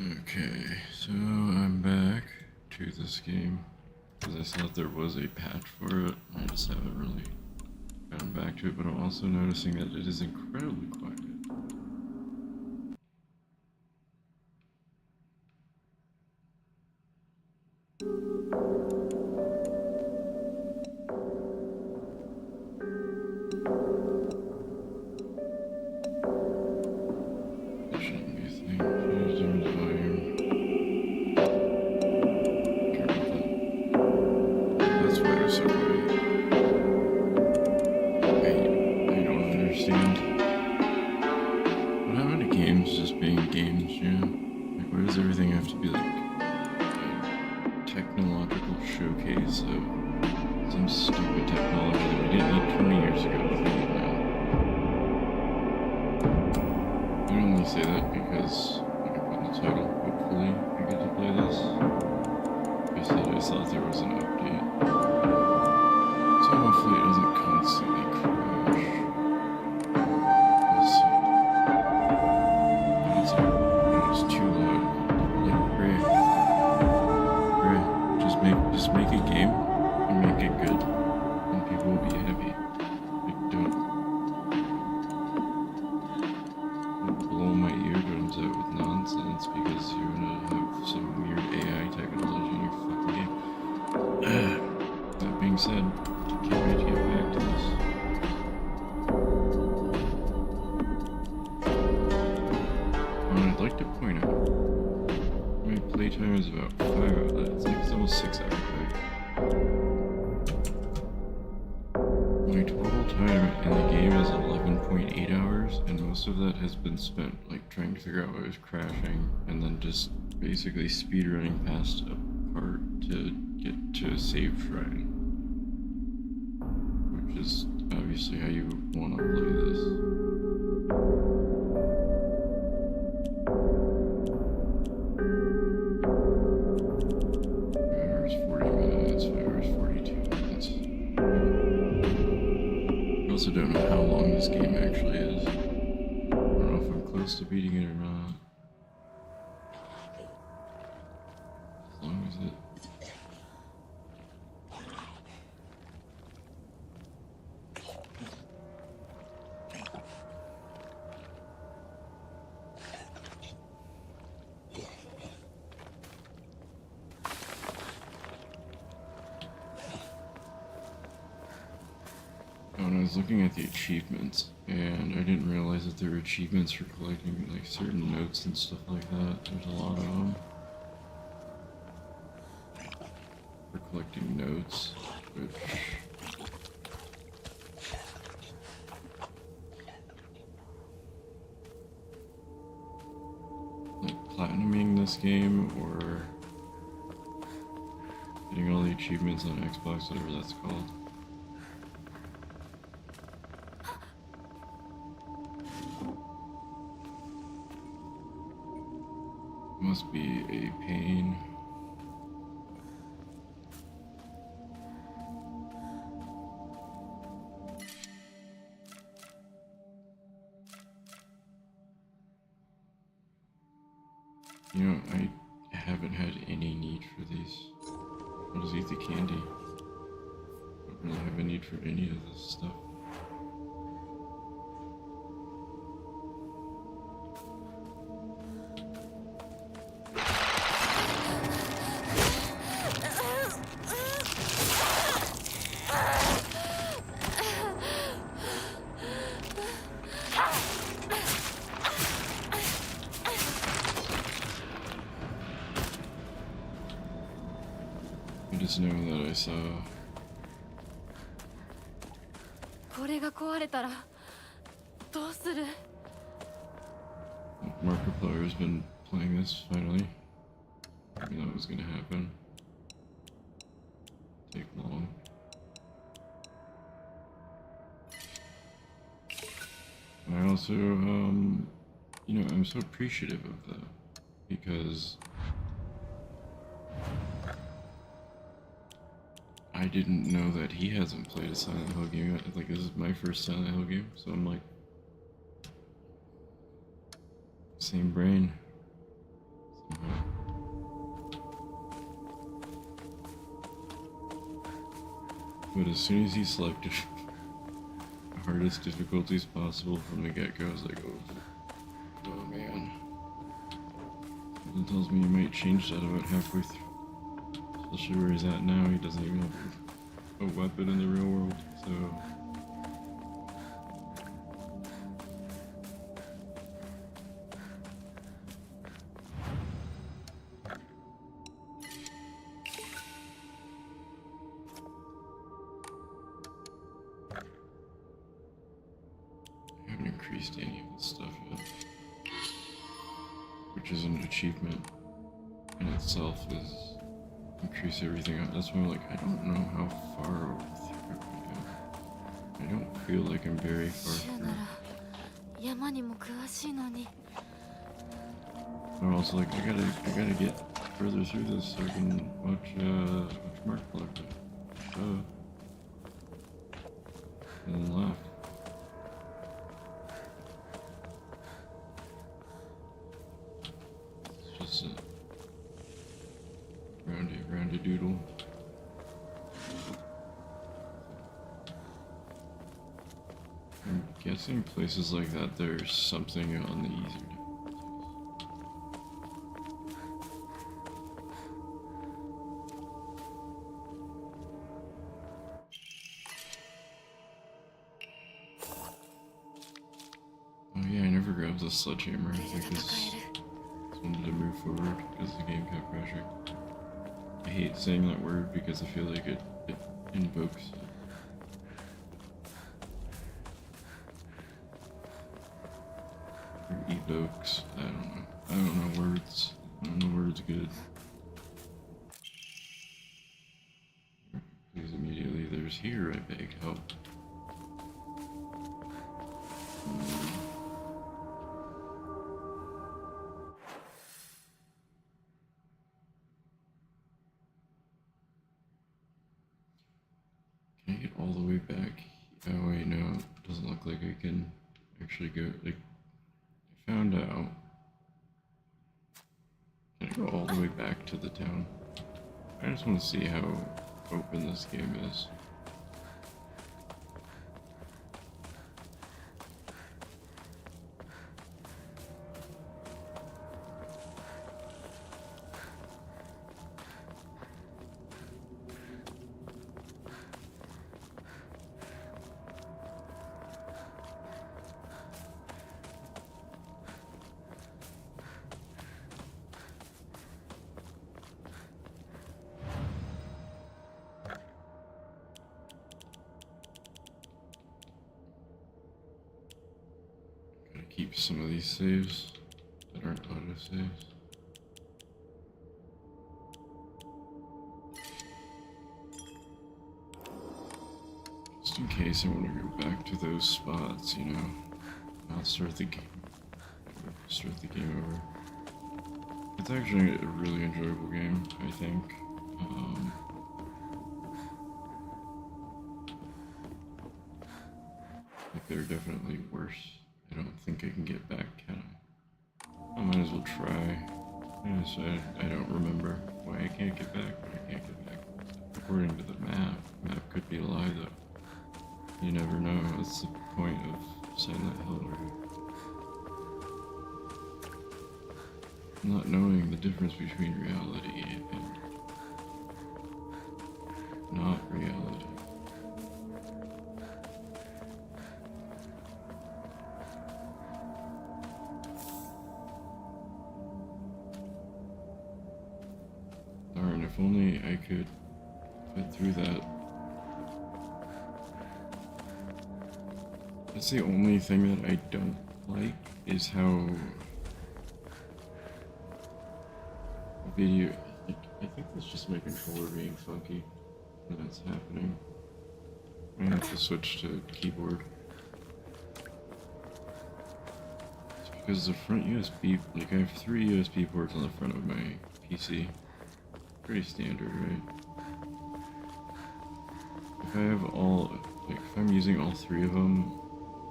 Okay, so I'm back to this game because I thought there was a patch for it. I just haven't really gotten back to it, but I'm also noticing that it is incredibly quiet. That shouldn't be a thing. Change the volume. Care about that. That's why it was so quiet. I don't understand. What happened to games just being games, you know? Like, why does everything have to be like a technological showcase of some stupid technology that we didn't need 20 years ago that we need now? I only say that because when I put in the title, hopefully I get to play this. I said I thought there was an update. So hopefully it doesn't constantly crash. We'll see. But it's too loud. Like, Ray, just make a game and make it good, and people will be happy. Like, don't blow my eardrums out with nonsense because you're gonna have some weird AI technology in your fucking game. That being said, can't wait to get back to this. And I'd like to point out, my playtime is about 5 hours. It's almost 6 hours, right? My total time in the game is 11.8 hours, and most of that has been spent like trying to figure out what was crashing, and then just basically speedrunning past a part to get to a save shrine, which is obviously how you want to play this. 5 hours 40 minutes, 5 hours 42 minutes. I also don't know how long this game actually is. I don't know if I'm close to beating it or not. As long as it... When I was looking at the achievements, and I didn't realize that there were achievements for collecting like certain notes and stuff like that. There's a lot of them for collecting notes, which like platinuming this game or getting all the achievements on Xbox, whatever that's called. Must be a pain. You know, I haven't had any need for these. I'll just eat the candy. Don't really have a need for any of this stuff. I just know that I saw これが壊れたらどうする Markiplier's been playing this finally. I knew that was gonna happen. Take long. I also, you know, I'm so appreciative of that because I didn't know that he hasn't played a Silent Hill game yet. Like, this is my first Silent Hill game, so I'm like, same brain. But as soon as he selected the hardest difficulties possible from the get-go, I was like, oh man. It tells me he might change that about halfway through. Especially where he's at now, he doesn't even have a weapon in the real world, so... I haven't increased any of this stuff yet. Which is an achievement in itself, is increase everything up. That's why I'm like, I don't know how far through I am. I don't feel like I'm very far through. 山にも詳しいのに。 But also like, I gotta get further through this so I can watch Mark collect it. And then laugh. It's just a roundy doodle. I'm guessing places like that there's something on the easier difficulties. Oh yeah, I never grabbed the sledgehammer. I think this wanted to move forward because the game kept crashing. I hate saying that word because I feel like it invokes it. Or evokes. I don't know words. I don't know words good. Because immediately there's here, I beg help. Can I get all the way back? Oh wait, no, it doesn't look like I can actually go, like, I found out. Can I go all the way back to the town? I just want to see how open this game is. Gotta keep some of these saves that aren't auto saves. Just in case I want to go back to those spots, you know, not start the game over. It's actually a really enjoyable game, I think. Like they're definitely worse. I don't think I can get back, can I? I might as well try. Yes, I don't remember why I can't get back, but I can't get back. According to the map could be a lie though. You never know. That's the point of Silent Hill, right? Not knowing the difference between reality and not reality. Darn, if only I could get through that. That's the only thing that I don't like, is how video, I think that's just my controller being funky when that's happening. I have to switch to keyboard. It's because the front USB, like I have 3 USB ports on the front of my PC. Pretty standard, right? If I have all, like if I'm using all 3 of them,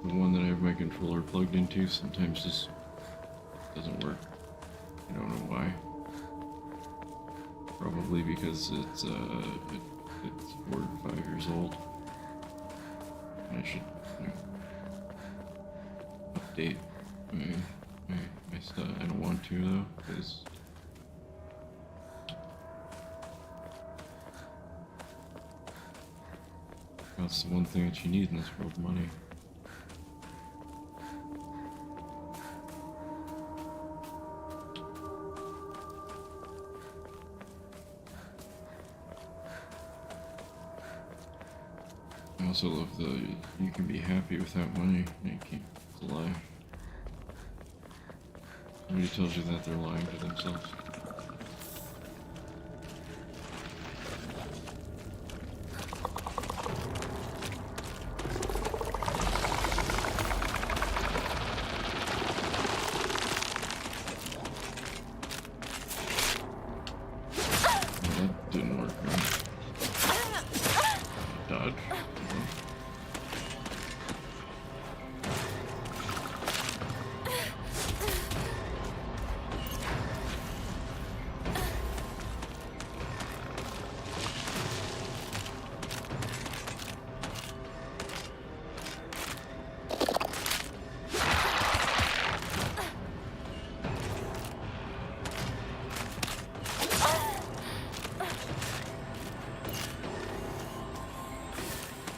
the one that I have my controller plugged into sometimes just doesn't work. I don't know why. Probably because it's 4 or 5 years old. I should, you know, update my stuff. I don't want to though, because that's the one thing that you need in this world: money. I also love the you can be happy without money. You can't. It's a lie. Somebody tells you that, they're lying to themselves. Well, that didn't work, right? Dodge.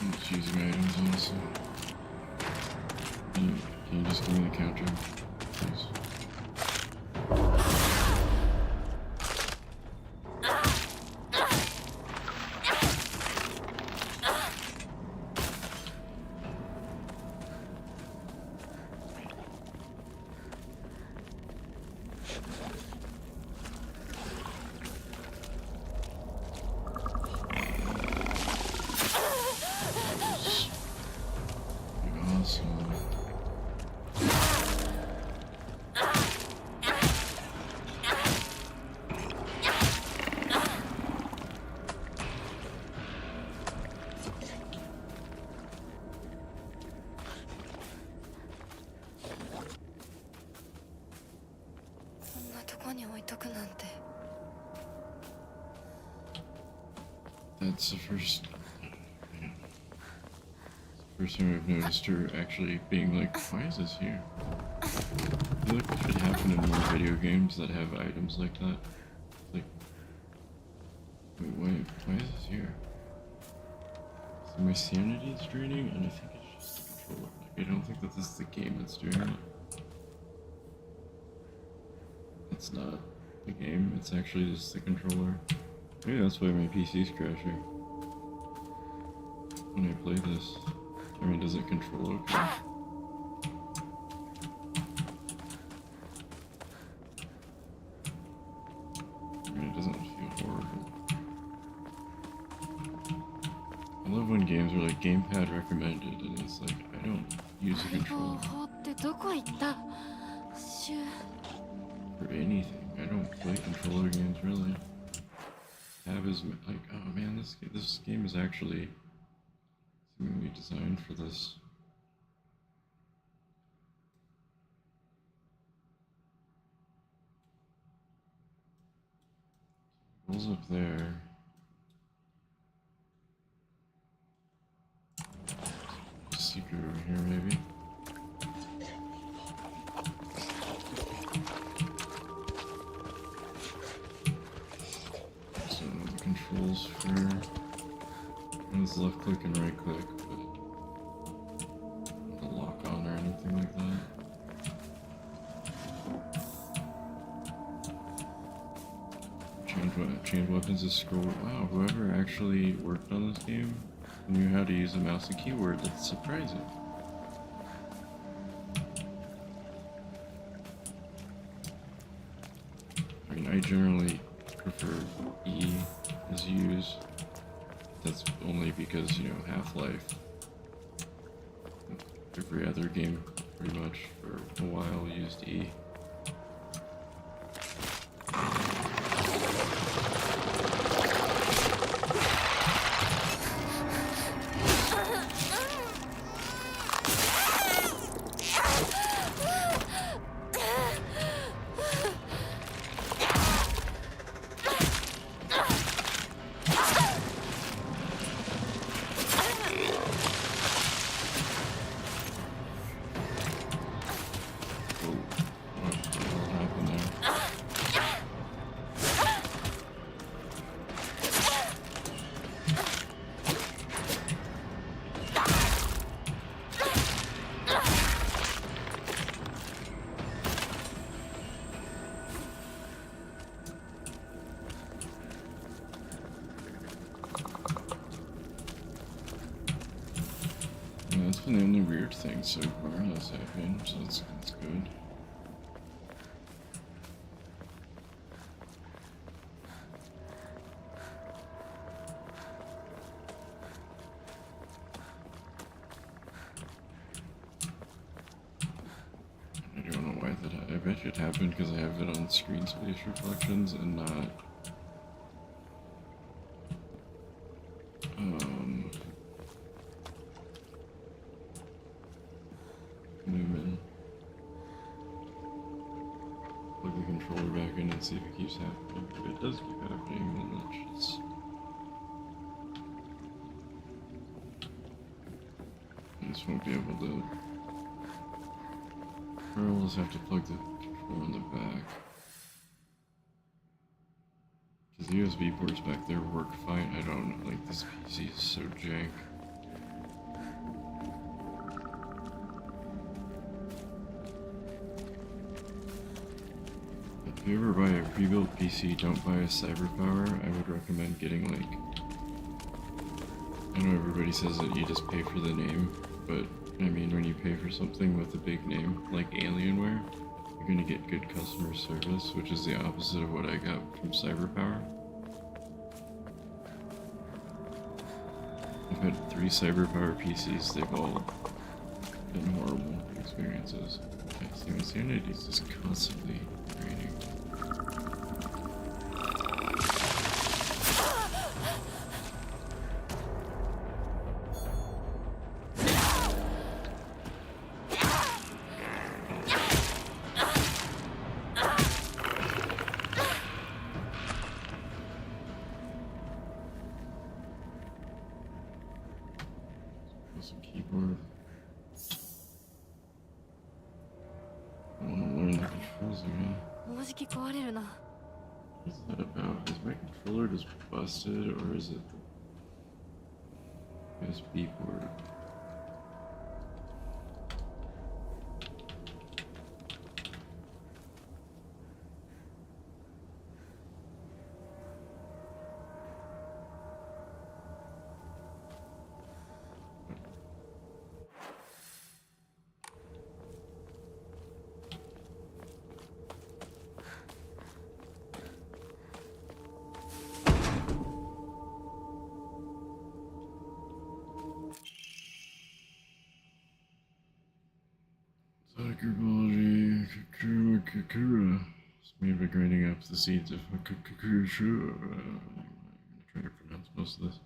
I'm just using items, honestly. Can you just give me the counter, please? Awesome. That's the first time I've noticed her actually being like, why is this here? I feel like it should happen in more video games that have items like that. Like, wait, why is this here? So my sanity is draining, and I think it's just the controller. Like, I don't think that this is the game that's doing it. It's not the game, it's actually just the controller. Maybe that's why my PC's crashing when I play this. I mean, does it control okay? I mean, it doesn't feel horrible. I love when games are like gamepad recommended, and it's like, I don't use a controller for anything. I don't play controller games really. Tab is like, oh man, this game is actually seemingly designed for this. Goes up there. Secret over here, maybe. So the controls for it's left click and right click, but not a lock on or anything like that. Chained weapons is scroll. Wow, whoever actually worked on this game knew how to use a mouse and keyboard. That's surprising. I mean, I generally prefer E as used. That's only because, you know, Half-Life. Every other game, pretty much, for a while, used E. that's been the only weird thing so far that's happened, so that's good. I don't know why that I bet it happened because I have it on screen space reflections and not Lumen. Plug the controller back in and see if it keeps happening. If it does keep happening, then that's just... I just won't be able to... Or I'll just have to plug the controller in the back. Because the USB ports back there work fine. I don't know, like this PC is so jank. If you ever buy a pre-built PC, don't buy a CyberPower. I would recommend getting like... I know everybody says that you just pay for the name, but I mean when you pay for something with a big name, like Alienware, you're gonna get good customer service, which is the opposite of what I got from CyberPower. I've had 3 CyberPower PCs, they've all been horrible experiences. Okay, so my sanity is just constantly draining. Some keyboard. I want to learn the controls again. もうじき壊れるな。 What's that about? Is my controller just busted, or is it the USB port? Sakura Kakura. It's made by grinding up the seeds of Kakura. I'm trying to pronounce most of this.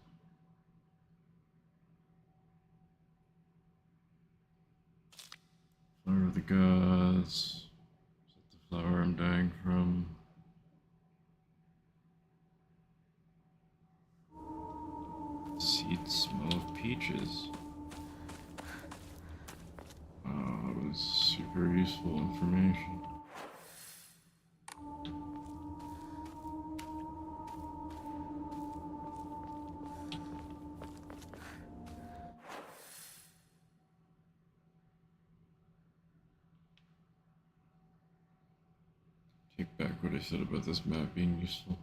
Flower of the gods. Is that the flower I'm dying from? Seeds smell of peaches. That was super useful information. Take back what I said about this map being useful.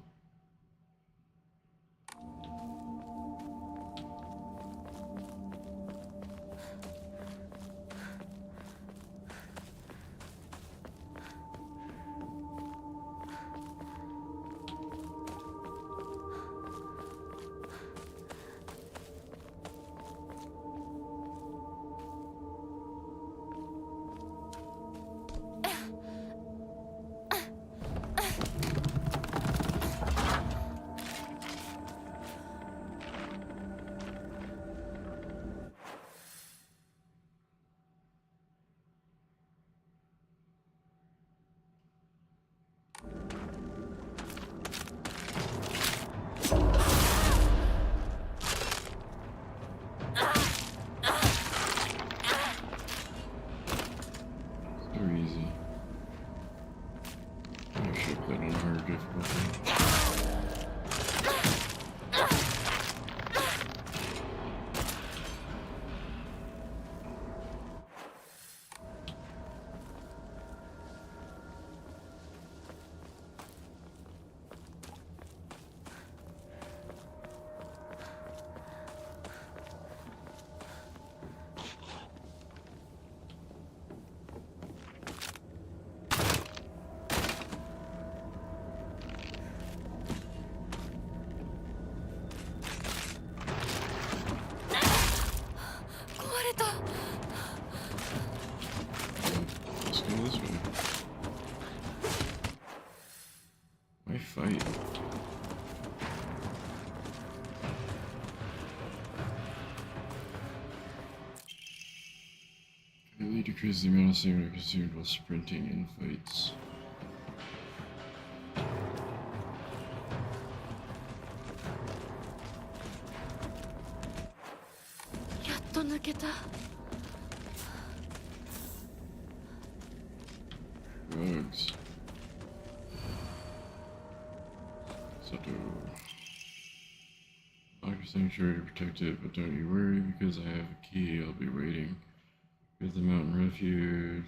greatly decrease the amount of stamina consumed while sprinting in fights. やっと抜けた。Drugs. Sato. Lock your sanctuary to protect it, but don't you worry because I have a key. I'll be waiting. Get the mountain refuge.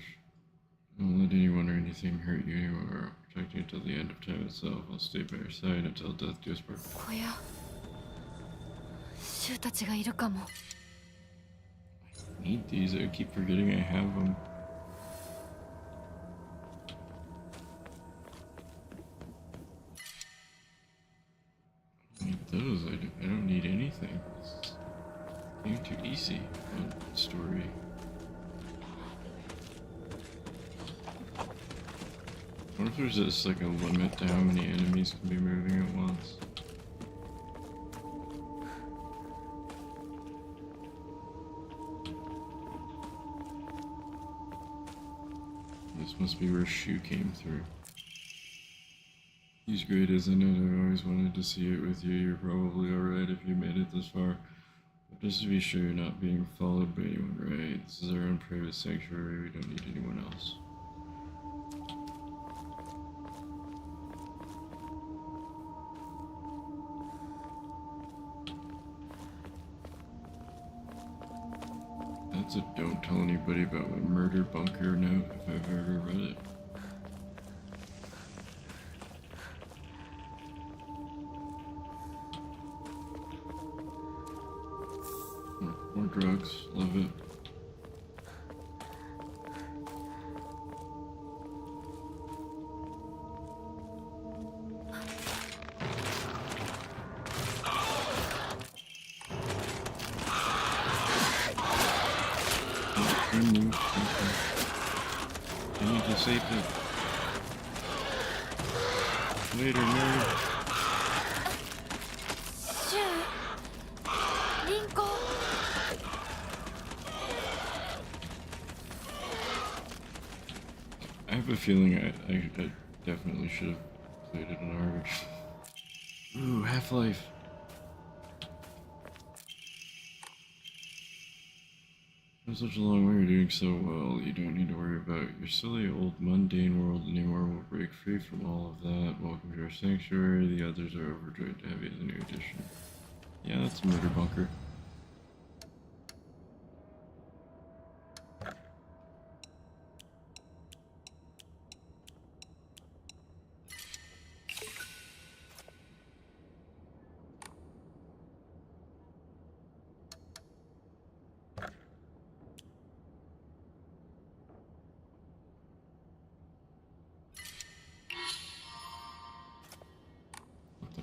Don't let anyone or anything hurt you anymore. I'll protect you until the end of time itself. I'll stay by your side until death do us part. 小屋。シュウたちがいるかも。I need these. I keep forgetting I have them. I need those. I don't need anything. It's getting too easy on story. What if there's just like a limit to how many enemies can be moving at once? This must be where Shu came through. He's great, isn't it? I always wanted to see it with you. You're probably alright if you made it this far. But just to be sure you're not being followed by anyone, right? This is our own private sanctuary. We don't need anyone else. That's a don't tell anybody about my murder bunker note if I've ever read it. More drugs, love it. I need to save it. Later, nerd. シュウ。リンコ。I have a feeling I definitely should have played it on hard. Ooh, Half-Life. For such a long way, you're doing so well. You don't need to worry about your silly old mundane world anymore. We'll break free from all of that. Welcome to our sanctuary. The others are overjoyed to have you as a new addition. Yeah, that's a murder bunker.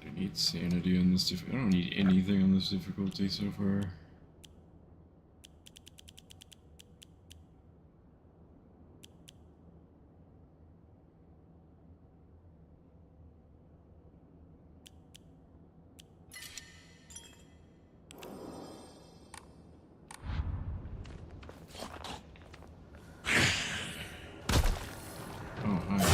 I need sanity on this. I don't need anything on this difficulty so far. Oh, hi.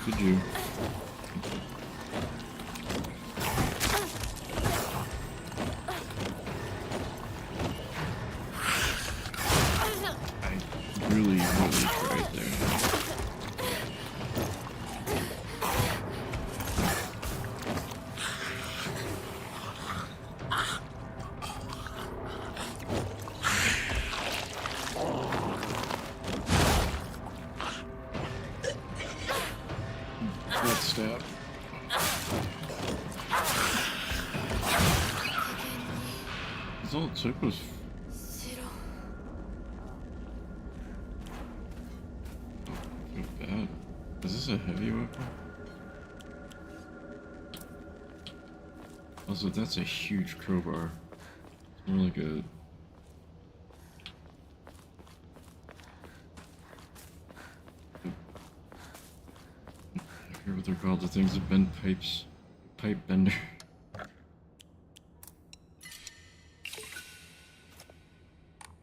Could you? I really tried there. stab. That's all it took was. 白 I feel bad. Is this a heavy weapon? Also, that's a huge crowbar. It's more like a. I forget what they're called, the things that bend pipes. Pipe bender.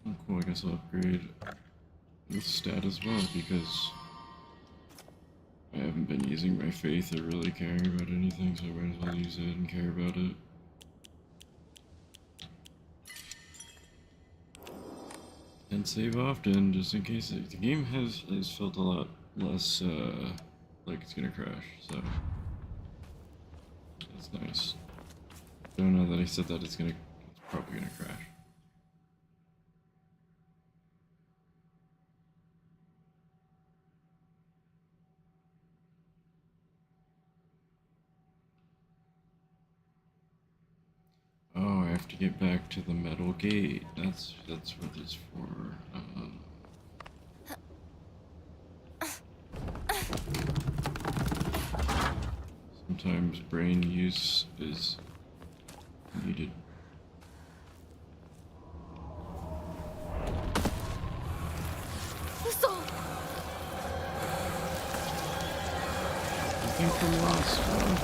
Oh, cool, I guess I'll upgrade this stat as well because I haven't been using my faith or really caring about anything, so I might as well use it and care about it. And save often, just in case the game has felt a lot less like it's gonna crash, so that's nice. Don't know that I said that it's probably gonna crash. Oh, I have to get back to the metal gate. That's what it's for. Sometimes brain use is needed.嘘 I think from last one.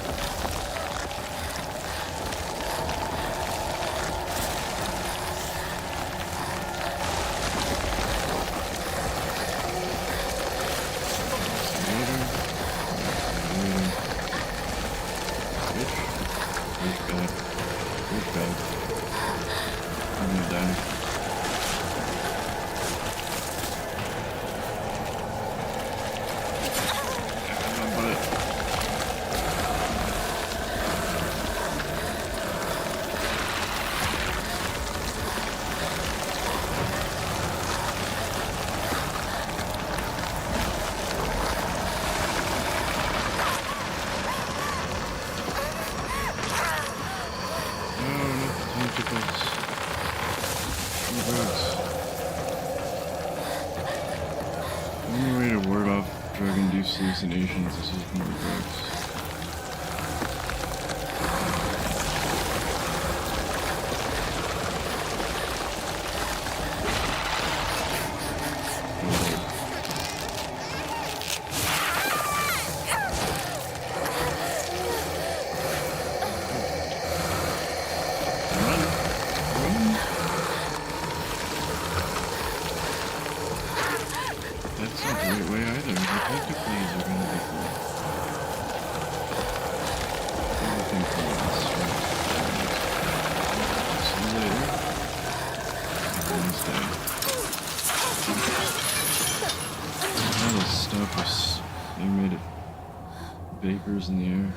Hallucinations, this is more drugs. That's not the right way either. The tentacles are gonna be cool. Everything cool. See you later. Have a nice day. All this stuff was being made of vapors in the air.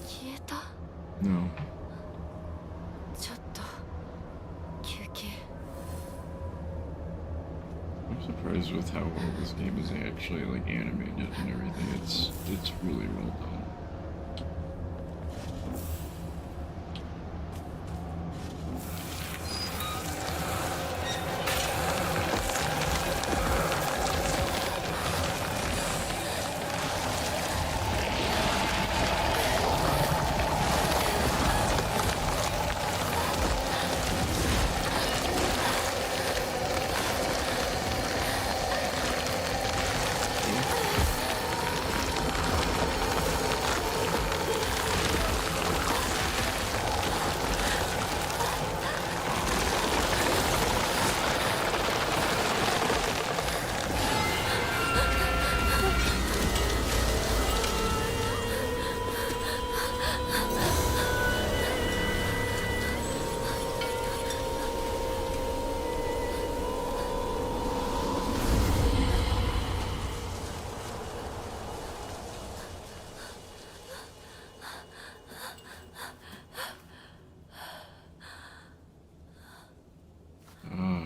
消えた No. ちょっと休憩 I'm surprised with how well this game is actually like animated and everything. It's really well done.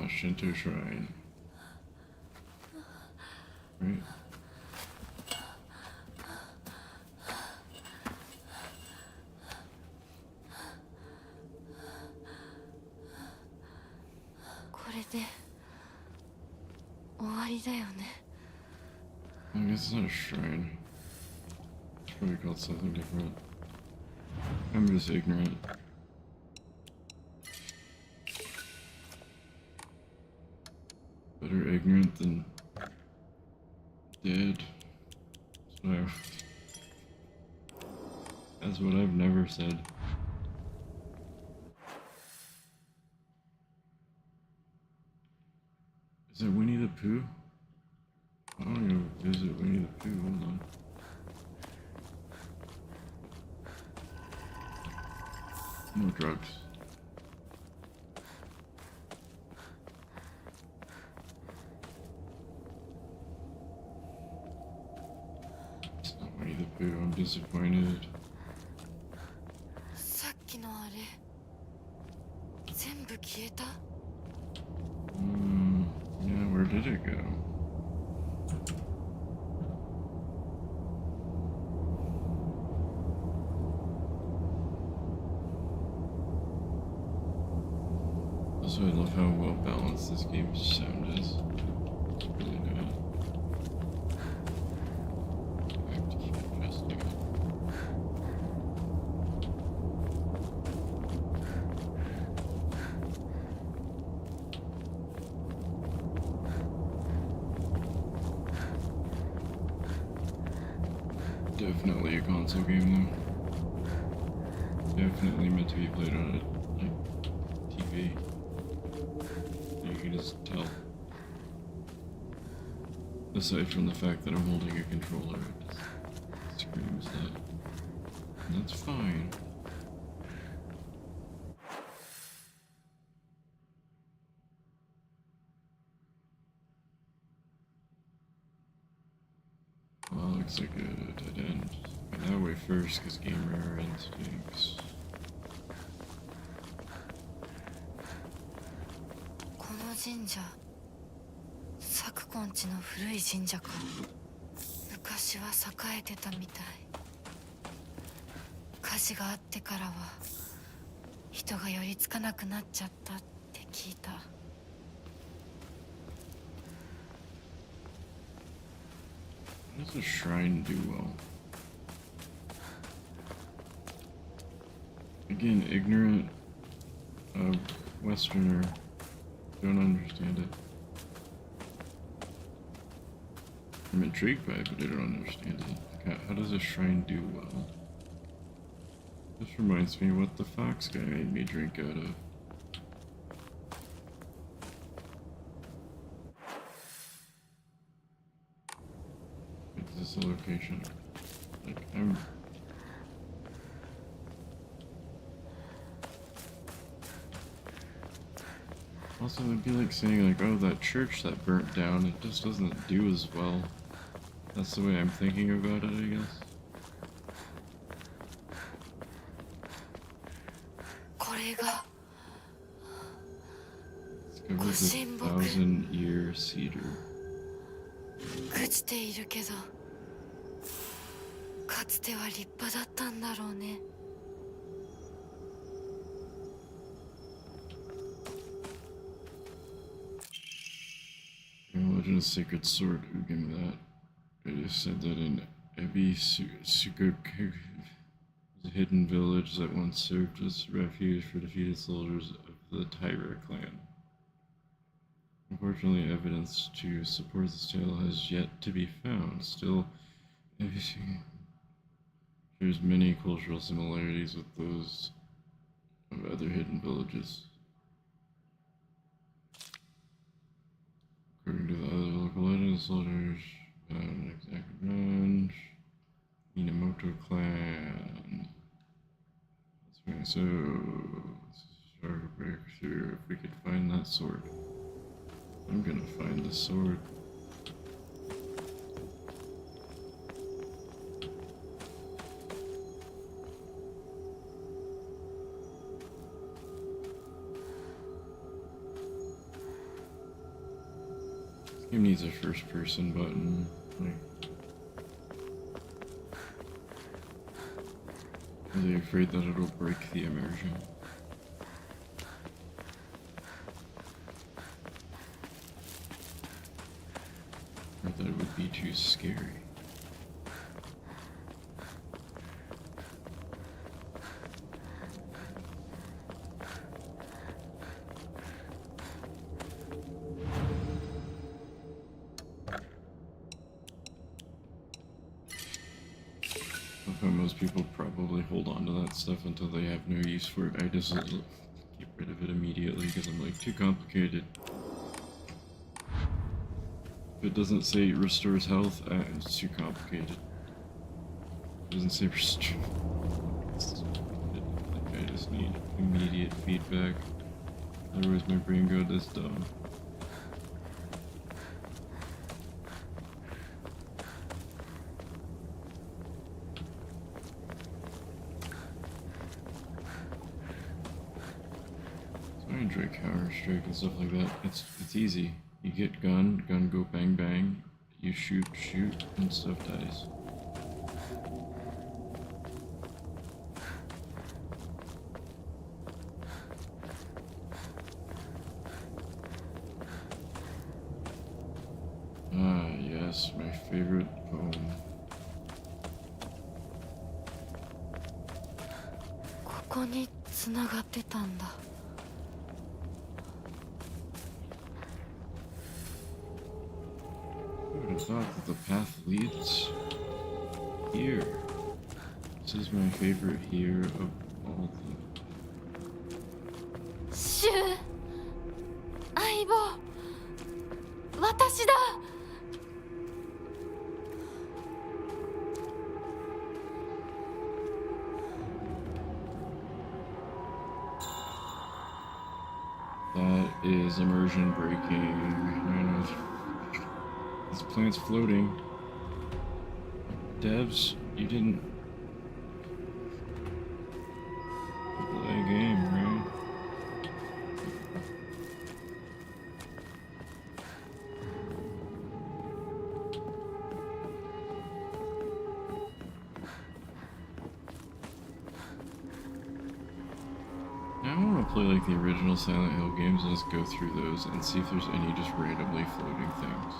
Shinto Shrine. Right? I guess it's not a shrine. It's probably called something different. I'm just ignorant. Better ignorant than dead. That's what I've never said. Is it Winnie the Pooh? I don't know. Is it Winnie the Pooh? Hold on. No drugs. It's not Winnie the Pooh. I'm disappointed. さっきのあれ全部消えた Yeah, where did it go? Also, I love how well balanced this game's sound is. It's really good. I have to keep adjusting it. Definitely a console game though. Definitely meant to be played on a TV. You can just tell. Aside from the fact that I'm holding a controller, it just screams that. And that's fine. Well, looks like a dead end. Went that way first, because gamer instincts. この神社昨今地の古い神社か昔は栄えてたみたい火事があってからは人が寄りつかなくなっちゃったって聞いた What does a shrine do well? Again, ignorant Westerner. Don't understand it. I'm intrigued by it, but I don't understand it. Like, how does a shrine do well? This reminds me of what the fox guy made me drink out of. Is this a location? Like, I'm... Also, it'd be like saying, like, oh, that church that burnt down, it just doesn't do as well. That's the way I'm thinking about it, I guess. これが Discovers a 1,000-year cedar. 朽ちているけどかつては立派だったんだろうね Legend of Sacred Sword, who gave me that? It is said that in Ebi Sukuk was a hidden village that once served as refuge for defeated soldiers of the Tyra clan. Unfortunately, evidence to support this tale has yet to be found. Still, Ebi shares many cultural similarities with those of other hidden villages. According to the other local legends, soldiers found an exact revenge. Minamoto clan. That's right, so this is a sharp breakthrough. If we could find that sword. I'm gonna find the sword. Game needs a first person button. Like, are they afraid that it'll break the immersion? Or that it would be too scary? I find most people probably hold on to that stuff until they have no use for it. I just get rid of it immediately because I'm like, too complicated. If it doesn't say it restores health, it's too complicated. It doesn't say restore. Like, I just need immediate feedback. Otherwise my brain goes this dumb. So I enjoy Counter-Strike and stuff like that. It's easy. You get gun go bang bang, you shoot, and stuff dies. Ah, yes, my favorite poem. ここに繋がってたんだ。Who would have thought that the path leads here? This is my favorite here of all the... シュウ、相棒、私だ。That is immersion breaking. I know. This plant's floating. Devs, you didn't play a game, right? I want to play like the original Silent Hill games and just go through those and see if there's any just randomly floating things.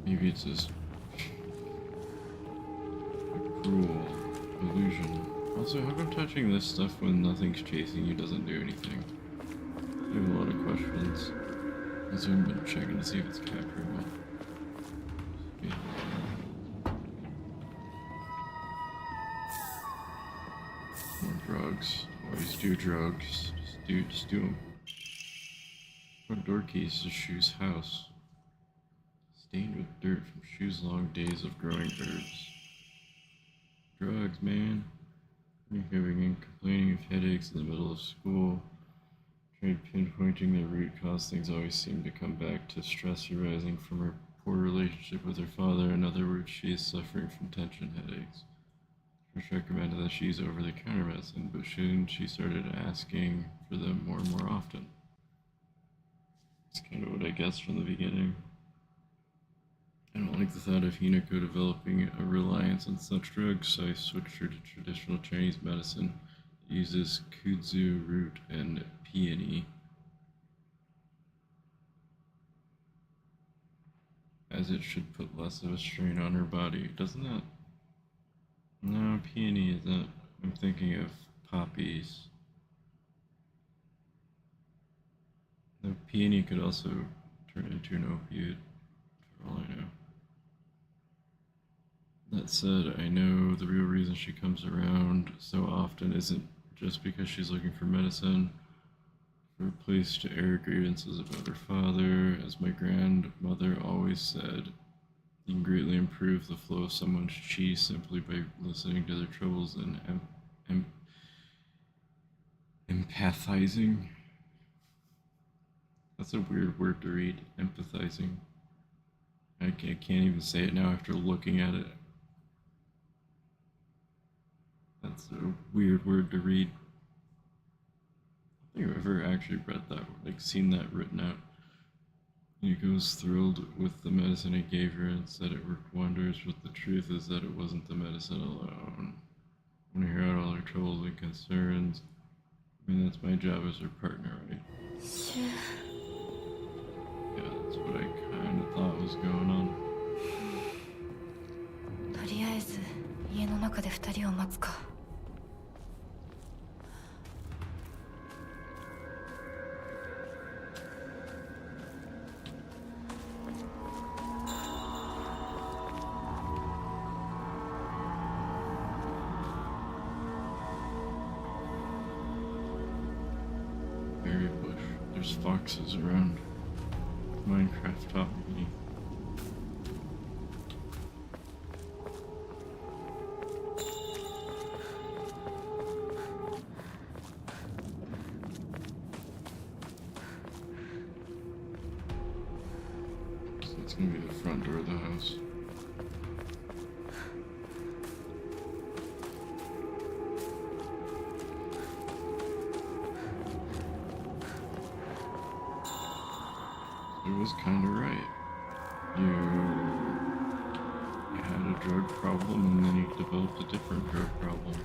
Maybe it's just a cruel illusion. Also, how come touching this stuff when nothing's chasing you doesn't do anything? I have a lot of questions. Also, I've been checking to see if it's capturing well. Yeah. More drugs. Always do drugs. Just do them. Front door keys to Shu's house. Stained with dirt from Shu's long days of growing herbs. Drugs, man. Having and complaining of headaches in the middle of school. Tried pinpointing the root cause, things always seem to come back to stress arising from her poor relationship with her father. In other words, she is suffering from tension headaches. Trish recommended that she use over-the-counter medicine, but soon she started asking for them more and more often. That's kind of what I guessed from the beginning. I don't like the thought of Hinako developing a reliance on such drugs, so I switched her to traditional Chinese medicine that uses kudzu root and peony, as it should put less of a strain on her body. Doesn't that? No, peony isn't. I'm thinking of poppies. The peony could also turn into an opiate, for all I know. That said, I know the real reason she comes around so often isn't just because she's looking for medicine, for a place to air grievances about her father. As my grandmother always said, you can greatly improve the flow of someone's chi simply by listening to their troubles and empathizing. That's a weird word to read, empathizing. I can't even say it now after looking at it. That's a weird word to read. I've ever actually read that, like seen that written out. Yuko was thrilled with the medicine he gave her and said it worked wonders, but the truth is that it wasn't the medicine alone. I want to hear out all her troubles and concerns. I mean, that's my job as her partner, right? シュ Yeah, that's what I kind of thought was going on. とりあえず家の中で2人を待つか。Berry bush. There's foxes around. Minecraft taught me. So it's gonna be the front door of the house. It was kind of right. You had a drug problem and then you developed a different drug problem.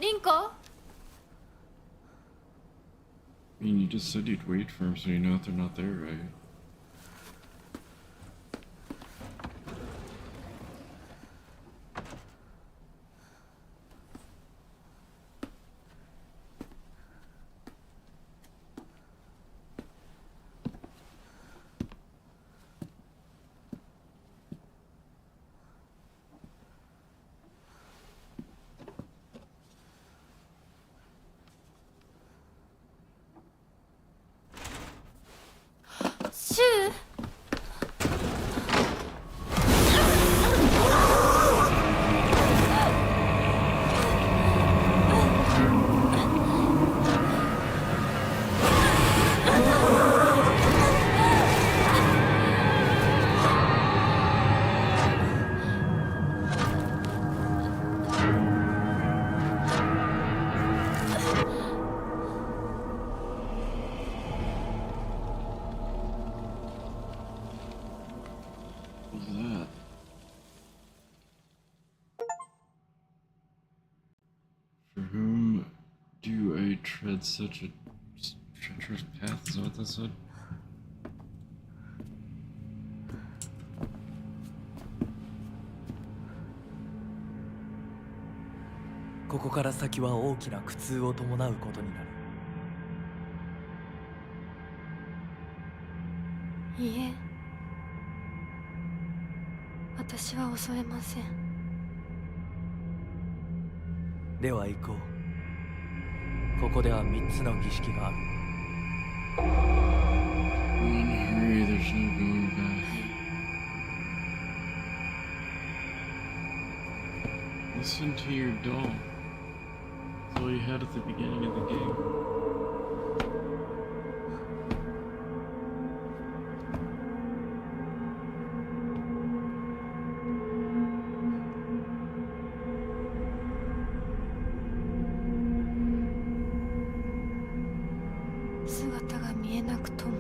Rinko? I mean, you just said you'd wait for them, so you know that they're not there, right? Shoo! What was that? For whom do I tread such a treacherous path? Is that what that said? ここから先は大きな苦痛を伴うことになる。いいえ、私は恐れません。では行こう。ここでは3つの儀式がある。Hurry, there's no going back. Listen to your doll. That's all you had at the beginning of the game.姿が見えなくとも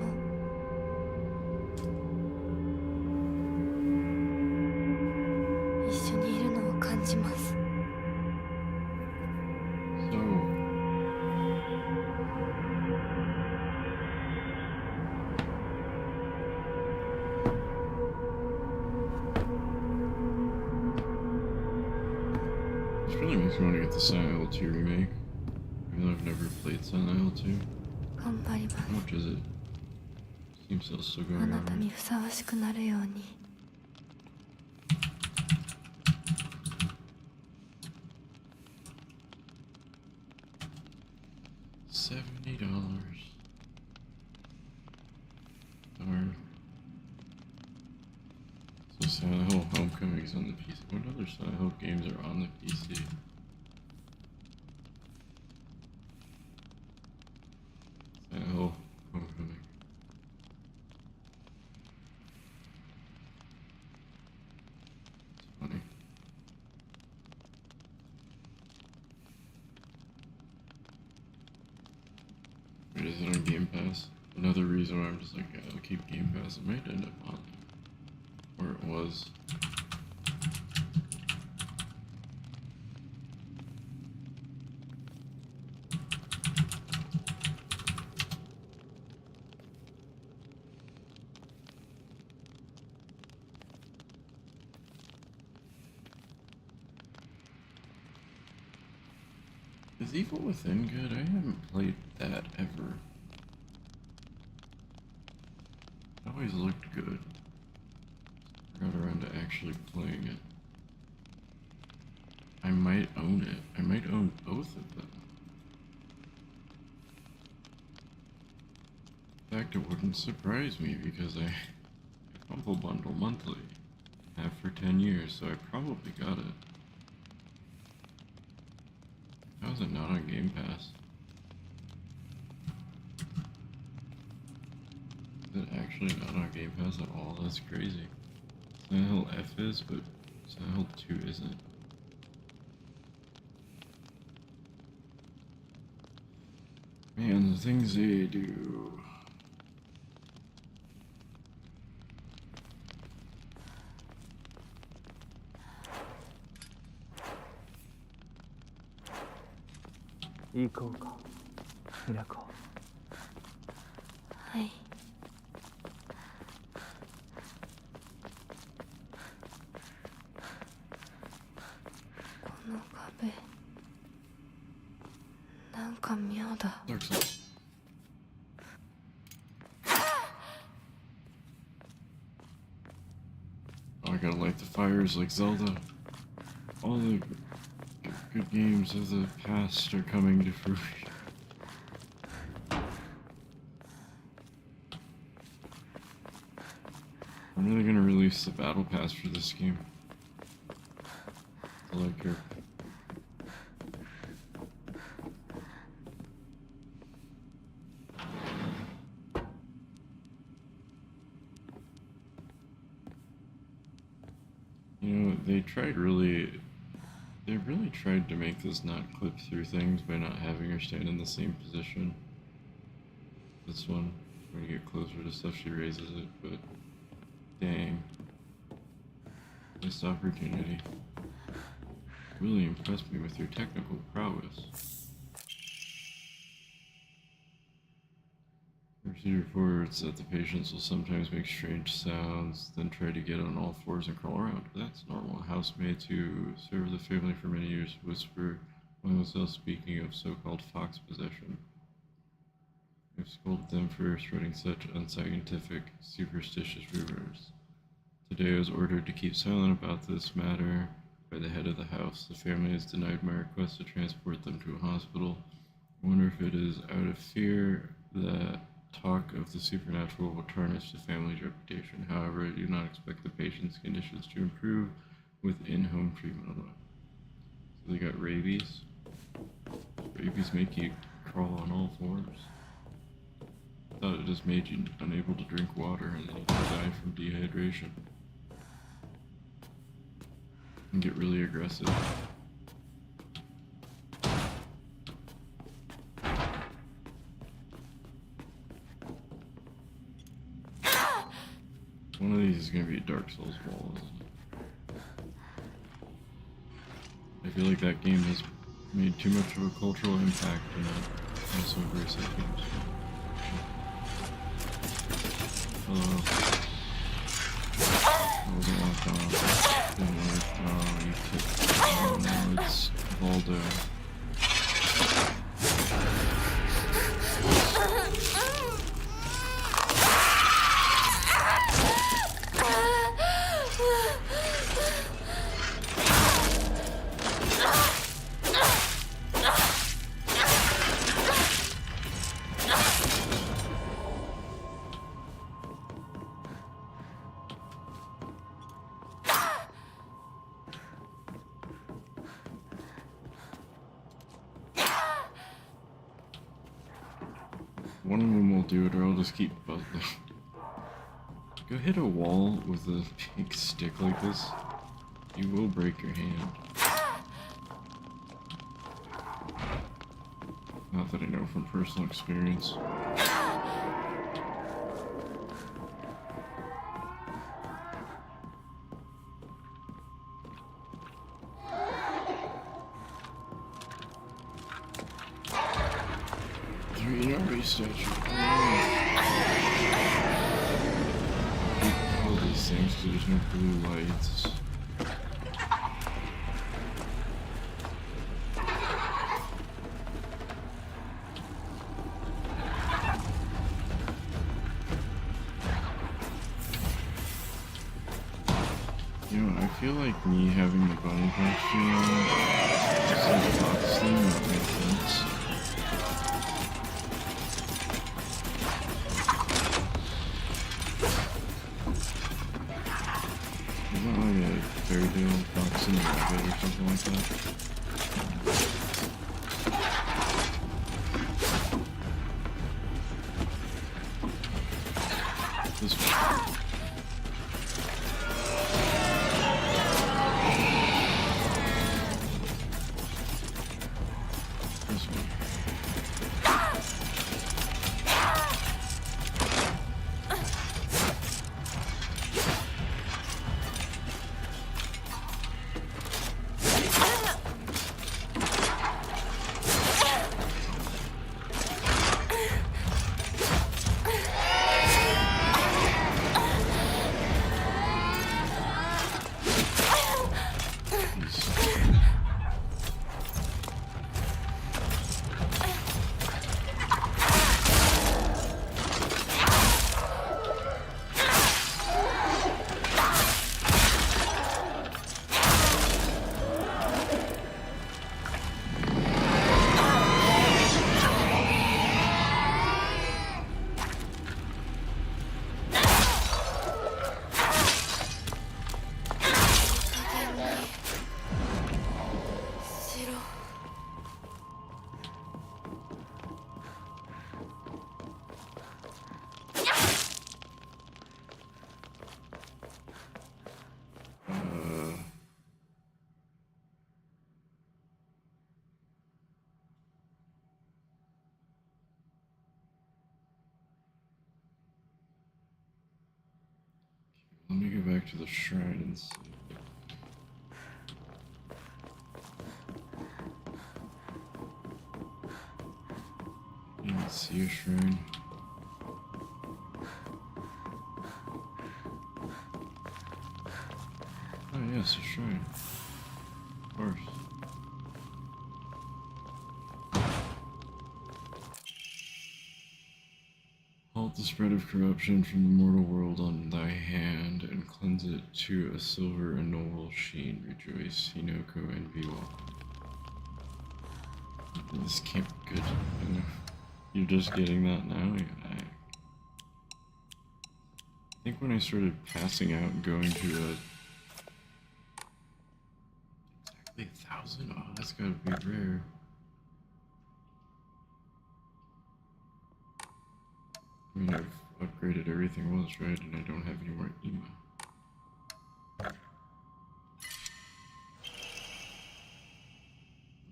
一緒にいるのを感じます。 So, this really makes me want to get the Silent Hill 2 remake. Even though I've never played Silent Hill 2. 頑張りま How much is it? Seems to still す。 going あなた on. にふさわしくなるように。$70. Legs on the PC. What other Silent Hill games are on the PC? Silent Hill Homecoming. It's funny. Wait, is it on Game Pass? Another reason why I'm just like, I'll keep Game Pass. It might end up on, or it was. Is Evil Within good? I haven't played that ever. It always looked good. Got around to actually playing it. I might own it. I might own both of them. In fact, it wouldn't surprise me because I Humble Bundle monthly. Have for 10 years, so I probably got it. How is it not on Game Pass? Is it actually not on Game Pass at all? That's crazy. Silent Hill F is, but Silent Hill 2 isn't. Man, the things they do.行こうか、ミラコ。はい。この壁、なんか妙だ。Dark Souls. Oh, I gotta light the fires like Zelda. All the good games of the past are coming to fruition. I'm really gonna release the battle pass for this game. I like her. You know, they really tried to make this not clip through things by not having her stand in the same position. This one, when you get closer to stuff, she raises it, but dang. Missed opportunity. Really impressed me with your technical prowess. Procedure reports that the patients will sometimes make strange sounds, then try to get on all fours and crawl around. That's normal. Housemaids who served the family for many years whisper among themselves, speaking of so-called fox possession. I've scolded them for spreading such unscientific, superstitious rumors. Today I was ordered to keep silent about this matter by the head of the house. The family has denied my request to transport them to a hospital. I wonder if it is out of fear that talk of the supernatural will tarnish the family's reputation. However, I do not expect the patient's conditions to improve with in-home treatment alone. So they got rabies. Rabies make you crawl on all fours. I thought it just made you unable to drink water and then you could die from dehydration. And get really aggressive. One of these is going to be a Dark Souls wall, isn't it? I feel like that game has made too much of a cultural impact and I also embrace that game. Hello. I wasn't locked on. Didn't work. Oh, you kicked. Oh no, it's Voldo. one of them will do it, or I'll just keep buzzing. Go hit a wall with a big stick like this. You will break your hand. Not that I know from personal experience. Statue. All these things, so there's no blue lights. You know, I feel like me having the body costume on is like a box thing that makes sense. Fairy tale box in the rabbit or something like that. This one. This one. Let me go back to the shrine and see. I didn't see a shrine. Oh yes, a shrine. Of course. Halt the spread of corruption from the mortal world on thy hand, and cleanse it to a silver and noble sheen. Rejoice, Hinoko and Biwa. This can't be good. You're just getting that now? I think when I started passing out and going to exactly 1,000? Oh, that's gotta be rare. I mean, I've upgraded everything else, right? And I don't have any more EMA.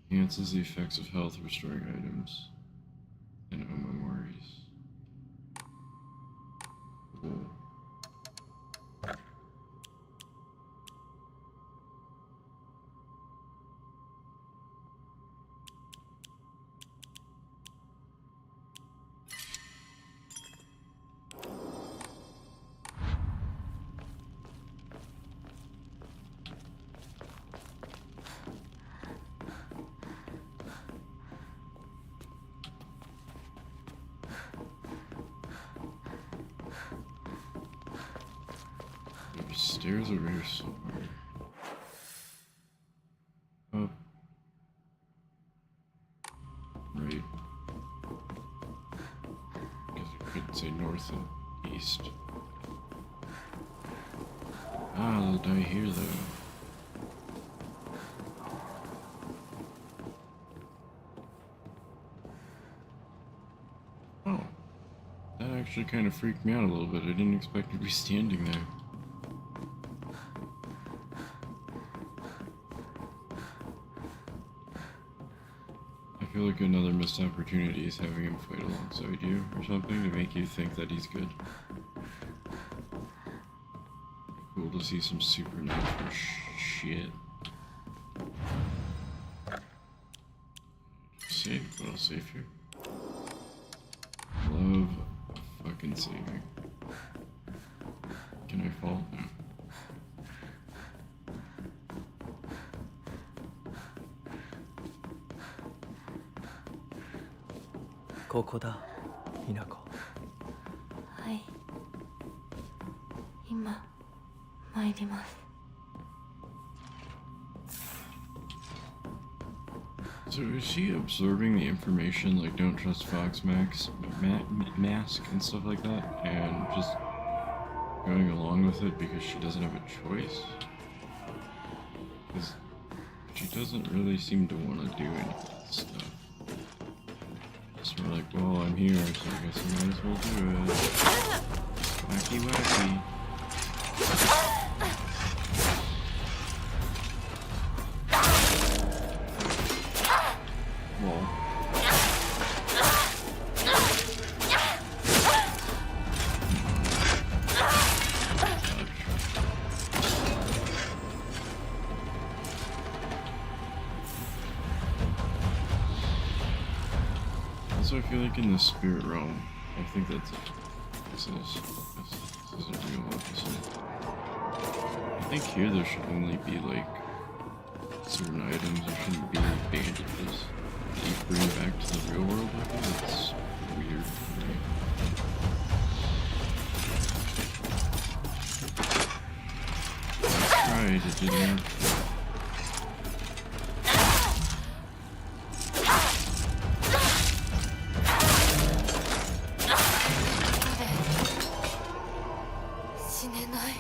Enhances the effects of health, restoring items and memories. Cool. There's stairs over here somewhere. Oh. Right. Guess I could say north and east. Ah, they'll die here though. Oh, actually kind of freaked me out a little bit. I didn't expect to be standing there. I feel like another missed opportunity is having him fight alongside you or something to make you think that he's good. Cool to see some supernatural shit. Save, but I'll save here. Love fucking saving. Can I fall? No. ここだ、稲子。はい、今参ります。 So is she absorbing the information like don't trust Fox Mask and stuff like that, and just going along with it because she doesn't have a choice? Because she doesn't really seem to want to do any of that stuff. Just more like, well, I'm here, so I guess I might as well do it. Wacky wacky. Also, I feel like in the spirit realm, I think that's it. This is a real episode. I think here there should only be like certain items. There shouldn't be bandages. You bring it back to the real world with it. It's weird for me. I tried, it didn't work. 死ねない。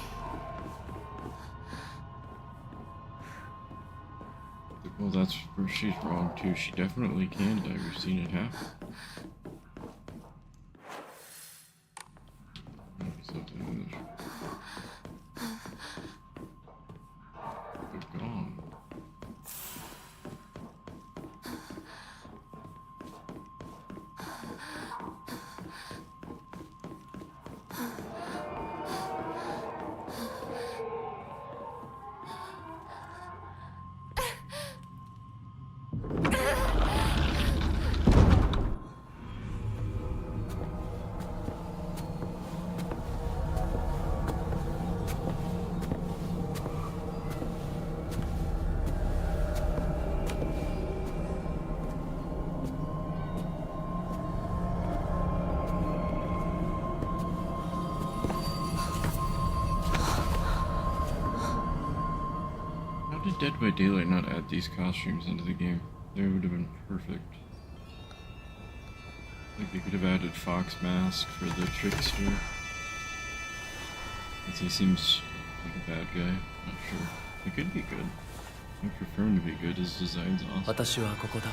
Well, that's where she's wrong too. She definitely can die. We've seen it happen. Something in this. They're gone. How did Dead by Daylight not add these costumes into the game? They would have been perfect. Like they could have added Fox Mask for the trickster. Since he seems like a bad guy. Not sure. It could be good. I prefer him to be good. His design's awesome. 私はここだ。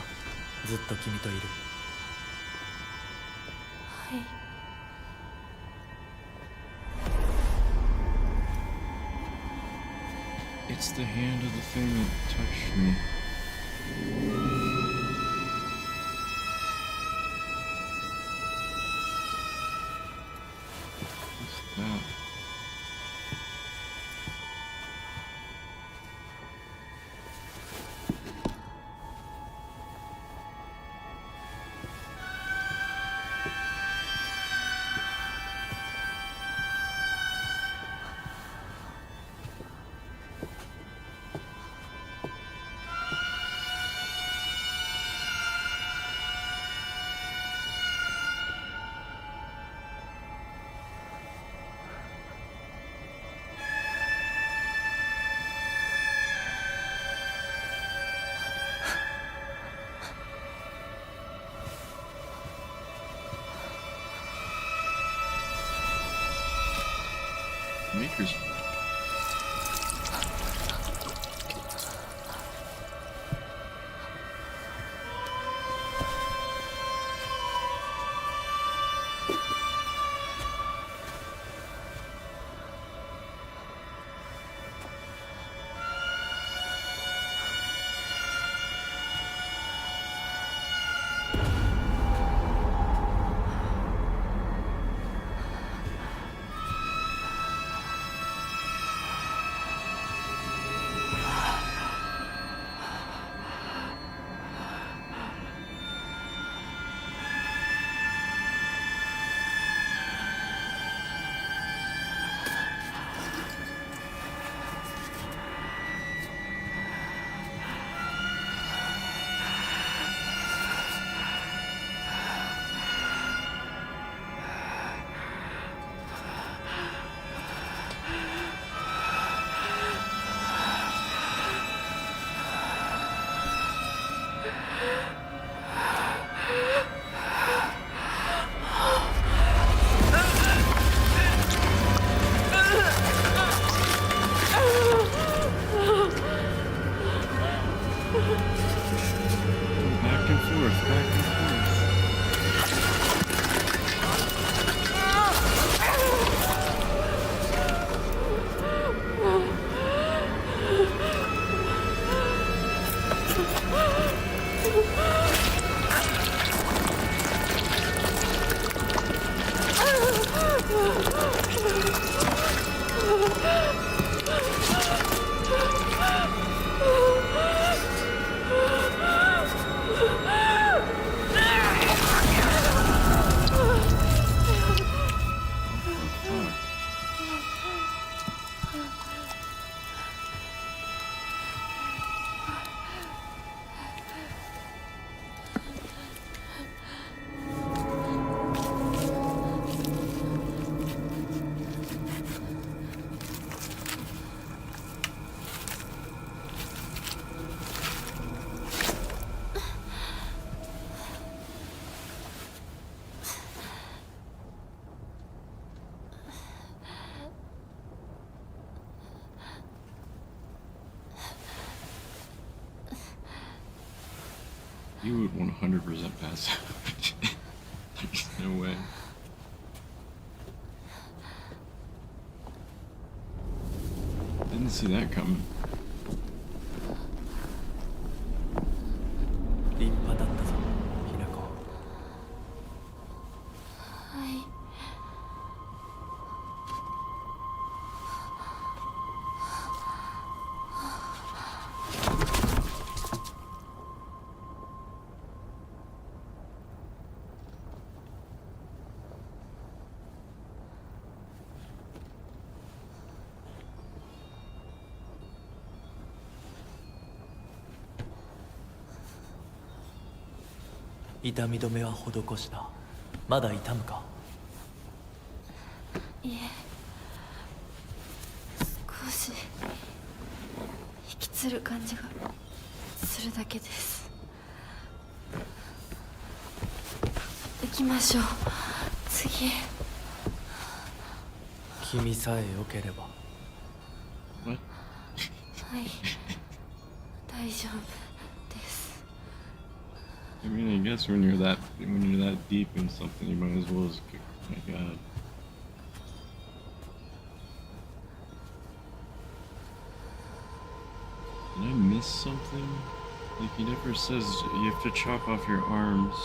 ずっと君といる。はい。 It's the hand of the thing that touched me. What's that? Maker's Mark. You would 100% pass out. There's no way. Didn't see that coming. 立派だったぞひなこ。はい。痛み止めは施した。まだ痛むか？いえ、少し引きつる感じがするだけです。行きましょう。次へ。君さえ良ければ。はい、大丈夫です。I mean, I guess when you're that deep in something, you might as well just kick. Oh my god. Did I miss something? Like, he never says you have to chop off your arms.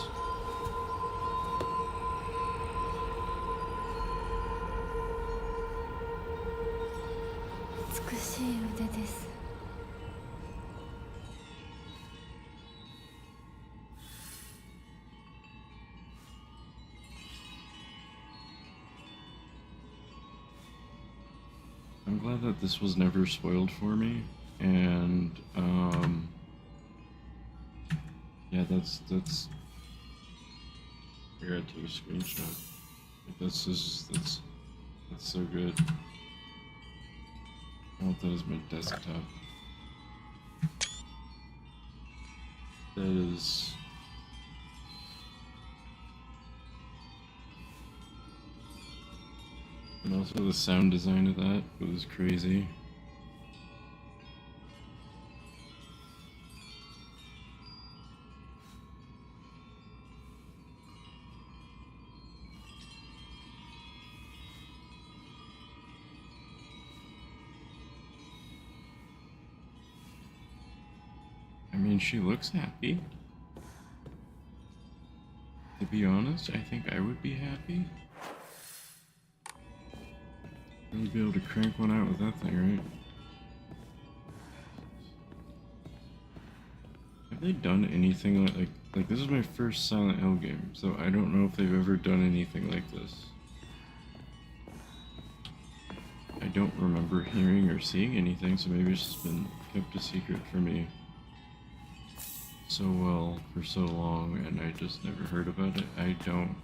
I'm glad that this was never spoiled for me, and yeah, that's. I gotta take a screenshot. Like, that's so good. I want that as my desktop. That is. And also the sound design of that was crazy. I mean, she looks happy. To be honest, I think I would be happy. I'd be able to crank one out with that thing, right? Have they done anything like this is my first Silent Hill game, so I don't know if they've ever done anything like this. I don't remember hearing or seeing anything, so maybe it's just been kept a secret for me so well for so long, and I just never heard about it. I don't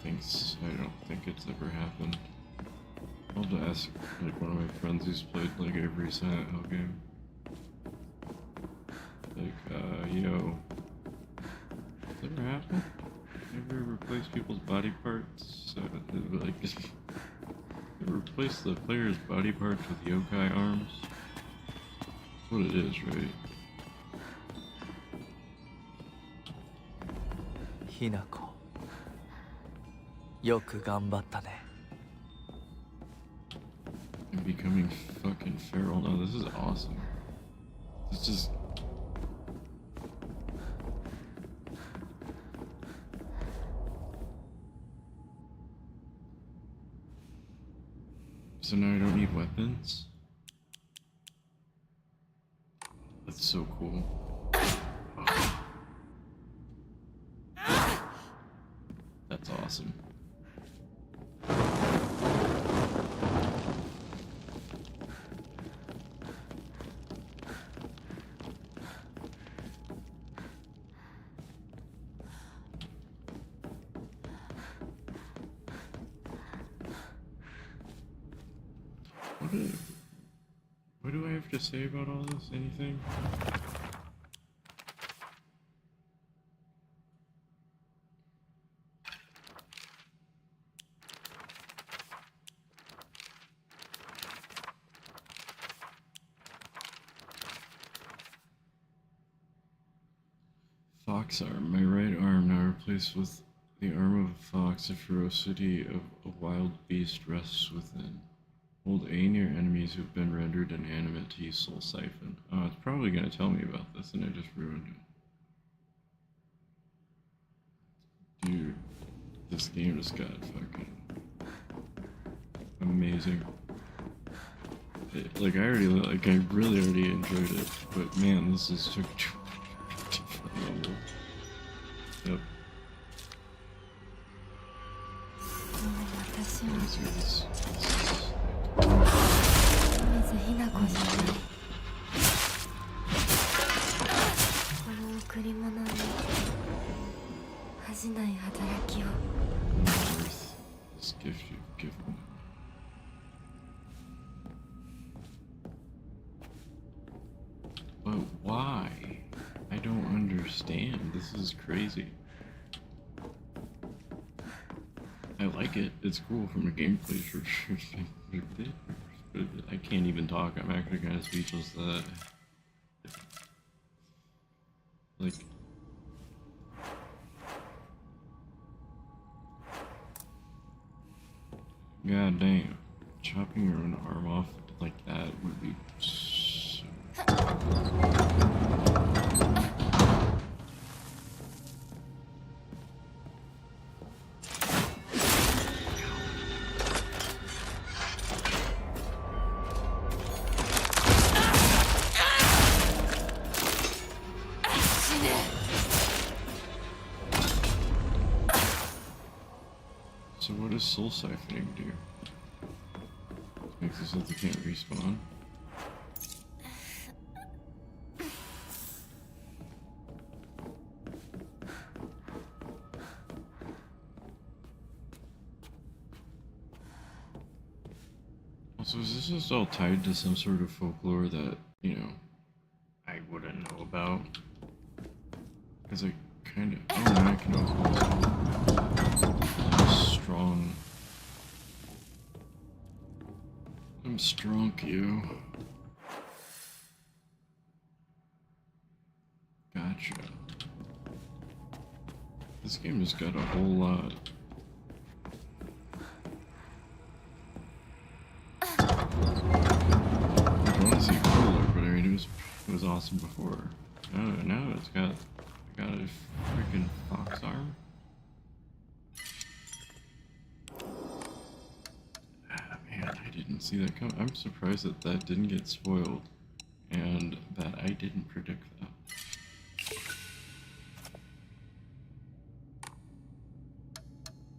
think it's ever happened. I'll have to ask like one of my friends who's played like every Silent Hill game. Like, yo, has that ever happened? Ever replace people's body parts? Like, replace the player's body parts with yokai arms? That's what it is, right? ひなこ、よく頑張ったね。I'm becoming fucking feral now. This is awesome. This is. So now I don't need weapons? That's so cool. That's awesome. What do I have to say about all this? Anything? Fox arm. My right arm now replaced with the arm of a fox. The ferocity of a wild beast rests within. Hold A near enemies who've been rendered inanimate to use Soul Siphon. Oh, it's probably going to tell me about this and I just ruined it. Dude, this game just got fucking amazing. I really already enjoyed it, but man, this is took different level. Yep. 私は This is 水ひな子じゃない。この贈り物に恥じない働きを。 worth this gift you've given me. But why? I don't understand. This is crazy. I like it. It's cool from a gameplay perspective. I can't even talk. I'm actually kind of speechless to that. Like, god damn. Chopping your own arm off like that would be so... So what does soul siphoning do? Makes it so they can't respawn? Also, is this just all tied to some sort of folklore that, you know, I wouldn't know about? Because I kind of... Oh, now I can open this. Strong. I'm strong, you. Gotcha. This game has got a whole lot. I want to say cooler, but I mean it was awesome before. Now it's got a freaking fox arm. Ah, man, I didn't see that come. I'm surprised that that didn't get spoiled, and that I didn't predict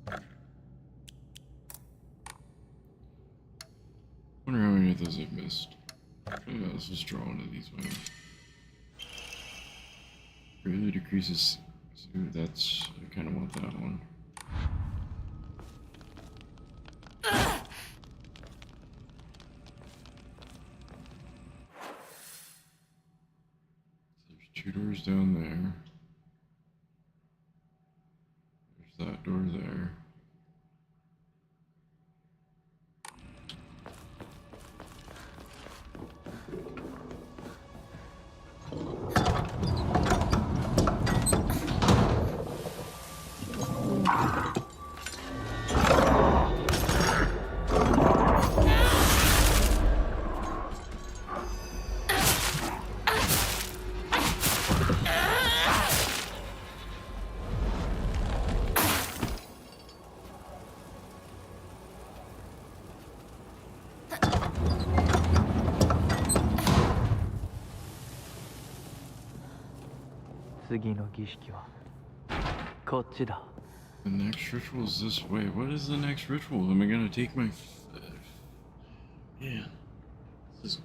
that. Wonder how many of those I've missed. Maybe I'll just draw one of these ones. Really decreases. Ooh, that's. I kind of want that one. There's two doors down there. There's that door there. 次の儀式はこっちだ。 The next ritual is this way. What is the next ritual? Am I gonna take my... Yeah. This is...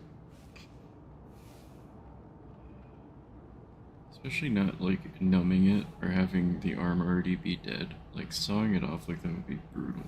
Especially not, like, numbing it or having the arm already be dead. Like, sawing it off like that would be brutal.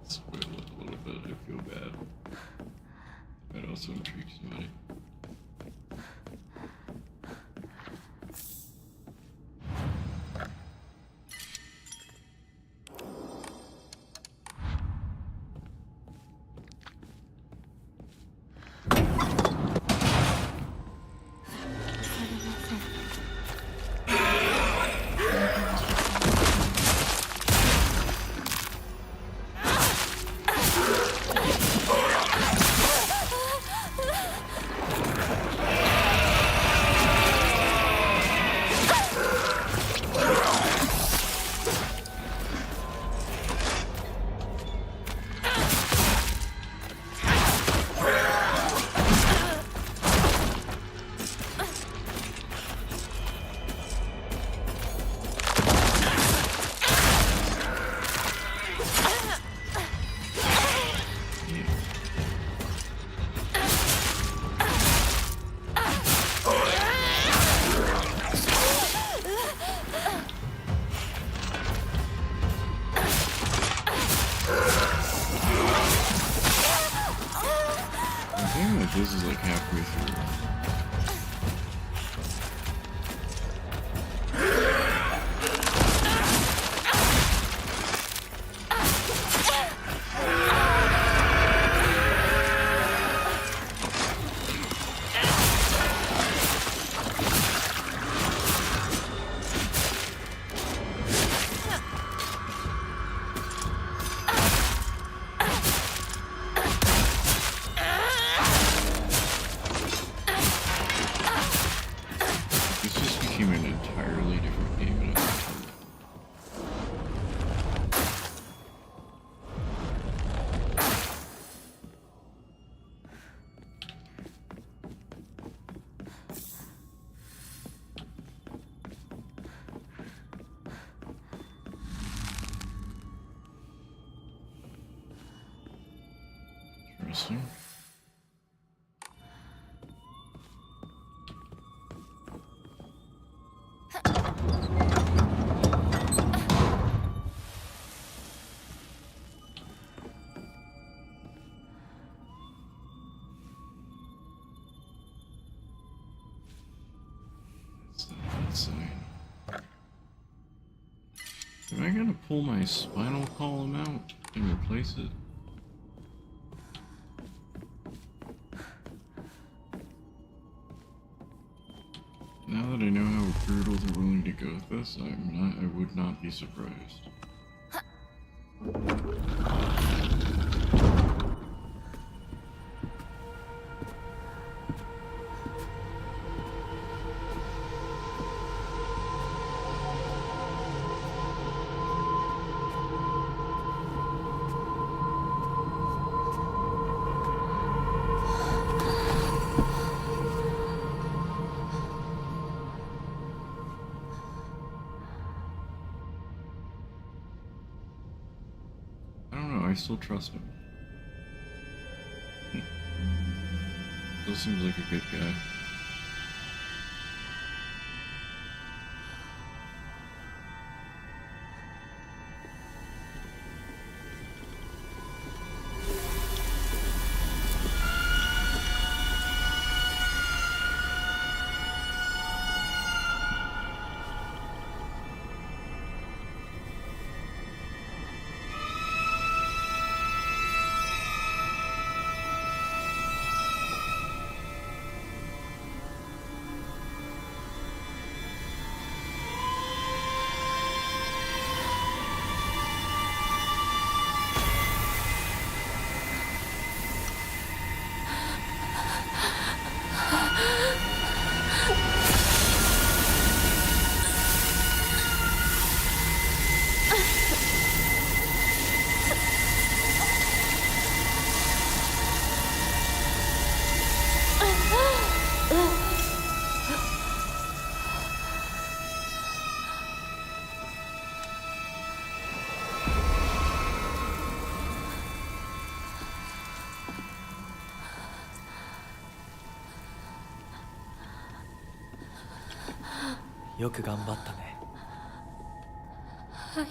Spoil it a little bit, I feel bad. That also intrigues somebody. This is like halfway through. This just became an entirely different game and I love it. Interesting. That's insane. Am I gonna pull my spinal column out and replace it? Now that I know how brutal they're willing to go with this, I would not be surprised. I still trust him. Still seems like a good guy. よく頑張ったね。はい。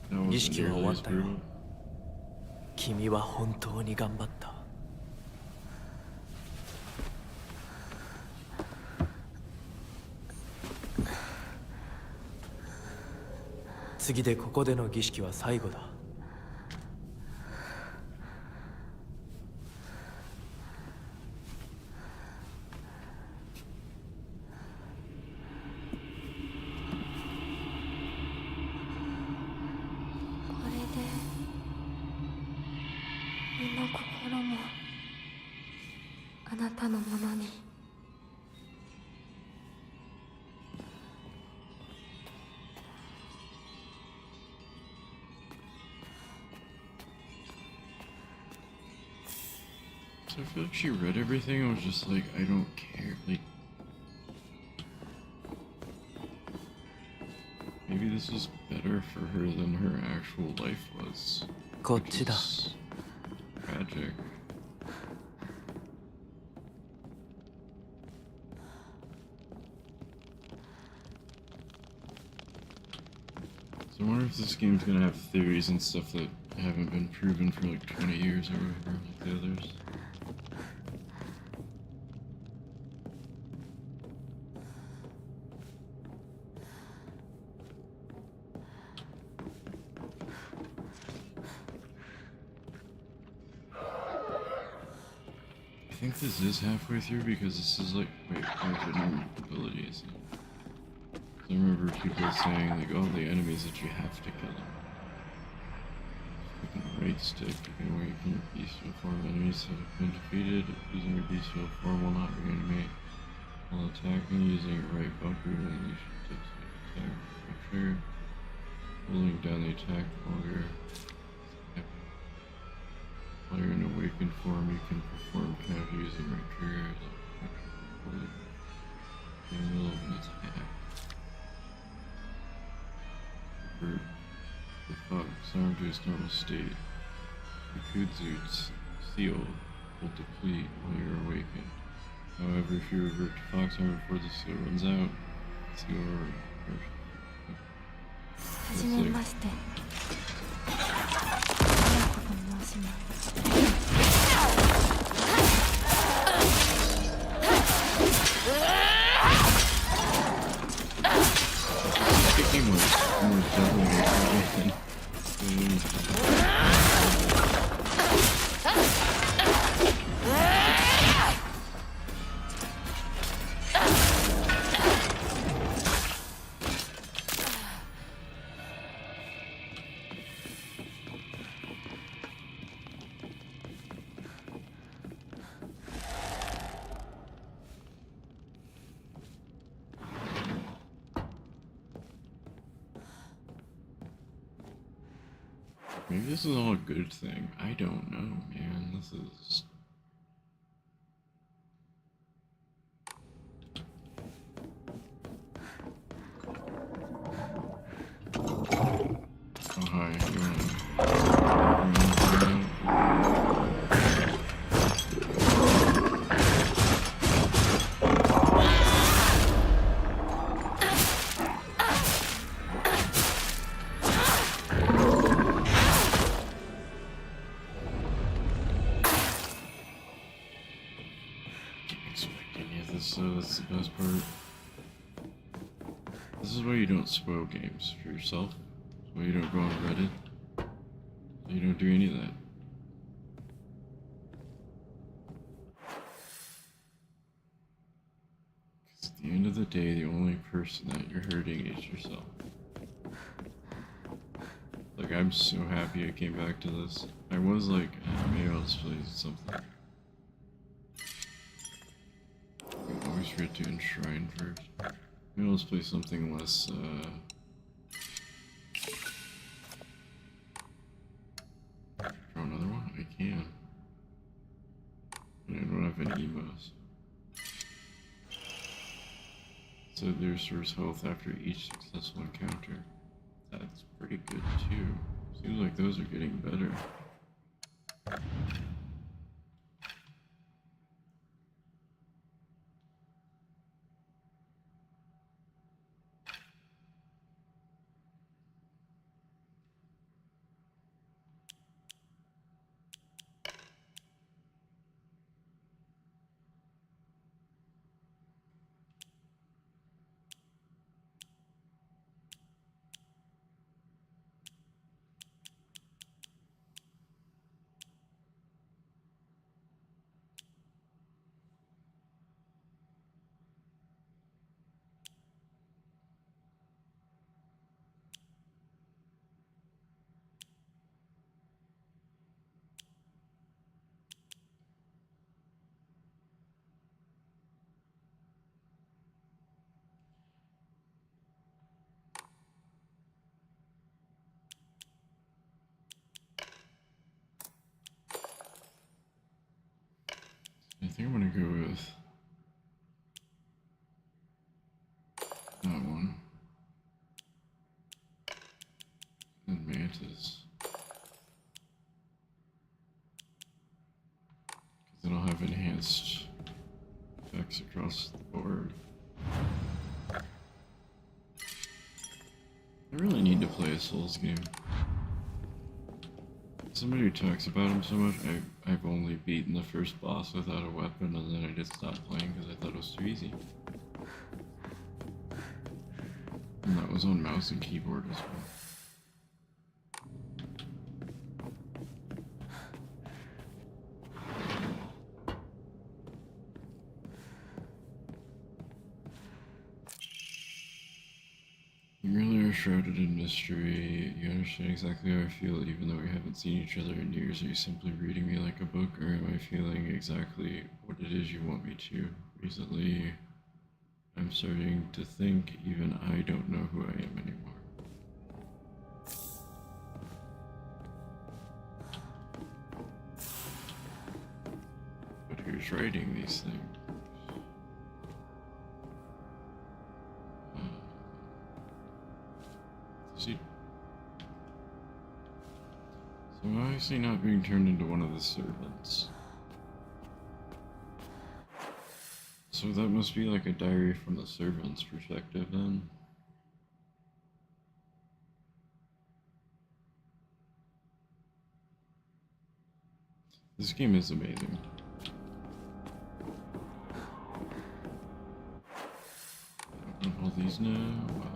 That 儀 wasn't 式は終 nearly わ as ったよ。 brutal. 君は本当に頑張った。次でここでの儀式は最後だ。これで身も心もあなたのものに。So I feel like she read everything and was just like, I don't care. Like, maybe this is better for her than her actual life was. こっ Which ちだ。 is tragic. So I wonder if this game's gonna have theories and stuff that haven't been proven for like 20 years or whatever, like the others. I think this is halfway through because this is like, wait, where's the normal abilities? I remember people saying like, oh, the enemies that you have to kill them. Clicking the right stick, you can awaken your bestial form. Enemies that have been defeated using your bestial form will not reanimate. While attacking using your right bumper, then you should take attack right trigger. Holding down the attack longer. While you're in awakened form, you can perform counter using right trigger. In the middle of an attack. For the fox arm to its normal state. The Kudzu's seal will deplete while you're awakened. However, if you revert to fox arm before the seal runs out, the seal will reverse. はじめまして。花子と申します。Kicking was more deadly than maybe this is all a good thing. I don't know, man. This is. Oh, hi. So that's the best part. This is why you don't spoil games for yourself. That's why you don't go on Reddit. You don't do any of that. Because at the end of the day, the only person that you're hurting is yourself. Like, I'm so happy I came back to this. I was like, maybe I'll just play something. I always forget to enshrine first. Maybe let's play something less, Draw another one? I can. I don't have any emos. So they restores health after each successful encounter. That's pretty good too. Seems like those are getting better. I think I'm gonna go with that one. And Mantis. Because it'll have enhanced effects across the board. I really need to play a Souls game. Somebody who talks about him so much, I've only beaten the first boss without a weapon, and then I just stopped playing because I thought it was too easy. And that was on mouse and keyboard as well. You really are shrouded in mystery. You understand exactly how I feel, even though we haven't seen each other in years. Are you simply reading me like a book, or am I feeling exactly what it is you want me to? Recently, I'm starting to think even I don't know who I am anymore. But who's writing these things? See, so why is he not being turned into one of the servants? So that must be like a diary from the servant's perspective then. This game is amazing. Open up all these now. Wow.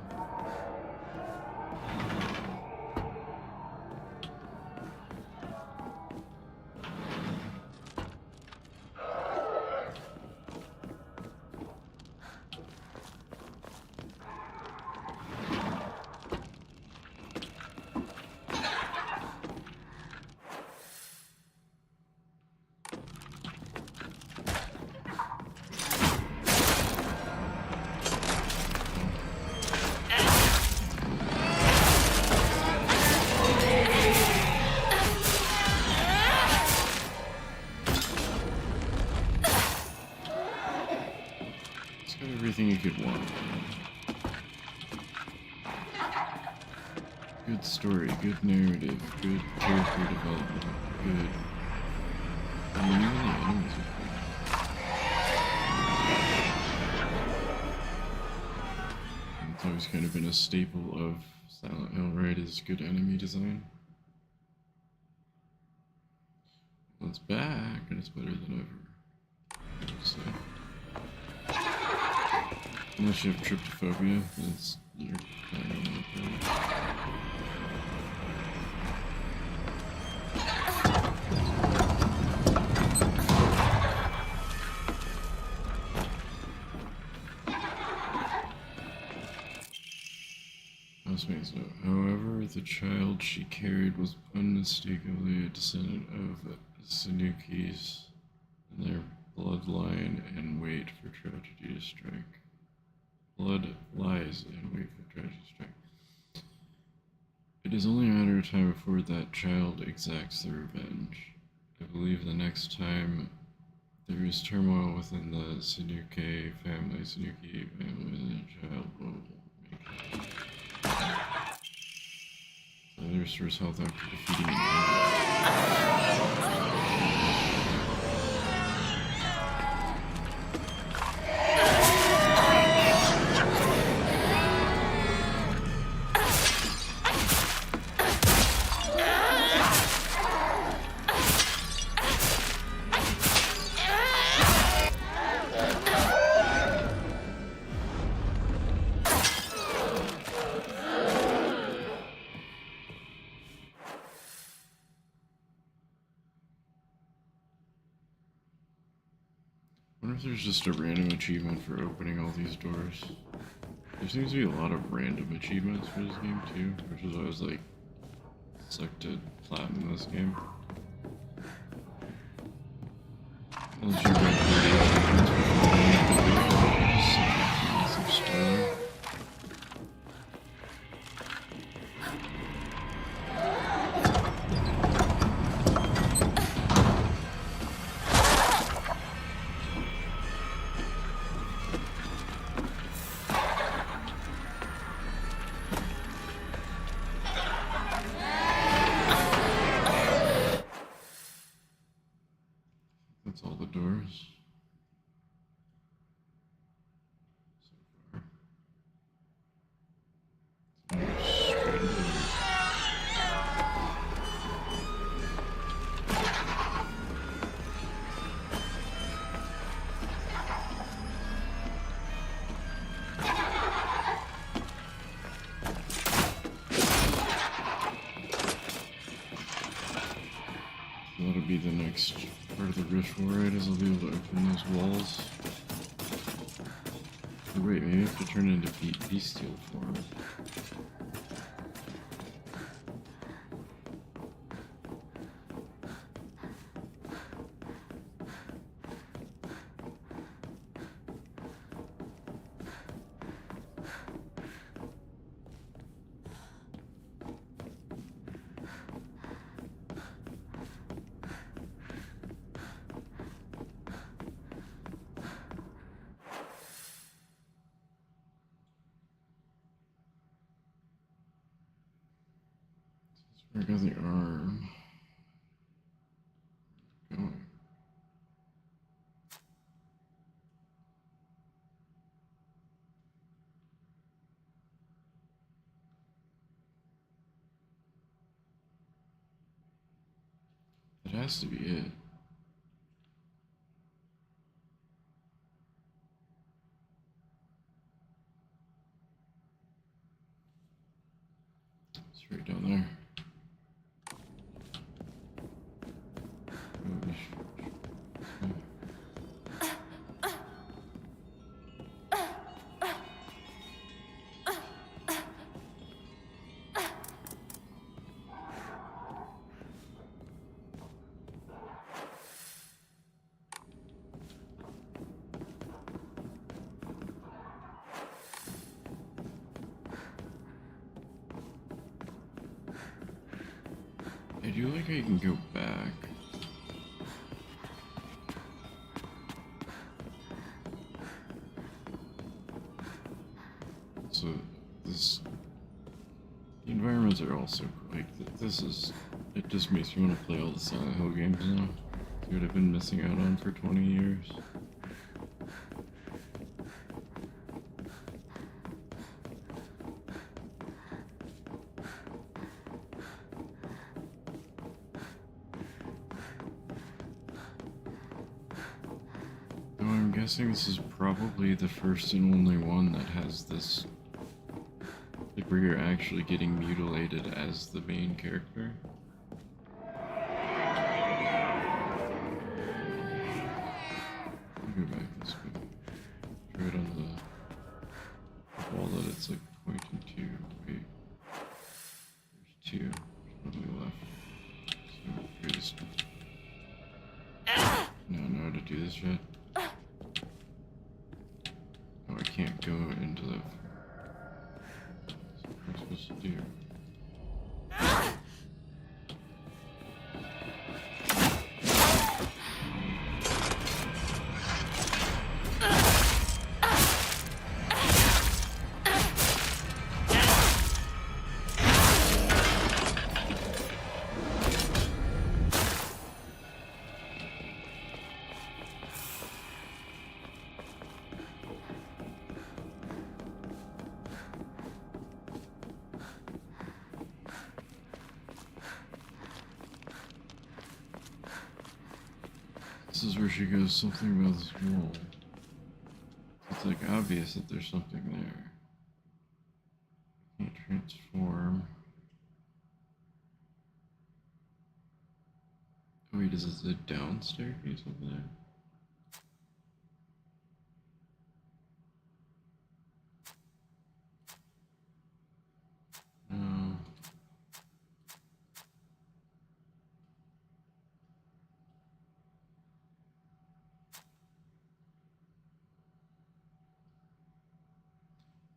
Everything you could want. Good story, good narrative, good character development, good. I mean, even the enemies are cool. It's always kind of been a staple of Silent Hill, right? Is good enemy design. Well, it's back, and it's better than ever. I would say. Unless you have tryptophobia, that's you're kind of Housemate's note. However, the child she carried was unmistakably a descendant of Sanukis and their bloodline and wait for tragedy to strike. Blood lies and wait for tragedy to strike. It is only a matter of time before that child exacts the revenge. I believe the next time There is turmoil within the Sanuke family. Sanuki family and child will make the other restores health after defeating an enemy. I wonder if there's just a random achievement for opening all these doors. There seems to be a lot of random achievements for this game too, which is why I was like sucked to platinum this game. Unless you break the achievements before it's such a massive spoiler. That's all the doors. So far. Straight into the- That'll be the next part of the ritual, right? Is I'll be able to open those walls. Oh, wait, maybe I have to turn into bestial form. Where got the arm? Going. That has to be it. It's right down there. Holy shit. I do like how you can go back. So this, the environments are also like this is. It just makes me want to play all the Silent Hill games now. See what I've been missing out on for 20 years. Though I'm guessing this is probably the first and only one that has this, like, where you're actually getting mutilated as the main character. Let me go back this way. Right on the wall that it's like pointing to. Wait. There's two. There's probably left. So we just now know how to do this yet. Oh, I can't go into the. What am I supposed to do? is where she goes, something about this wall. It's like obvious that there's something there. Can't transform. Oh wait, is it the down staircase over there? No.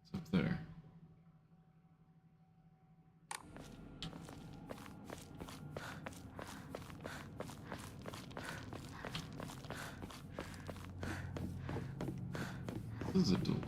It's up there. This is a delight.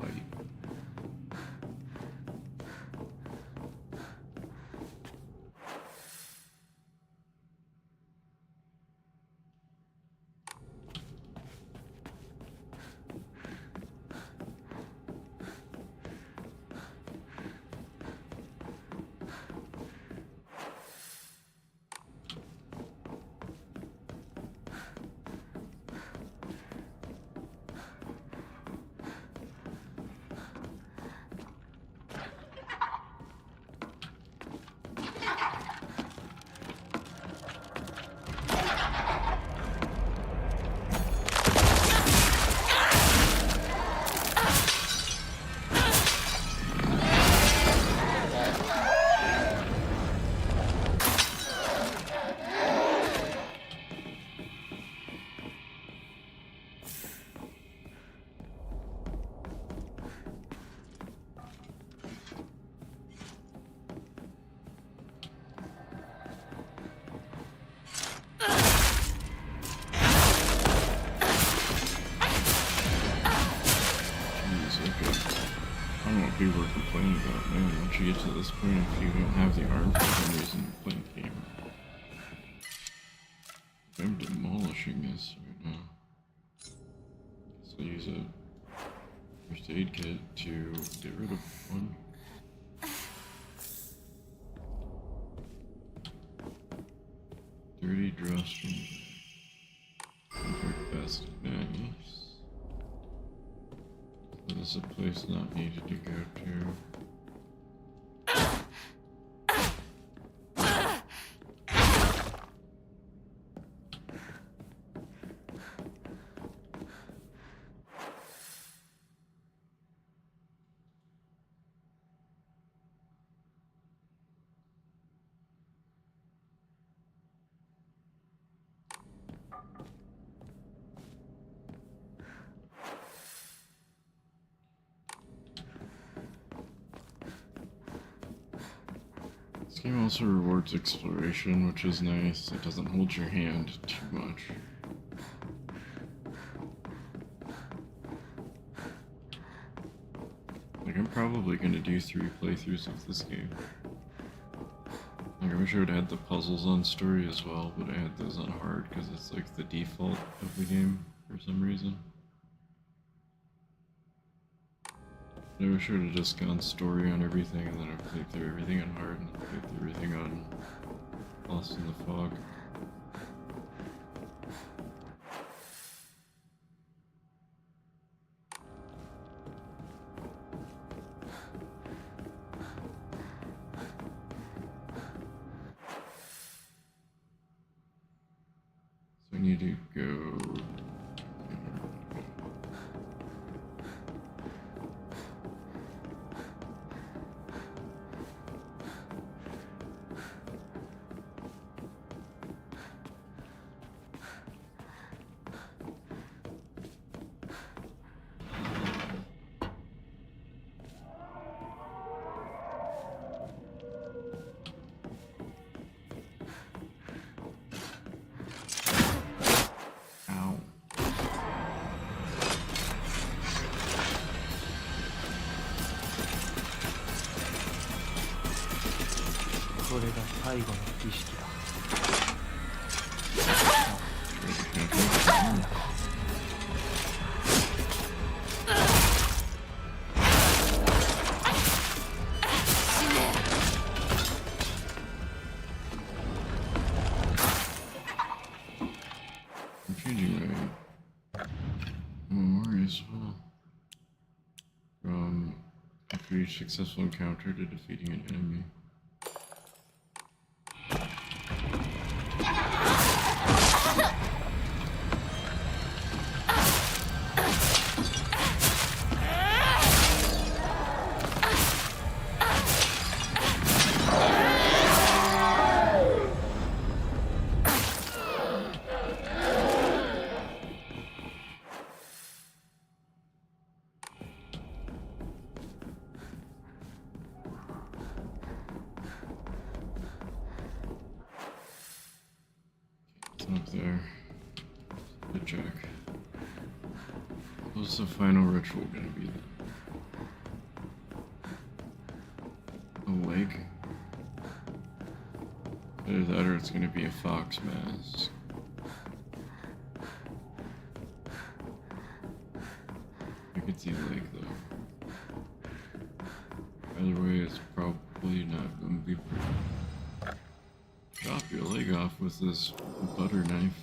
People are complaining about, man, once you get to this point, if you don't have the arm for some reason, you're playing the game. I'm demolishing this right now. So I'll use a first aid kit to get rid of one. Dirty drawstring. Comfort vest. Nice. This is a place not needed to go to. This game also rewards exploration, which is nice. It doesn't hold your hand too much. Like, I'm probably gonna do 3 playthroughs of this game. Like, I wish I would have had the puzzles on story as well, but I had those on hard because it's like the default of the game for some reason. I wish I would have just gone story on everything and then I played through everything on hard and played through everything on Lost in the Fog. So I need to go. Ow. これが最後の儀式だ。 I'm changing my memories. Well, from after each successful encounter to defeating an enemy. Up there. The jack. What's the final ritual gonna be then? A leg? Either that or it's gonna be a fox mask. I could see the leg though. Either way, it's probably not gonna be pretty. Chop your leg off with this butter knife.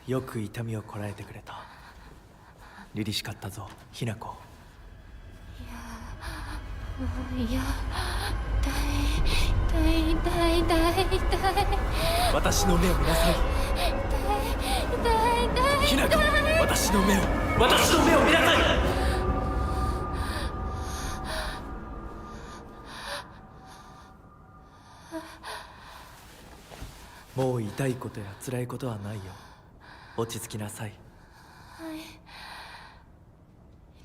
よく痛みをこらえてくれた。凛々しかったぞ、ひな子。いや、痛い。私の目を見なさい。痛い。ひな子、私の目を見なさい。もう痛いことや辛いことはないよ。落ち着きなさい。はい。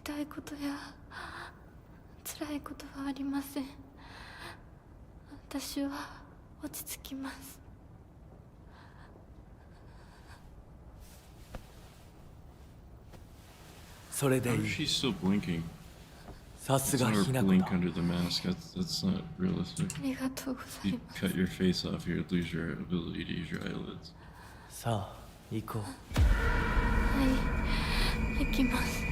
痛いことや辛いことはありません。私は落ち着きます。それで How い is い。 she still blinking? さす It's が not ひ her な子 blink だ。 under the mask. That's not realistic. ありがとうござ If い you ます。 cut your face off, you'd lose your ability to use your eyelids. さあ行こう。はい、行きます。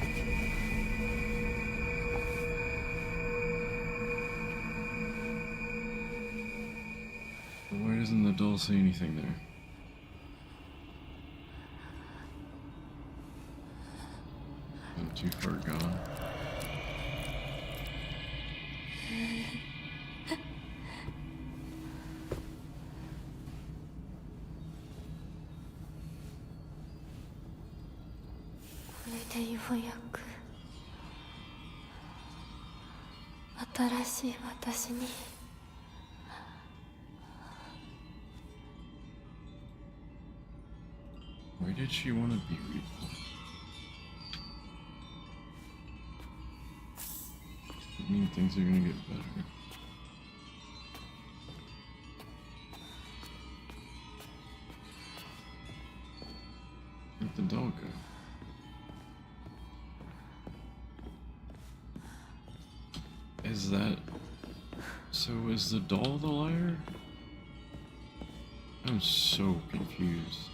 Why doesn't the doll say anything there? I'm too far gone.これでようやく新しい私に。Why did she want to be reborn? I mean, things are gonna get better. Where'd the doll go? Is that... So is the doll the liar? I'm so confused.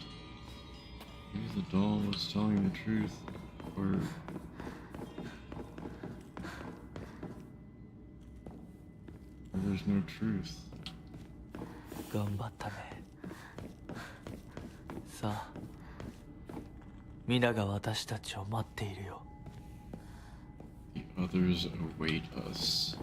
Maybe the doll was telling the truth, or... there's no truth. 頑張ったね。さあ皆が私たちを待っているよ。 The others await us.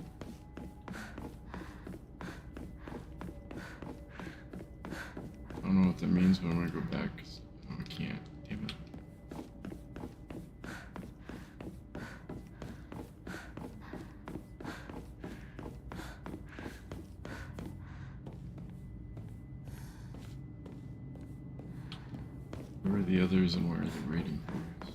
I don't know what that means, but I'm gonna go back. 'Cause I can't. Damn it. Where are the others and where are they waiting for us?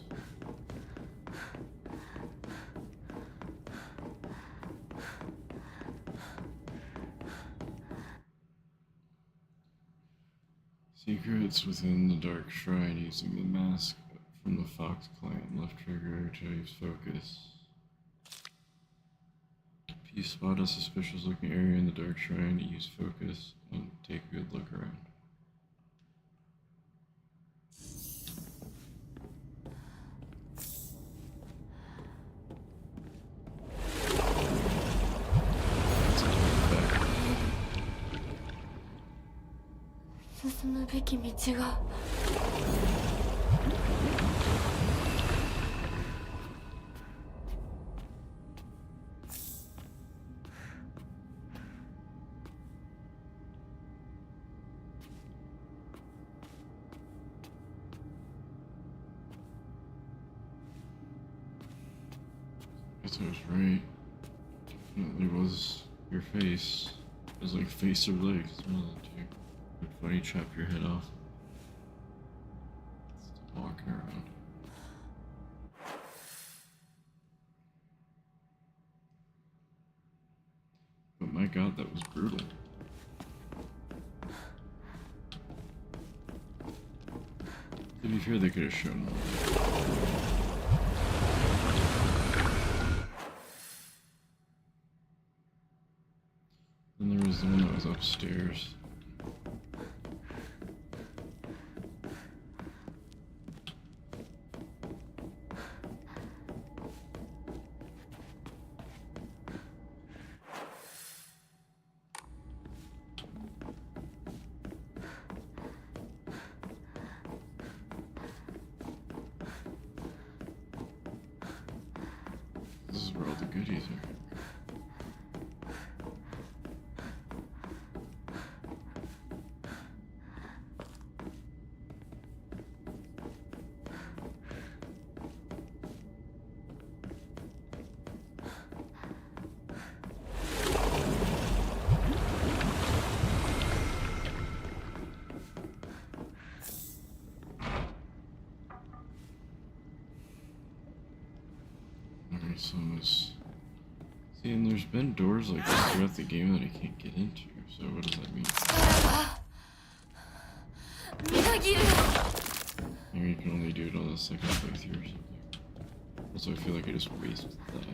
Secrets within the Dark Shrine using the mask from the Fox clan. Left trigger to use focus. If you spot a suspicious looking area in the Dark Shrine, use focus and take a good look around. That's a 進むべき道が。Guess I was right. Definitely was your face. It was like face or legs, one of the two. But funny, chop your head off. Still walking around. But my god, that was brutal. To be fair, they could have shown more. And there was the one that was upstairs. This is where all the goodies are. Alright, so this. See, and there's been doors like this throughout the game that I can't get into, so what does that mean? みなぎる。 Maybe you can only do it on the second playthrough or something. Also, I feel like I just wasted that.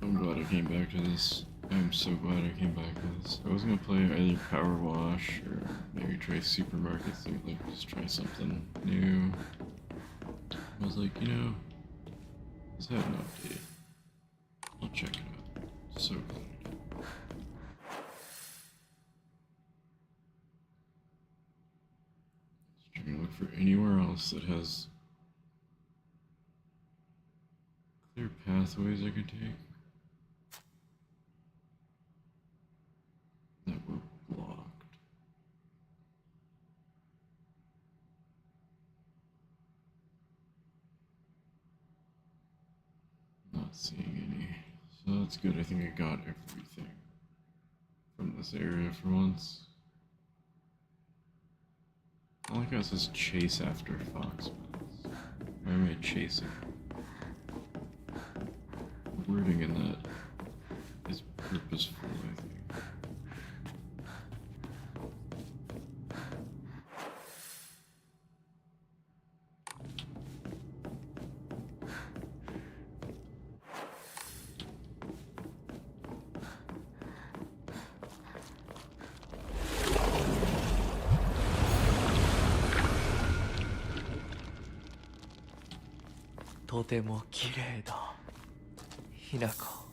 I'm glad I came back to this. I'm so glad I came back to this. I was gonna play either Power Wash or maybe try Supermarket, so like just try something new. I was like, you know, this had an update. I'll check it out. So glad I did. Just trying to look for anywhere else that has clear pathways I could take that were blocked. Not seeing any. So that's good. I think I got everything from this area for once. I like how it says chase after fox. Why am I chasing? The wording in that is purposeful, I think.とても綺麗だひなこ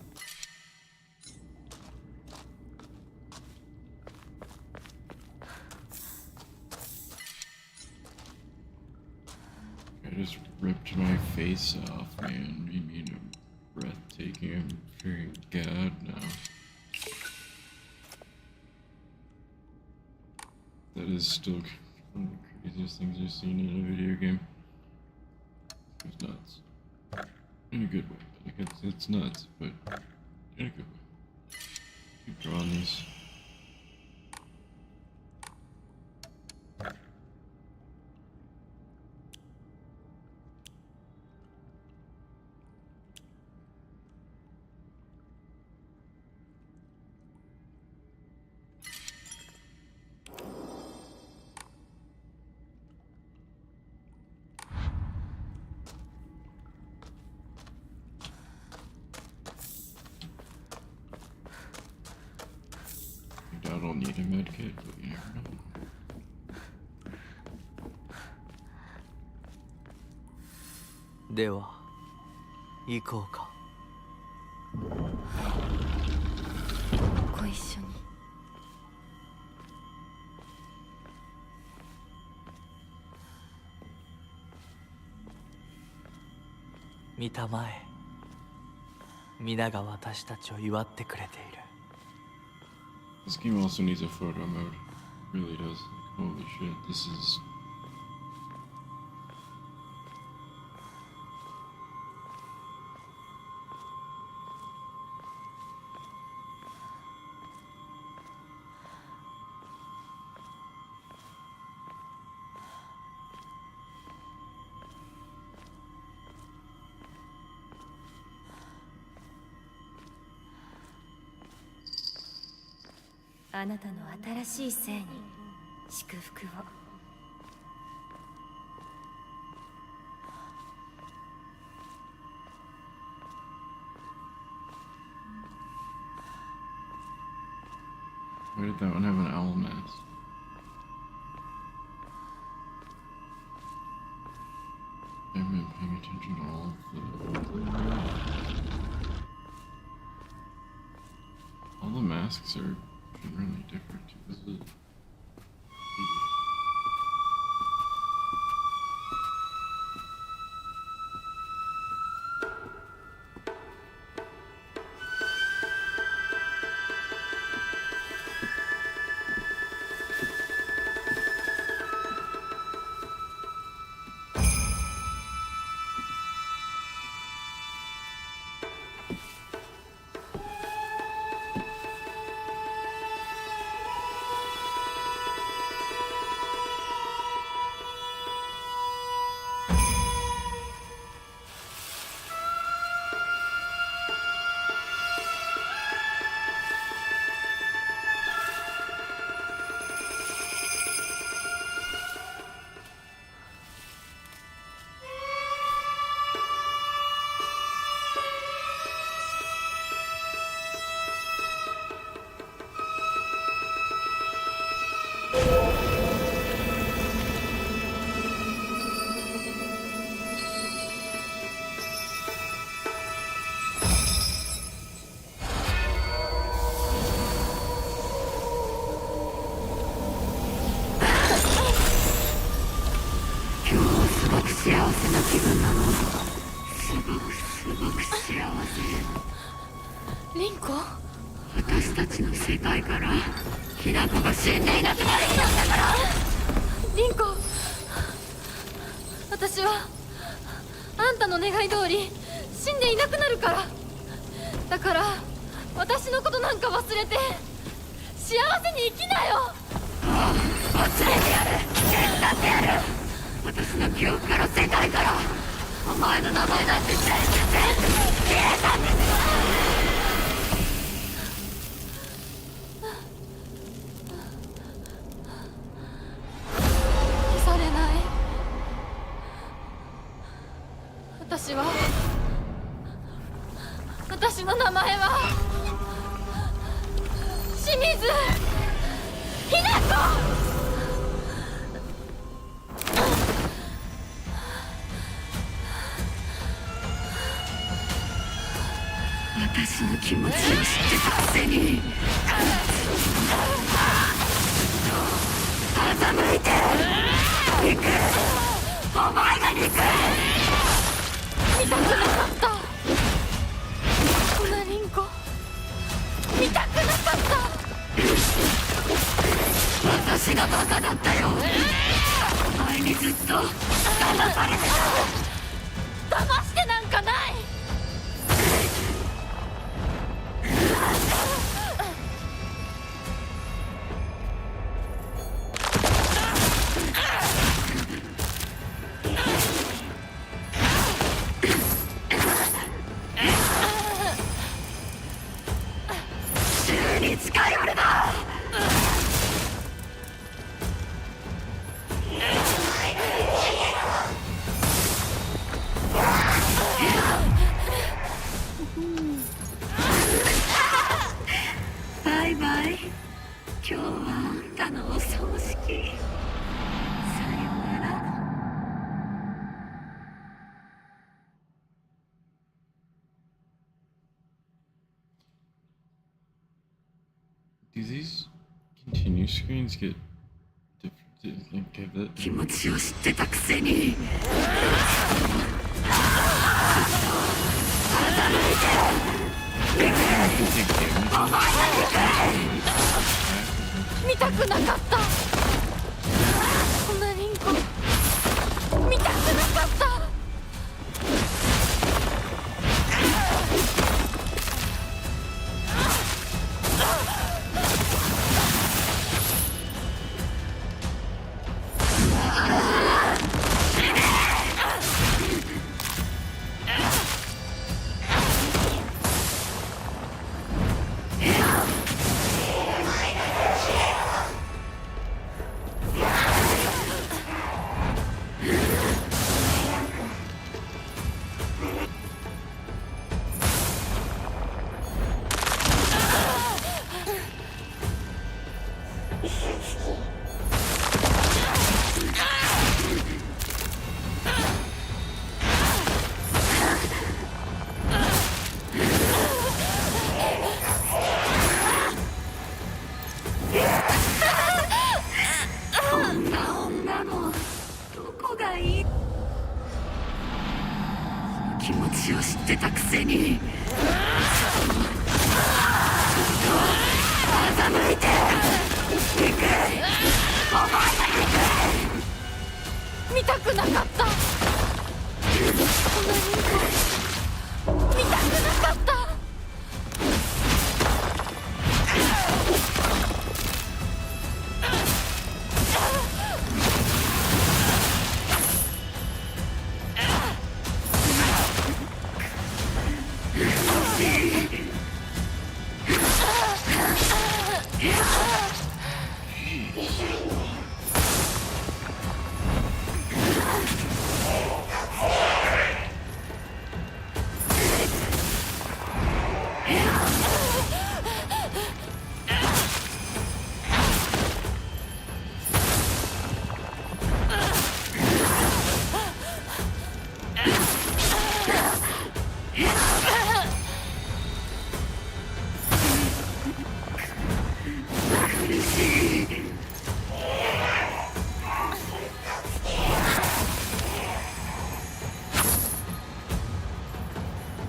I just ripped my face off, man. You mean I'm breathtaking? I'm fearing God now. That is still one of the craziest things I've seen in a video game. It's nuts. In a good way. Like it's nuts, but in a good way. Keep drawing these. I doubt I'll need a medkit, but you never know. では行こうか。ご一緒に。見たまえ、皆が私たちを祝ってくれている。 This game also needs a photo mode. It really does. Like, holy shit, this is.「あなたの新しい生に祝福を」。Why did that one have an owl mask? I haven't been paying attention to all of all the masks are really different. This isリンコ。私たちの世界からヒナコが死んでいなくなるんだから。リンコ、私はあんたの願い通り死んでいなくなるから。だから私のことなんか忘れて幸せに生きなよ。忘れてやる、手伝ってやる。私の記憶から世界からお前の名前なんて全部消えたんですよ。消されない。私の名前は清水ひな子。私の気持ちを知ってたくせに欺いて憎い。お前が憎い。見たくなかった。このリンコ見たくなかった。私がバカだったよ。お前にずっと騙されてた。騙してなんかない。銃に近寄るな。Can new screens get different? Give it. 気持ちを知ってたくせに見たくなかった。こんなリンコ見たくなかった。気持ちを知ってたくせに欺いていく。お前が見たくなかった。こんなリンコ見たくなかった。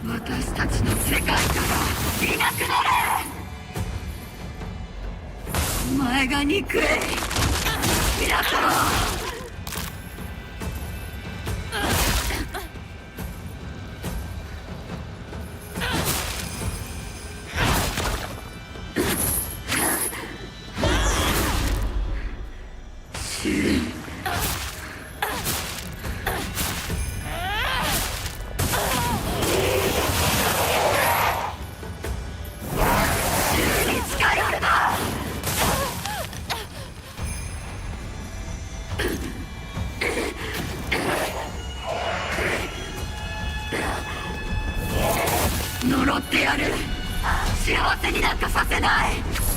私たちの世界からいなくなれ。お前が憎いだから呪ってやる。幸せになんかさせない。お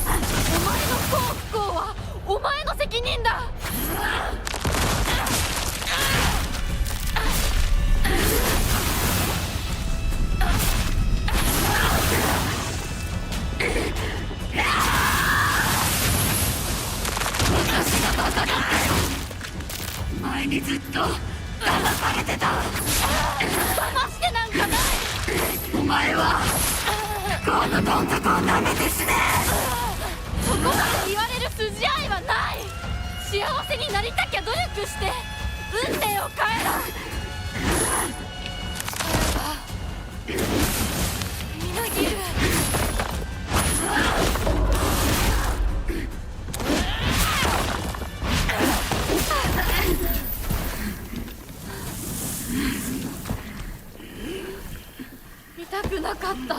前の幸不幸はお前の責任だ。私がバカだったよ。前にずっと騙されてた。騙してなんかない。お前は不幸のどん底を舐めて死ね。そこまで言われる筋合いはない。幸せになりたきゃ努力して運命を変えろ。みなぎる。見たくなかった。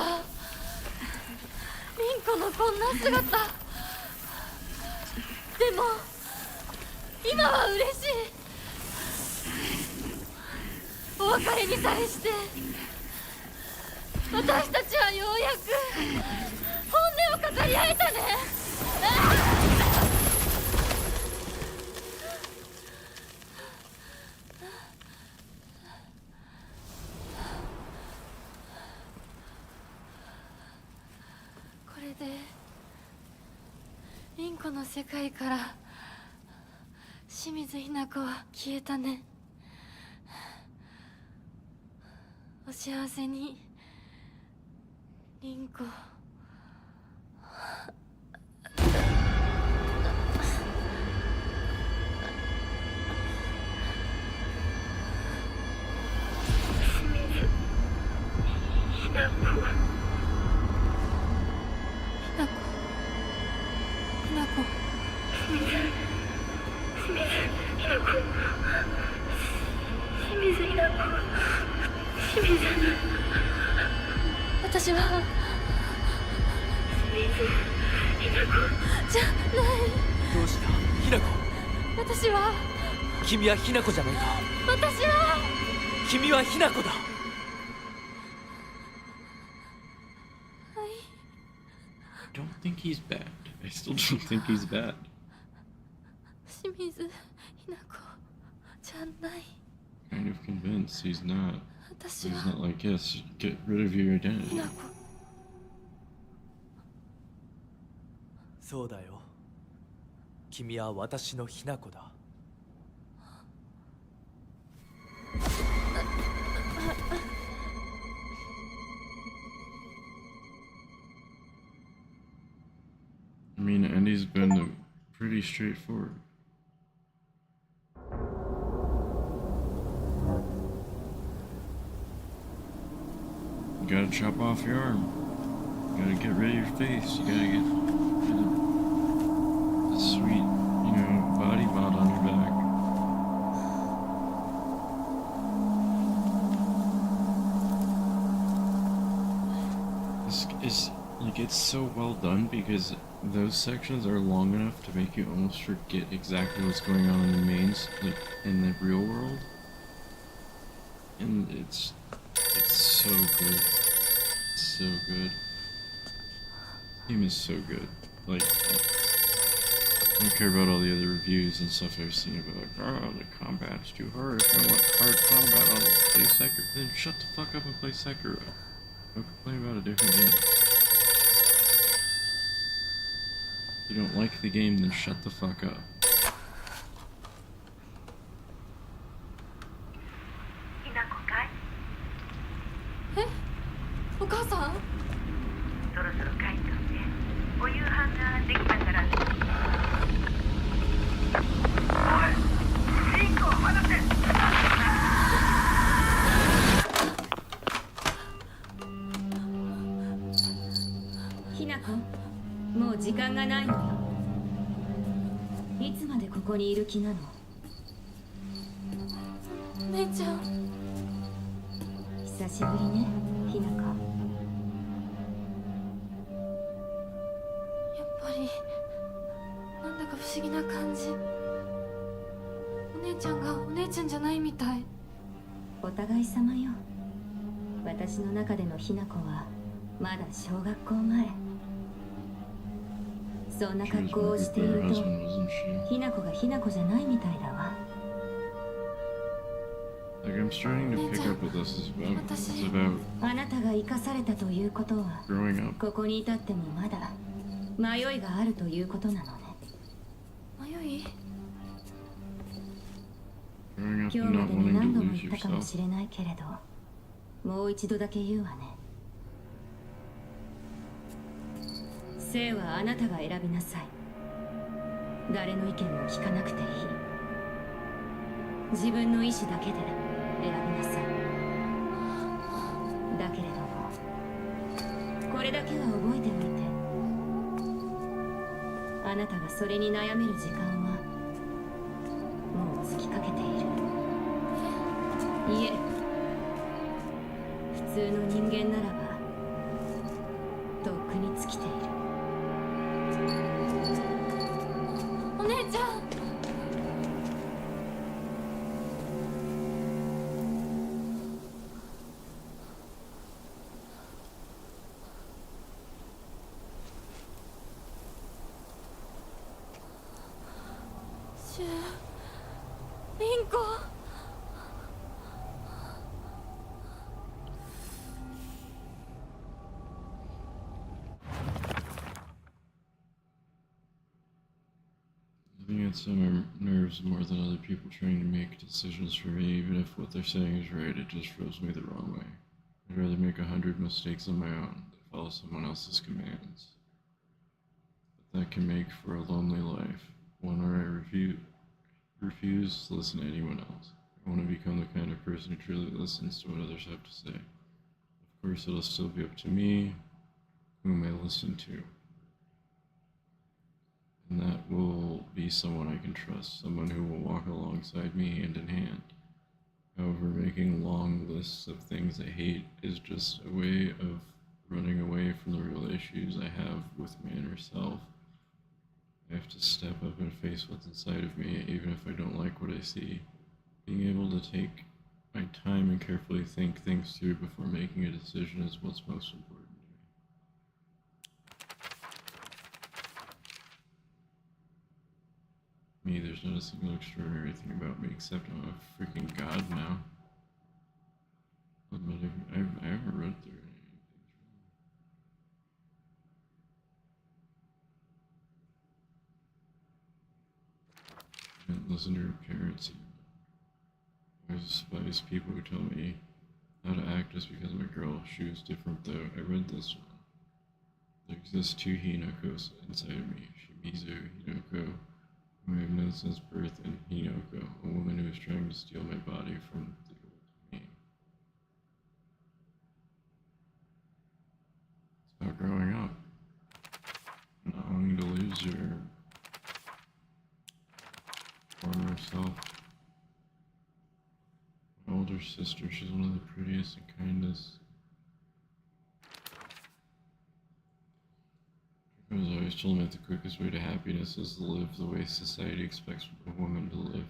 リンコのこんな姿。でも今は嬉しい。お別れに際して私たちはようやく本音を語り合えたね。これでリンコこの世界から清水ひな子は消えたね。お幸せに凛子。私はじゃない。どうしたひな子。私は君はひな子じゃないか。私は君はひな子だ。I don't think he's bad. I still don't think he's bad. 清水ひな子じゃない。 Kind of convinced he's not. 私 He's は not like, yes, get rid of your ひ identity. な子。そうだよ。君は私のひな子だ。I mean, Andy's been pretty straightforward. You gotta chop off your arm. You gotta get rid of your face. You gotta get the sweet, body mod on your back. It's like, it's so well done because those sections are long enough to make you almost forget exactly what's going on in the like in the real world. And it's so good. It's so good. This game is so good. Like, I don't care about all the other reviews and stuff I've seen about like, oh, the combat's too hard. If I want hard combat, I'll play Sekiro. Then shut the fuck up and play Sekiro. Don't complain about a different game. If you don't like the game, then shut the fuck up. ひな子かい？え、お母さん？そろそろ帰っとって。お夕飯ができたから。おい、リンコを離せ。ひな子、もう時間がないのよ。いつまでここにいる気なの？お姉ちゃん。久しぶりね、ひな子。やっぱりなんだか不思議な感じ。お姉ちゃんがお姉ちゃんじゃないみたい。お互い様よ。私の中でのひな子はまだ小学校前。そんな She 格 was 好を married して by い her ると husband, wasn't she? ひな子がひな子じゃないみたいだわ。 Like, I'm starting to pick up what this is about. It's about あなたが生かされたということは growing up. ここに至ってもまだ迷いがあるということなのね。迷い？ Growing up 今日 and ま not でに wanting 何 to 度も lose 言ったかも yourself. しれないけれど、もう一度だけ言うわね。生はあなたが選びなさい。誰の意見も聞かなくていい。自分の意志だけで選びなさい。だけれども、これだけは覚えておいて。あなたがそれに悩める時間はもう尽きかけている。いえ、普通の人間ならばとっくに尽きている。お姉ちゃん。シュウ、リンコ。gets on my nerves more than other people trying to make decisions for me, even if what they're saying is right, it just rubs me the wrong way. I'd rather make 100 mistakes on my own than follow someone else's commands. But that can make for a lonely life, one where I refuse to listen to anyone else. I want to become the kind of person who truly listens to what others have to say. Of course, it'll still be up to me whom I listen to. And that will be someone I can trust, someone who will walk alongside me hand in hand. However, making long lists of things I hate is just a way of running away from the real issues I have with my inner self. I have to step up and face what's inside of me, even if I don't like what I see. Being able to take my time and carefully think things through before making a decision is what's most important to me. There's not a single extraordinary thing about me except I'm a freaking god now. I haven't read through any. I didn't listen to her parents even. I despise people who tell me how to act just because I'm a girl. She was different though. I read this one. There exist two Hinokos inside of me. Shimizu Hinoko, whom I have known since birth, and Hinoko, a woman who is trying to steal my body from the old me. It's about growing up. Not wanting to lose your former self. My older sister, she's one of the prettiest and kindest. I was always told me that the quickest way to happiness is to live the way society expects a woman to live.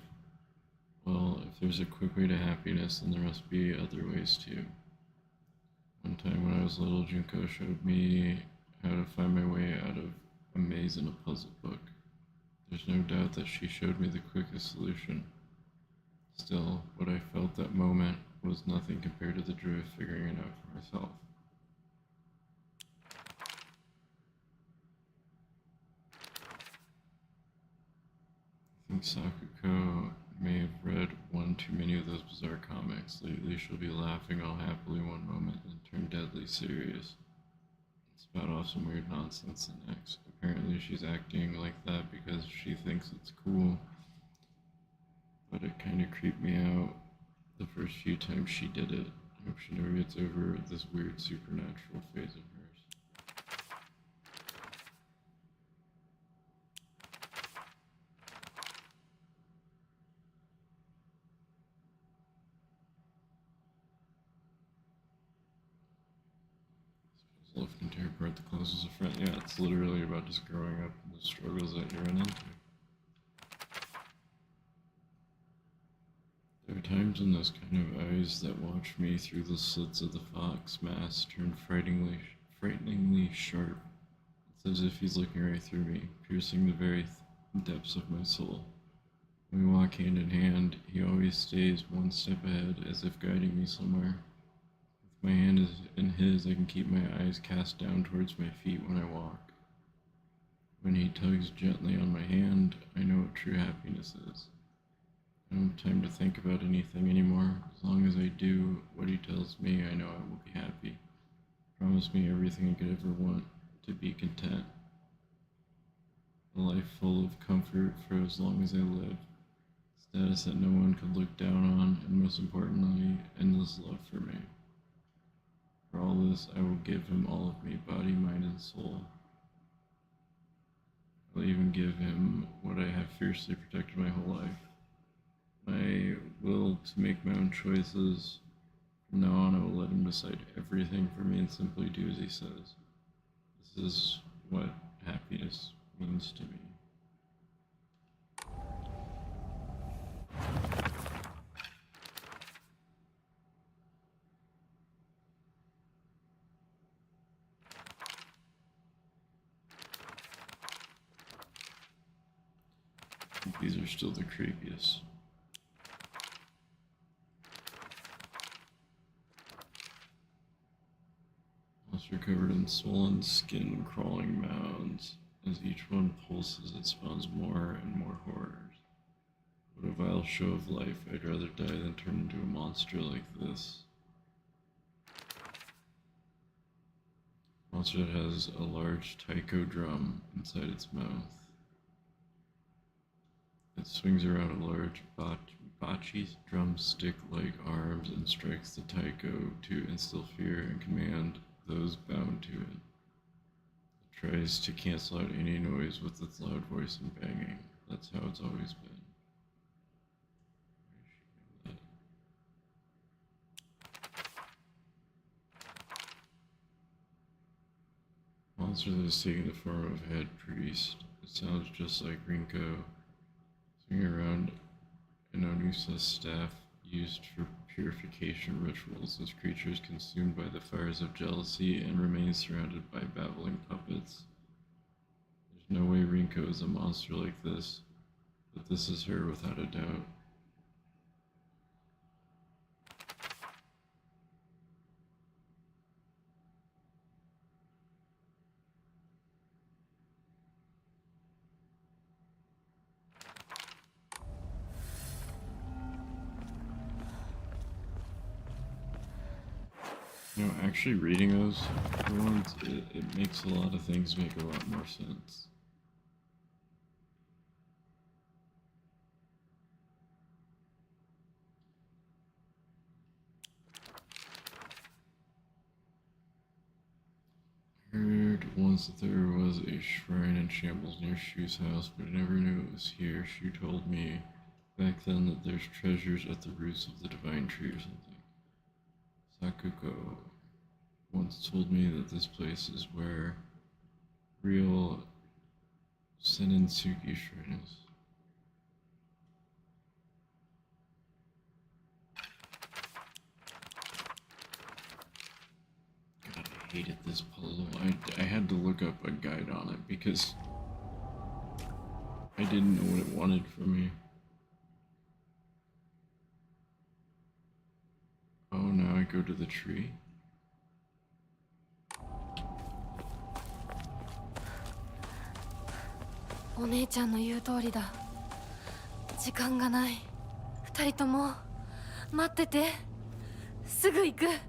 Well, if there's a quick way to happiness, then there must be other ways too. One time when I was little, Junko showed me how to find my way out of a maze in a puzzle book. There's no doubt that she showed me the quickest solution. Still, what I felt that moment was nothing compared to the joy of figuring it out for myself. I think Sakuko may have read one too many of those bizarre comics. Lately, she'll be laughing all happily one moment and turn deadly serious. Spout off some weird nonsense the next. Apparently, she's acting like that because she thinks it's cool. But it kind of creeped me out the first few times she did it. I hope she never gets over this weird supernatural phase of hers. Love can tear apart the closest of friends. Yeah, it's literally about just growing up and the struggles that you run into. There are times when those kind of eyes that watch me through the slits of the fox mask turn frighteningly sharp. It's as if he's looking right through me, piercing the very depths of my soul. When we walk hand in hand, he always stays one step ahead, as if guiding me somewhere. With my hand in his, I can keep my eyes cast down towards my feet when I walk. When he tugs gently on my hand, I know what true happiness is. I don't have time to think about anything anymore. As long as I do what he tells me, I know I will be happy. Promise me everything I could ever want, to be content. A life full of comfort for as long as I live. Status that no one could look down on, and most importantly, endless love for me. For all this, I will give him all of me, body, mind, and soul. I'll even give him what I have fiercely protected my whole life. My will to make my own choices. From now on, I will let him decide everything for me and simply do as he says. This is what happiness means to me. I think these are still the creepiest. Are covered in swollen skin, crawling mounds, As each one pulses, it spawns more and more horrors. What a vile show of life. I'd rather die than turn into a monster like this. Monster that has a large taiko drum inside its mouth. It swings around a large bocce drumstick-like arms and strikes the taiko to instill fear and command those bound to it. It tries to cancel out any noise with its loud voice and banging. That's how it's always been. Monster that is taking the form of head priest. It sounds just like Rinko, swinging around an Onusa staff used for purification rituals. This creature is consumed by the fires of jealousy and remains surrounded by babbling puppets. There's no way Rinko is a monster like this, but this is her without a doubt. You know, actually reading those ones, it makes a lot of things make a lot more sense. I heard once that there was a shrine in shambles near Shu's house, but I never knew it was here. Shu told me back then that there's treasures at the roots of the divine tree or something. Sakuko once told me that this place is where real Senensuke shrine is. God, I hated this puzzle. I had to look up a guide on it because I didn't know what it wanted from me. Oh, now I go to the tree. Oh, お姉ちゃんの言う通りだ。時間がない。二人とも待ってて。すぐ行く。I'm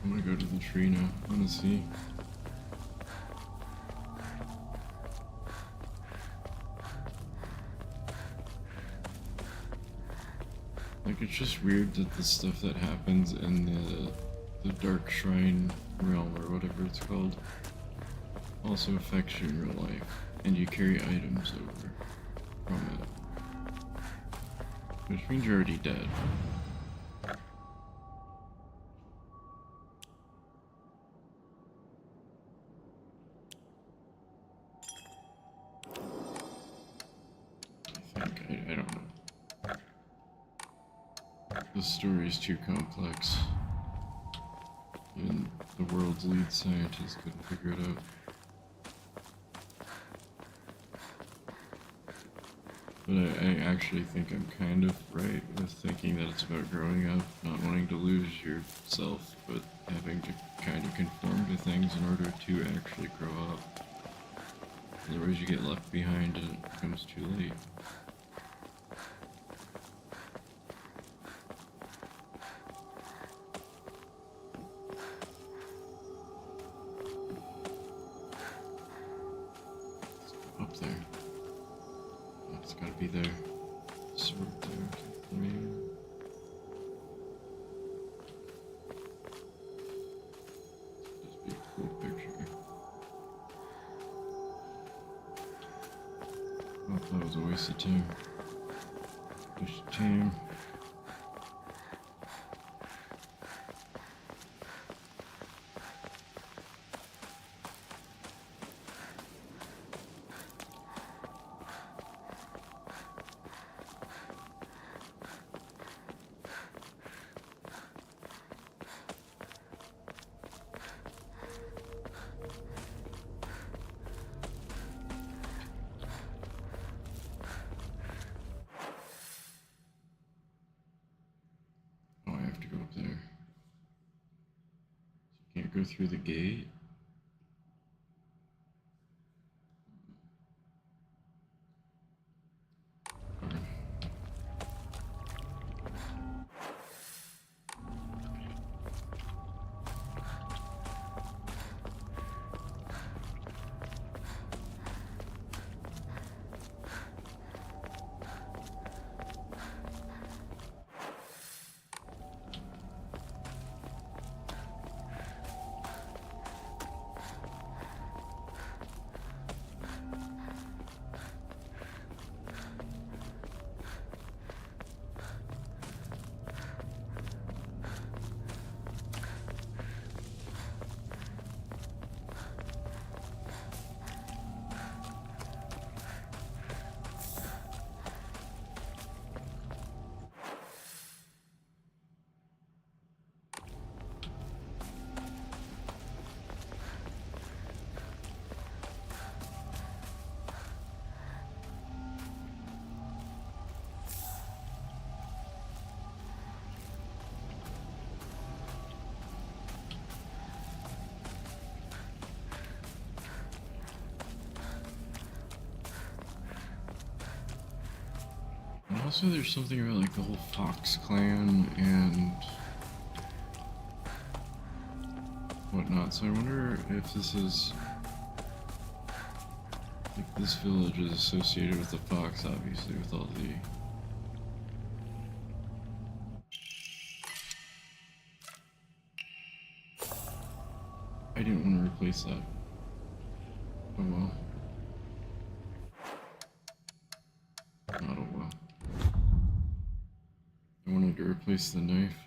gonna go to the tree now. I wanna see. Like, it's just weird that the stuff that happens in the Dark Shrine realm, or whatever it's called, also affects you in real life, and you carry items over from it. Which means you're already dead. I don't know. The story's too complex. And the world's lead scientist couldn't figure it out. But I actually think I'm kind of right with thinking that it's about growing up, not wanting to lose yourself, but having to kind of conform to things in order to actually grow up. Otherwise you get left behind and it becomes too late. Up there. Oh, it's gotta be there. Sword there. I mean, just be a cool picture. Oh, that was a waste of time. Waste of time. Oh, I have to go up there. So you can't go through the gate? Also, there's something about like the whole Fox clan and whatnot. So I wonder if this is like this village is associated with the Fox, obviously, with all the. I didn't want to replace that. Oh well. Not oh well. I wanted to replace the knife.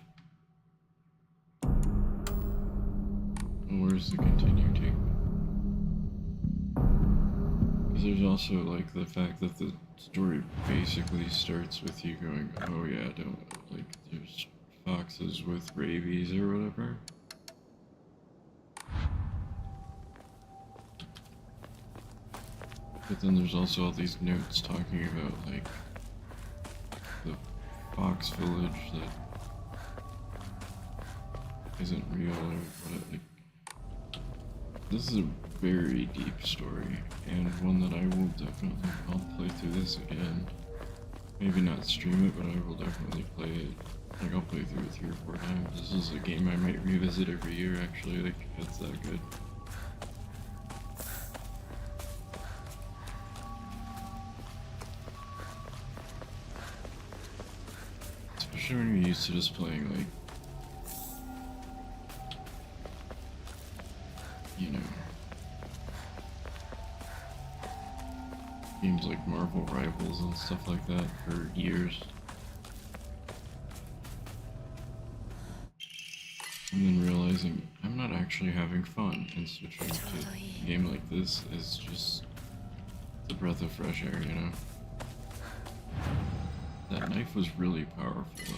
And where's the continue take? Because there's also like the fact that the story basically starts with you going, oh yeah, don't like there's foxes with rabies or whatever. But then there's also all these notes talking about like the fox village that isn't real or what. Like, this is a very deep story and one that I will definitely. I'll play through this again. Maybe not stream it, but I will definitely play it. Like I'll play through it 3 or 4 times. This is a game I might revisit every year. Actually, like it's that good. Especially when you're used to just playing, like, you know, games like Marvel Rivals and stuff like that for years. And then realizing I'm not actually having fun and switching to a game like this is just the breath of fresh air, you know? That knife was really powerful, though.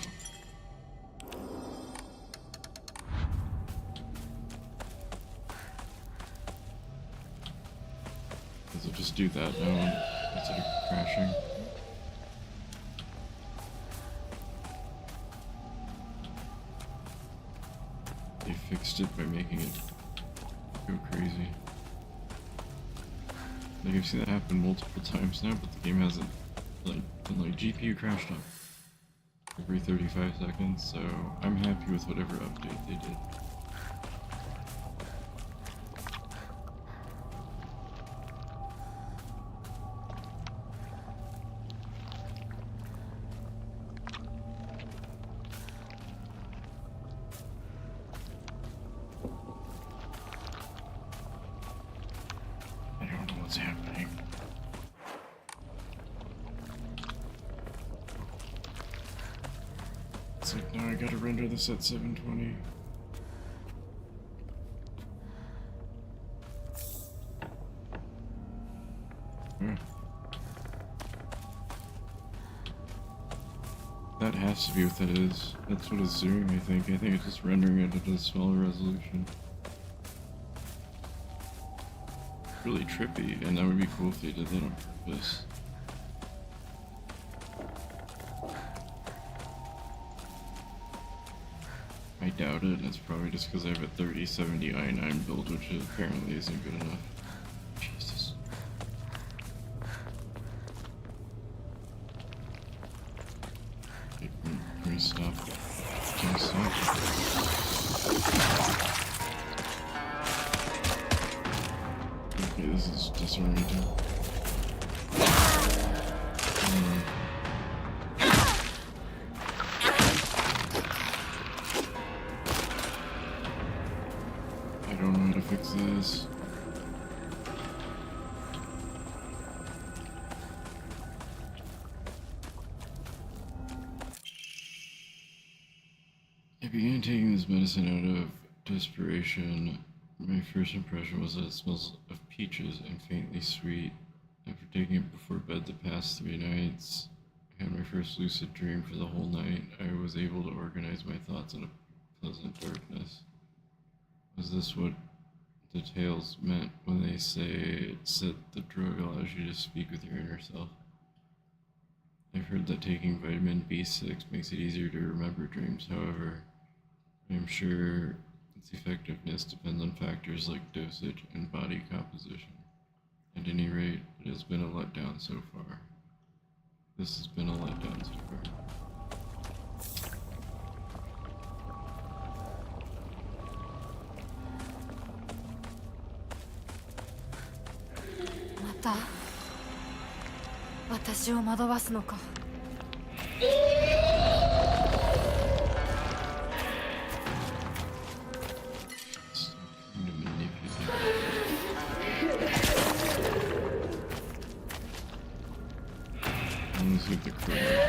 Does it just do that now instead of crashing? They fixed it by making it go crazy. Like I've seen that happen multiple times now, but the game hasn't been like GPU crashed up every 35 seconds, so I'm happy with whatever update they did. I don't know what's happening. It's like, now I gotta render this at 720. Yeah. That has to be what that is. That's what it's doing, I think. I think it's just rendering it at a smaller resolution. Really trippy, and that would be cool if they did that on purpose. I doubt it. It's probably just because I have a 3070 i9 build, which apparently isn't good enough. Jesus. Okay, can we stop? Can we stop? Okay, this is disorienting. I don't know how to fix this. I began taking this medicine out of desperation. My first impression was that it smells of peaches and faintly sweet. After taking it before bed the past 3 nights, I had my first lucid dream for the whole night. I was able to organize my thoughts in a pleasant darkness. Was this what the tales meant when they said the drug allows you to speak with your inner self? I've heard that taking vitamin B6 makes it easier to remember dreams. However, I am sure its effectiveness depends on factors like dosage and body composition. At any rate, it has been a letdown so far. This has been a letdown so far. また私を惑わすのか。Stop trying to manipulate. Let's get the credit.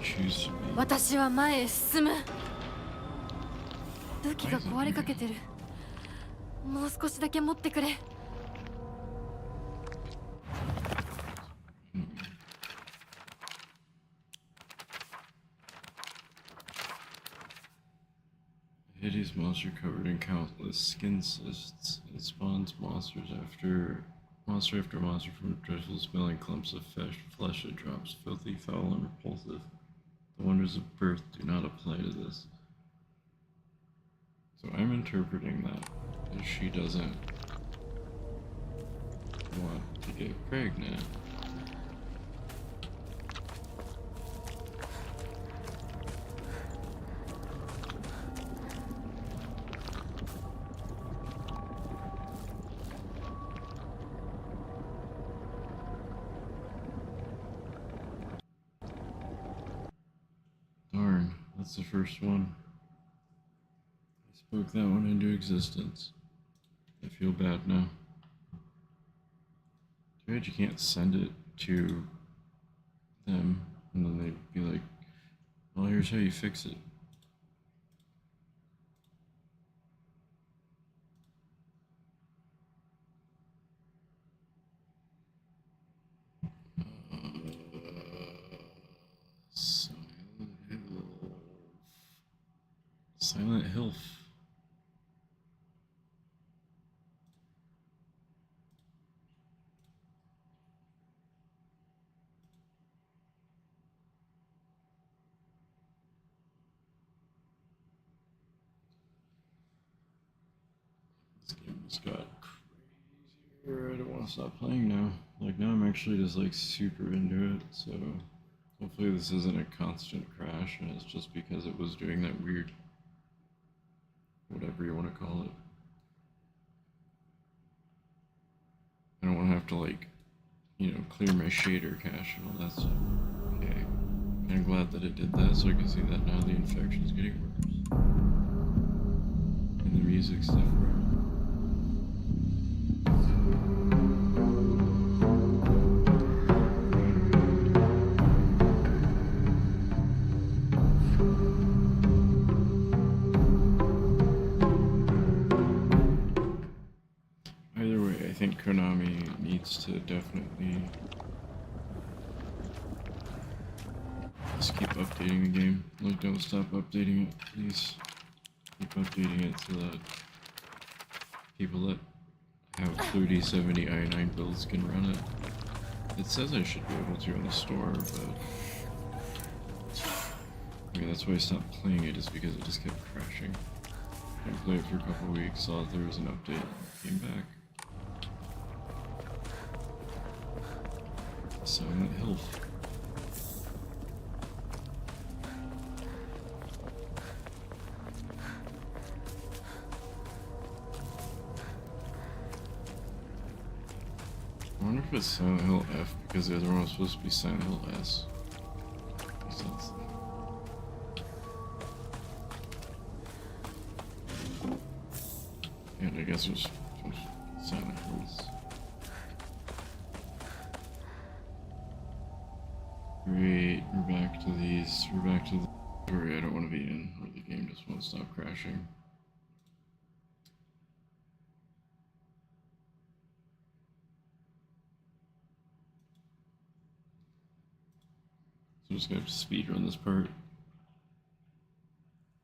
Choose to be. 私は前へ進む。武器が壊れかけてる。もう少しだけ持ってくれ。A hideous monster covered in countless skin cysts. It spawns monster after monster from dreadful smelling clumps of flesh it drops, filthy, foul, and repulsive. The wonders of birth do not apply to this. So I'm interpreting that as she doesn't want to get pregnant. Darn, that's the first one. I spoke that one into existence. I feel bad now. Too bad you can't send it to them and then they'd be like, well, here's how you fix it. Silent Hill. This game just got crazier. I don't want to stop playing now. Like now I'm actually just like super into it, so hopefully this isn't a constant crash and it's just because it was doing that weird, whatever you want to call it. I don't want to have to like, you know, clear my shader cache and all that stuff. Okay. I'm glad that it did that so I can see that now the infection's getting worse. And the music's different. Either way, I think Konami needs to definitely just keep updating the game. Like, don't stop updating it, please. Keep updating it so that people that have 3070 i9 builds can run it. It says I should be able to in the store, but I mean, that's why I stopped playing it, is because it just kept crashing. I played it for a couple weeks, saw that there was an update, came back. Silent Hill. I wonder if it's Silent Hill F because the other one was supposed to be Silent Hill S. Makes sense. I guess it was Silent Hills. Great, we're back to these. We're back to the story I don't want to be in, where the game just won't stop crashing. So I'm just gonna have to speedrun this part.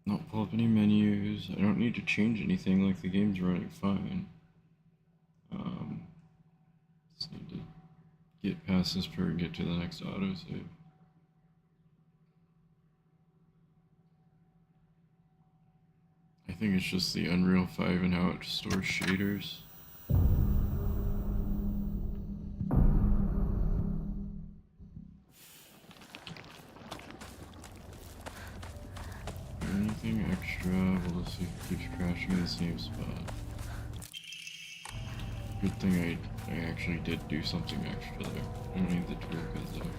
Not pull up any menus. I don't need to change anything, like the game's running fine. Just need to get past this part and get to the next autosave. I think it's just the Unreal 5 and how it stores shaders. Anything extra? Well, let's see if it keeps crashing in the same spot. Good thing I actually did do something extra there. I don't need the toolkit though.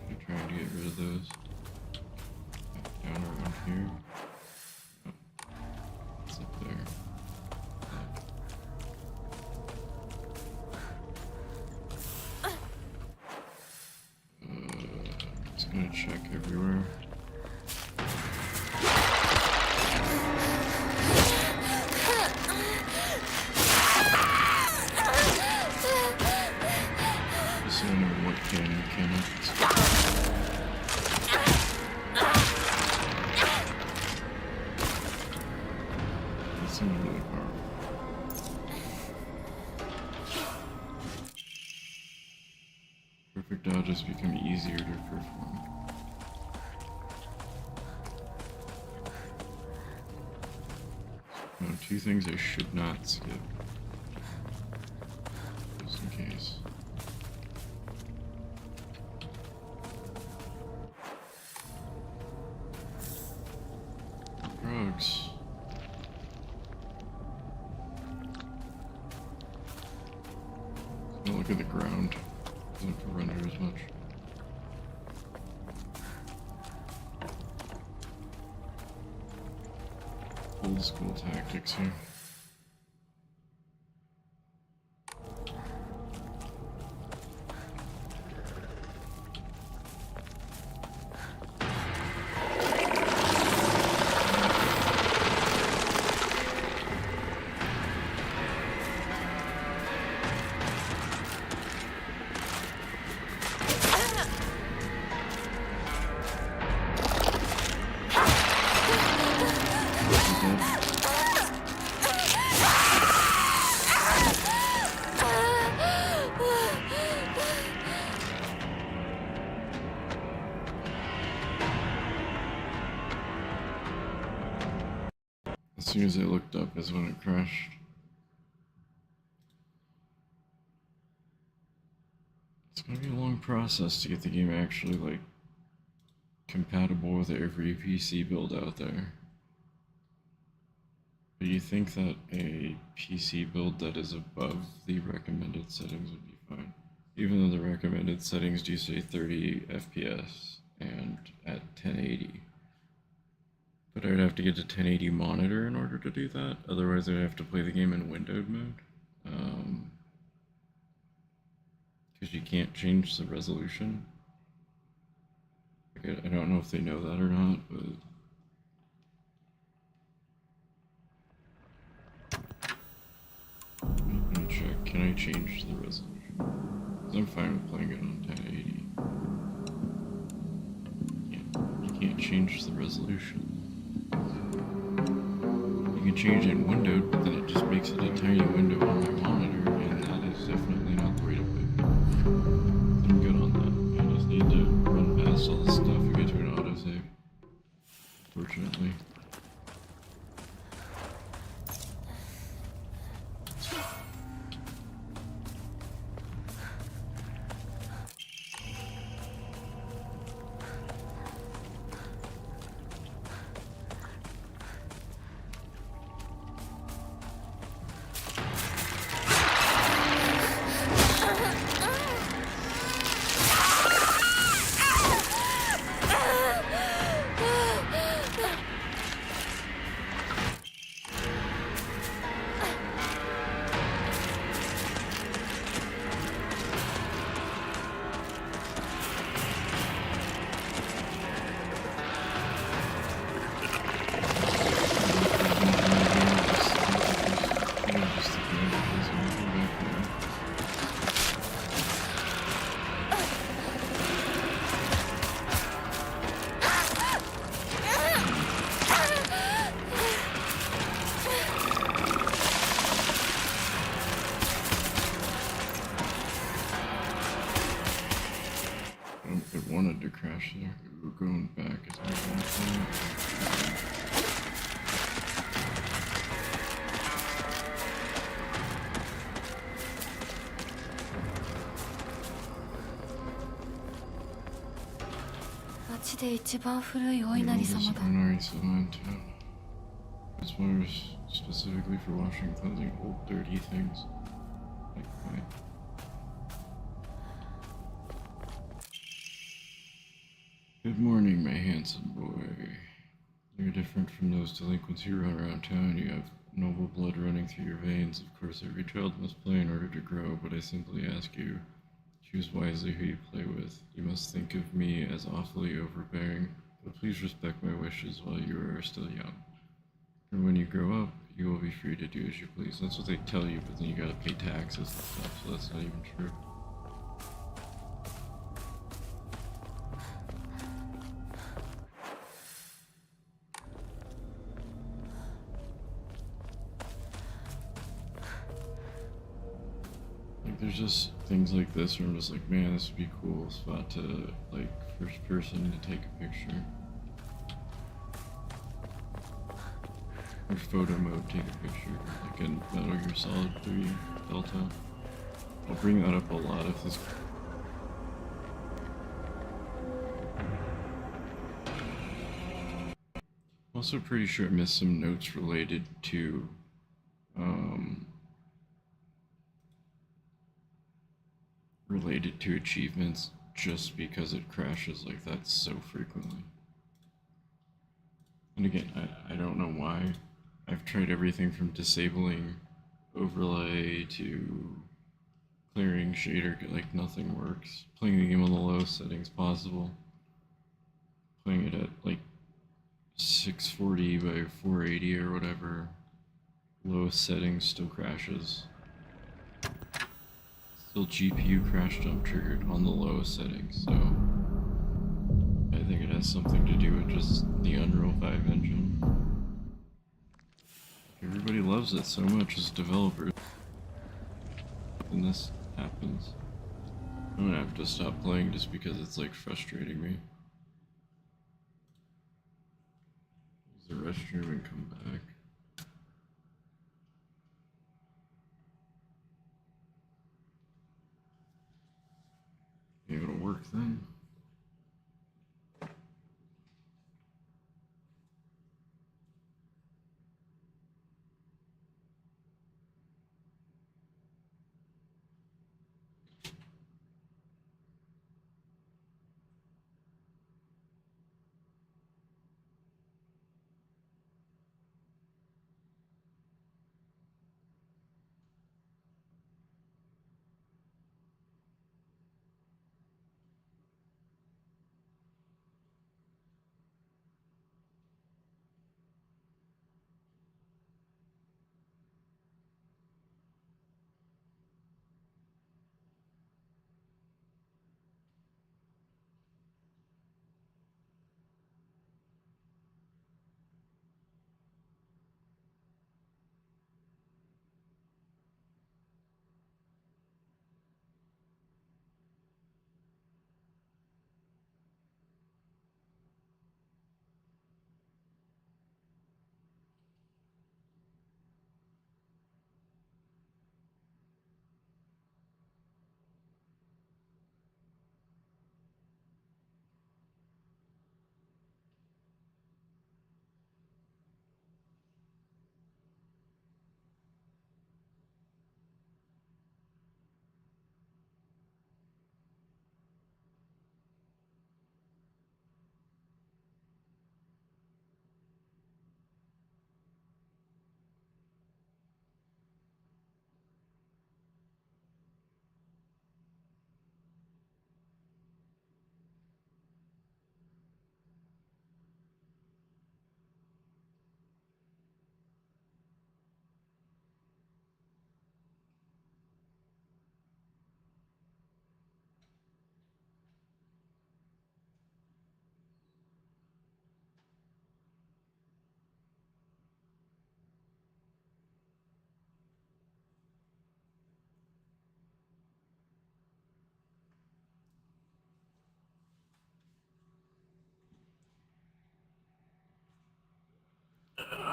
I'm trying to get rid of those. Down around here. Oh. It's up there. Just gonna check everywhere. Perfect dodges become easier to perform. Now, two things I should not skip. Just in case. Drugs. Now look at the ground. Doesn't have to render as much. Old school tactics here. As soon as I looked up is when it crashed. It's gonna be a long process to get the game actually like compatible with every PC build out there. But you think that a PC build that is above the recommended settings would be fine. Even though the recommended settings do say 30 FPS and at 1080. But I would have to get a 1080 monitor in order to do that. Otherwise, I'd have to play the game in windowed mode. Because you can't change the resolution. I don't know if they know that or not, but... I'm gonna check. Can I change the resolution? Because I'm fine with playing it on 1080. You can't change the resolution. You can change it in windowed, but then it just makes it a tiny window on my monitor, and that is definitely not the way to play. I'm good on that. I just need to run past all this stuff and get to an autosave. Fortunately. gosh, we're going back. Is that what町で一番古いお I'm 稲荷 saying? 様だ。 Oinarisama in town. This one was specifically for washing and cleansing old dirty things. Like mine. Good morning, my handsome boy. You're different from those delinquents who run around town. You have noble blood running through your veins. Of course, every child must play in order to grow, but I simply ask you, choose wisely who you play with. You must think of me as awfully overbearing, but please respect my wishes while you are still young. And when you grow up, you will be free to do as you please. That's what they tell you, but then you gotta pay taxes and stuff, so that's not even true. Like, there's just things like this where I'm just like, man, this would be a cool spot to, like, first person to take a picture. Or photo mode, take a picture, like in Metal Gear Solid 3 Delta. I'll bring that up a lot if this. I'm also pretty sure I missed some notes related to achievements just because it crashes like that so frequently. And again, I don't know why. I've tried everything from disabling overlay to clearing shader, like nothing works. Playing the game on the lowest settings possible. Playing it at like 640 by 480 or whatever. Lowest settings still crashes. Still GPU crash jump triggered on the lowest settings, so I think it has something to do with just the Unreal 5 engine. Everybody loves it so much as developers. And this happens. I'm gonna have to stop playing just because it's like frustrating me. Use the restroom and come back. Maybe it'll work then.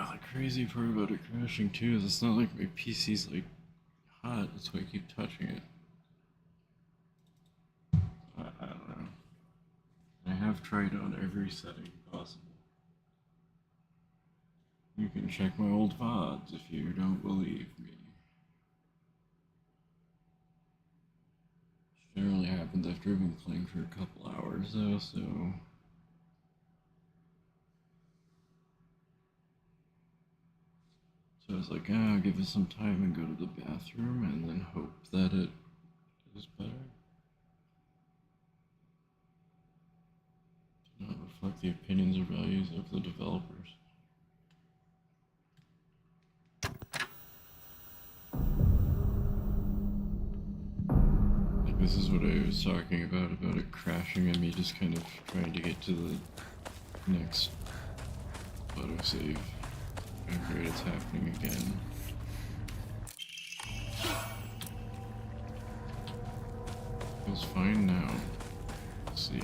The crazy part about it crashing too is it's not like my PC's like hot, that's why I keep touching it. I don't know. I have tried on every setting possible. You can check my old VODs if you don't believe me. Generally happens after I've been playing for a couple hours though, so I was like, I'll give it some time and go to the bathroom and then hope that it is better. Do not reflect the opinions or values of the developers. Like, this is what I was talking about it crashing and me just kind of trying to get to the next autosave. I'm afraid it's happening again. Feels fine now. Let's see.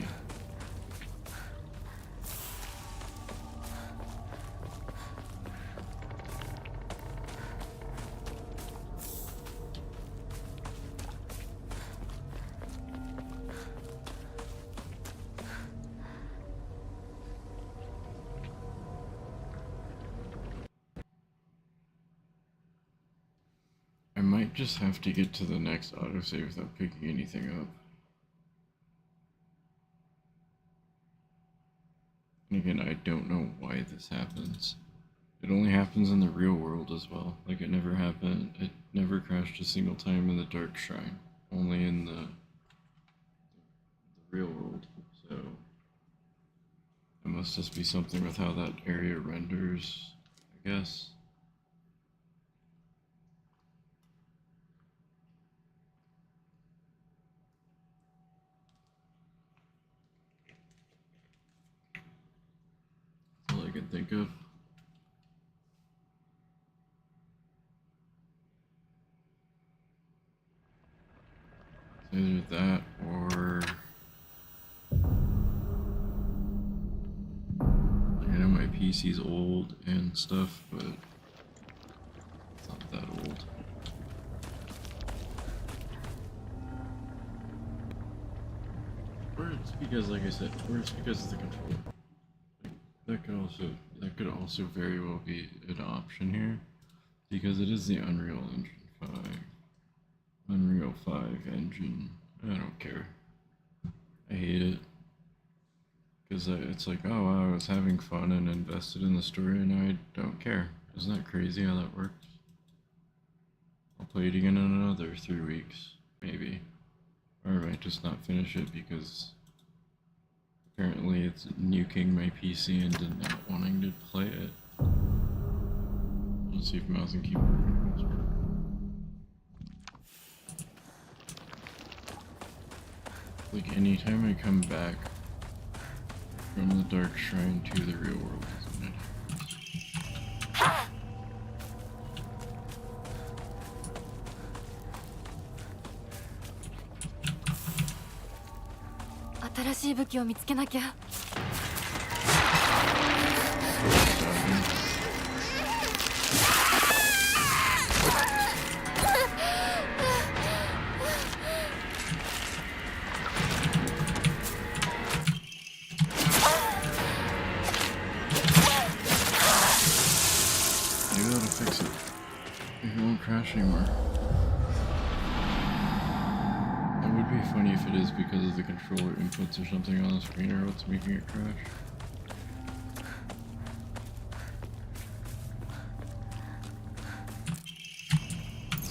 I might just have to get to the next autosave without picking anything up. And again, I don't know why this happens. It only happens in the real world as well. Like, it never crashed a single time in the Dark Shrine. Only in the real world. So, it must just be something with how that area renders, I guess. All I can think of. It's either that or I know my PC's old and stuff, but it's not that old. Or it's because, like I said, or it's because of the controller. That could also very well be an option here, because it is the Unreal Engine 5. Unreal 5 engine. I don't care. I hate it. Because it's like, oh wow, I was having fun and invested in the story and now I don't care. Isn't that crazy how that works? I'll play it again in another 3 weeks, maybe. Or I might just not finish it because apparently it's nuking my PC and not wanting to play it. Let's see if mouse and keyboard controls work. Like, anytime I come back from the Dark Shrine to the real world, isn't it? 新しい武器を見つけなきゃ。Maybe that'll fix it. Maybe it won't crash anymore. It would be funny if it is because of the controller inputs or something on the screen or what's making it crash.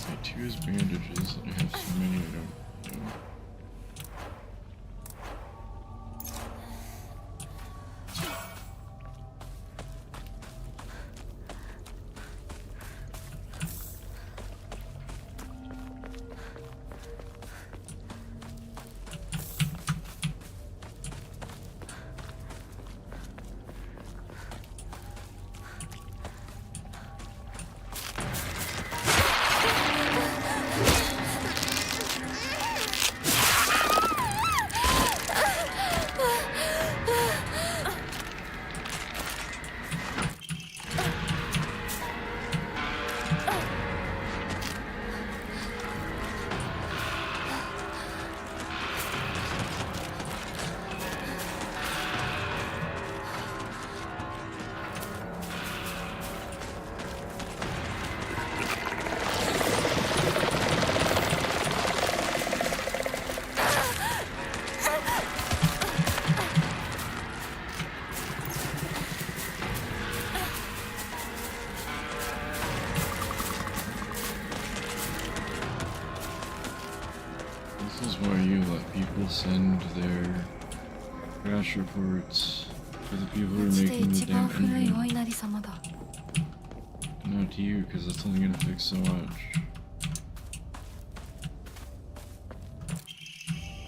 I two is bandages and I have so many I don't know. will send their crash reports to the people who are 街で making the 一番 damn 古い engine. お稲荷様だ。 Not to you, because that's only gonna fix so much.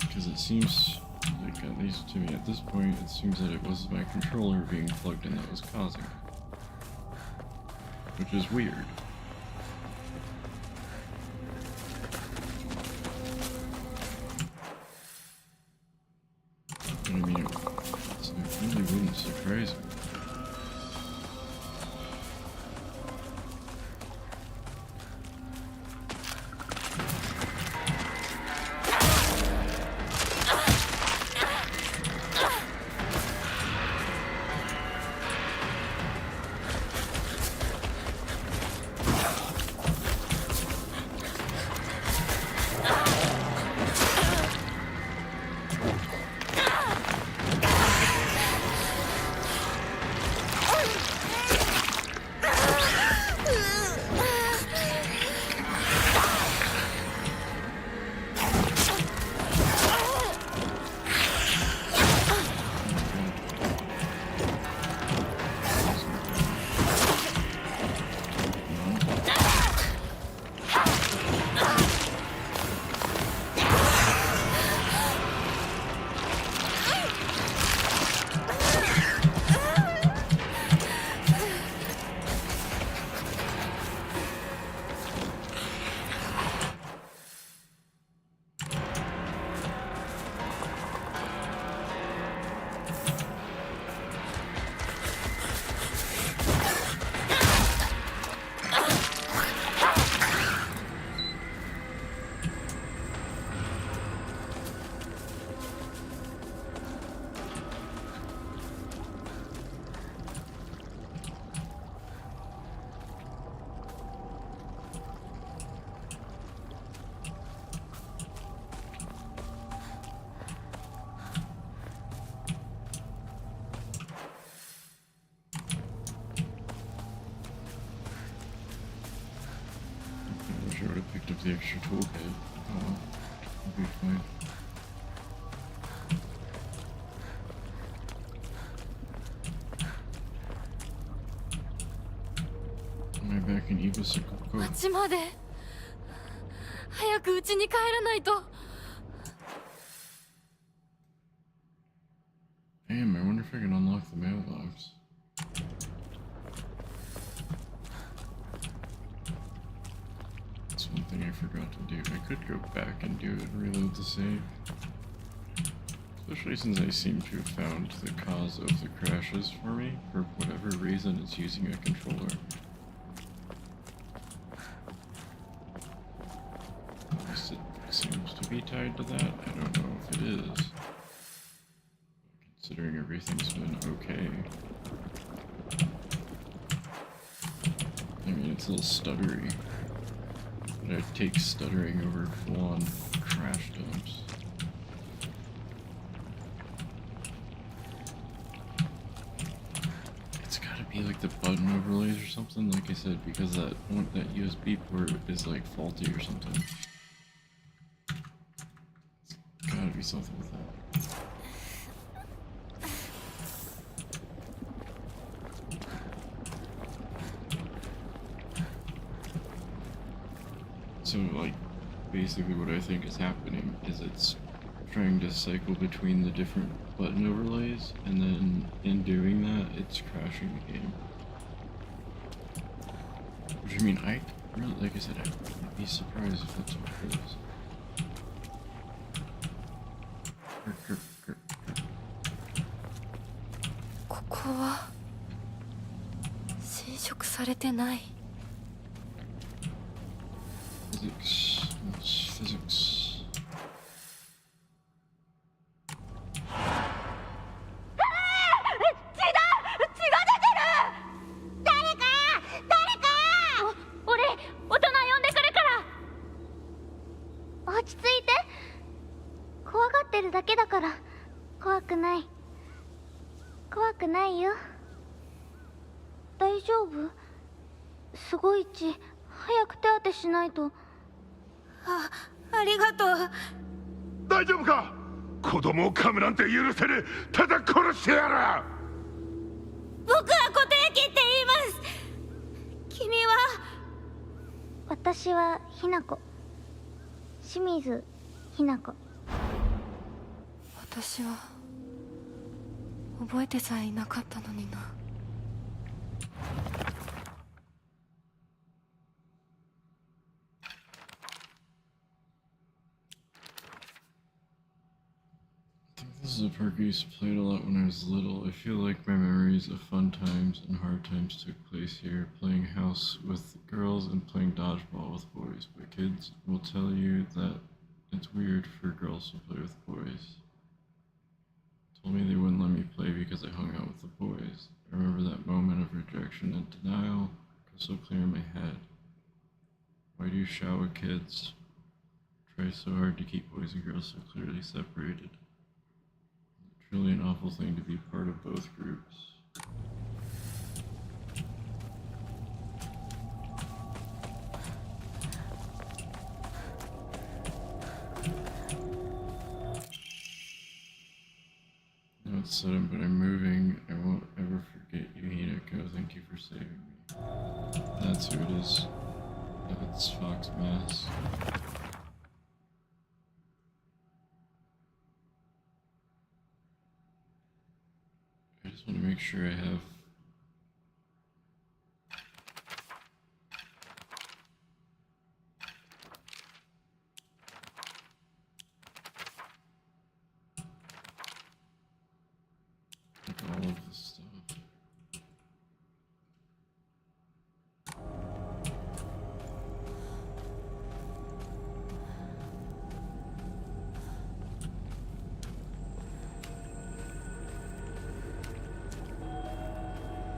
Because it seems like, at least to me at this point, it seems that it was my controller being plugged in that was causing it. Which is weird. But I mean, it really wouldn't surprise me. I wish I would have picked up the extra toolkit. Oh well, I'll be fine. Am I back in Eva Sakoko? 町まで早く家に帰らないと。 Damn, I wonder if I can unlock the mailbox. That's one thing I forgot to do. I could go back and do it, reload the save. Especially since I seem to have found the cause of the crashes for me. For whatever reason, it's using a controller. At least it seems to be tied to that. I don't know if it is. Considering everything's been okay. I mean, it's a little stuttery. But I'd take stuttering over full-on crash dumps. It's gotta be like the button overlays or something, like I said, because that USB port is like faulty or something. It's gotta be something with that. So, like, basically what I think is happening is it's trying to cycle between the different button overlays, and then in doing that, it's crashing the game. Which, I mean, I really, like I said, I wouldn't be surprised if that's what it is.ここは侵食されてない。 Physics. It's physics. 俺大人呼んでくるから。落ち着いて。怖がってるだけだから。怖くない。怖くないよ。大丈夫？すごい血。早く手当てしないと。ありがとう。大丈夫か？子供を噛むなんて許せねえ。ただ殺してやら。僕は固定機って言います。君は？私はひな子、清水ひな子。私は覚えてさえいなかったのにな。This is a park I used to play a lot when I was little. I feel like my memories of fun times and hard times took place here, playing house with girls and playing dodgeball with boys. But kids will tell you that it's weird for girls to play with boys. Told me they wouldn't let me play because I hung out with the boys. I remember that moment of rejection and denial so clear in my head. Why do you shout with kids? Try so hard to keep boys and girls so clearly separated. Truly an awful thing to be part of both groups. No, it's sudden, but I'm moving. I won't ever forget you, Hinako. Thank you for saving me. That's who it is. That's Fox Mask. I just want to make sure I have all of this stuff.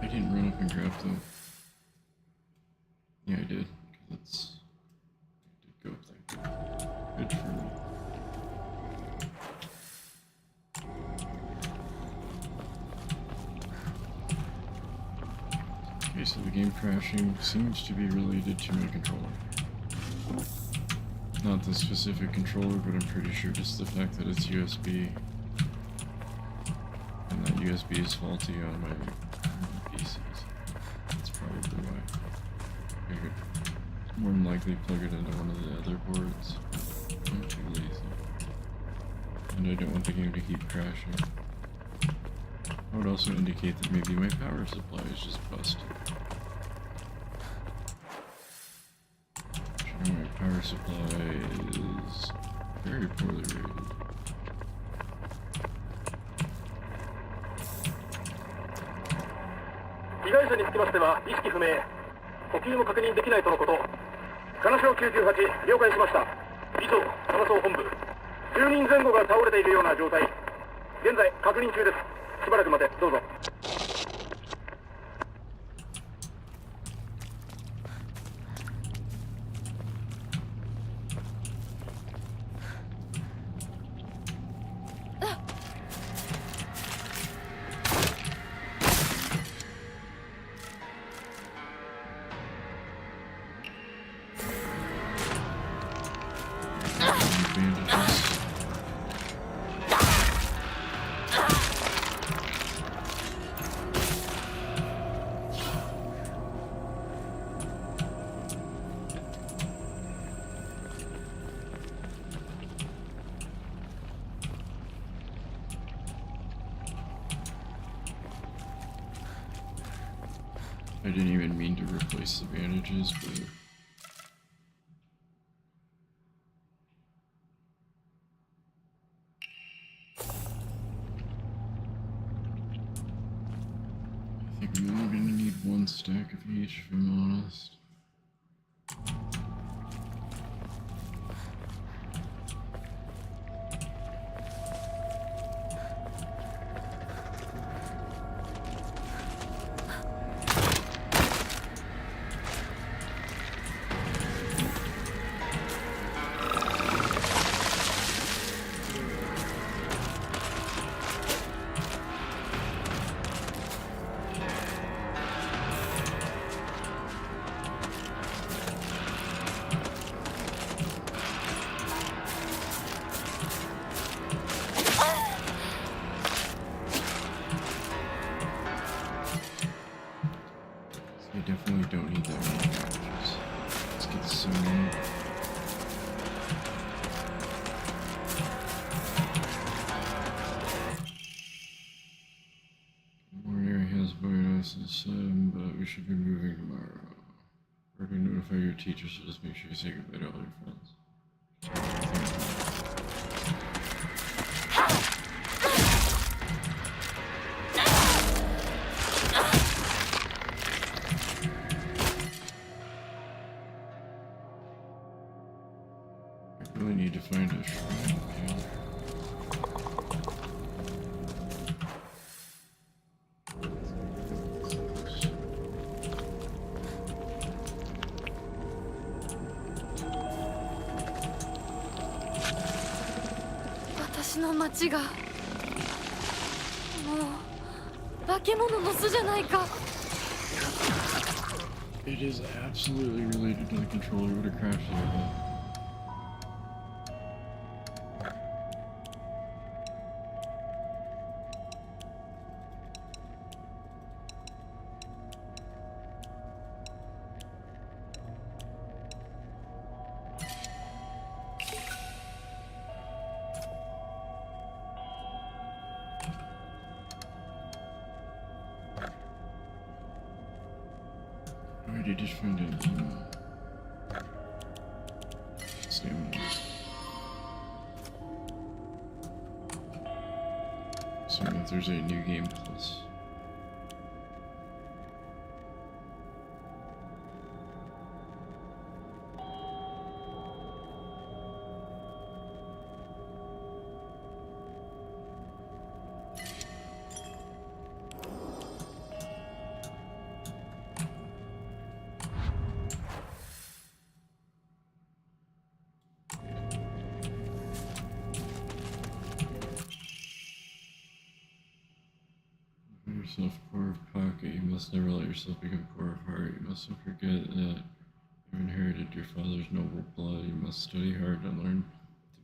I didn't run up and grab them. Yeah, I did. Cause I did go up there. Good for me. Okay, so the game crashing seems to be related to my controller. Not the specific controller, but I'm pretty sure just the fact that it's USB. And that USB is faulty on my PCs. That's probably why. I could more than likely plug it into one of the other boards. I'm too lazy. And I don't want the game to keep crashing. That would also indicate that maybe my power supply is just busted. Sure, my power supply is very poorly rated. 被害者につきましては意識不明、呼吸も確認できないとのこと。金城998了解しました。以上、金沢本部。10人前後が倒れているような状態。現在確認中です。しばらくまでどうぞ。I didn't even mean to replace the bandages, but I think I'm only gonna need one stack of each, if I'm honest. don't need that many characters. Let's get some in. Morning has bonuses, but we should be moving tomorrow. We're going to notify your teacher, so just make sure you say goodbye to all your friends. I really need to find a shrine. Okay. 私の町がもう化け物の巣じゃないか。 It is absolutely related to the controller. Would have crashed like that. I did find it. Stamina. Assuming if there's a new game plus. Yourself poor of pocket, you must never let yourself become poor of heart. You mustn't forget that you've inherited your father's noble blood. You must study hard and learn to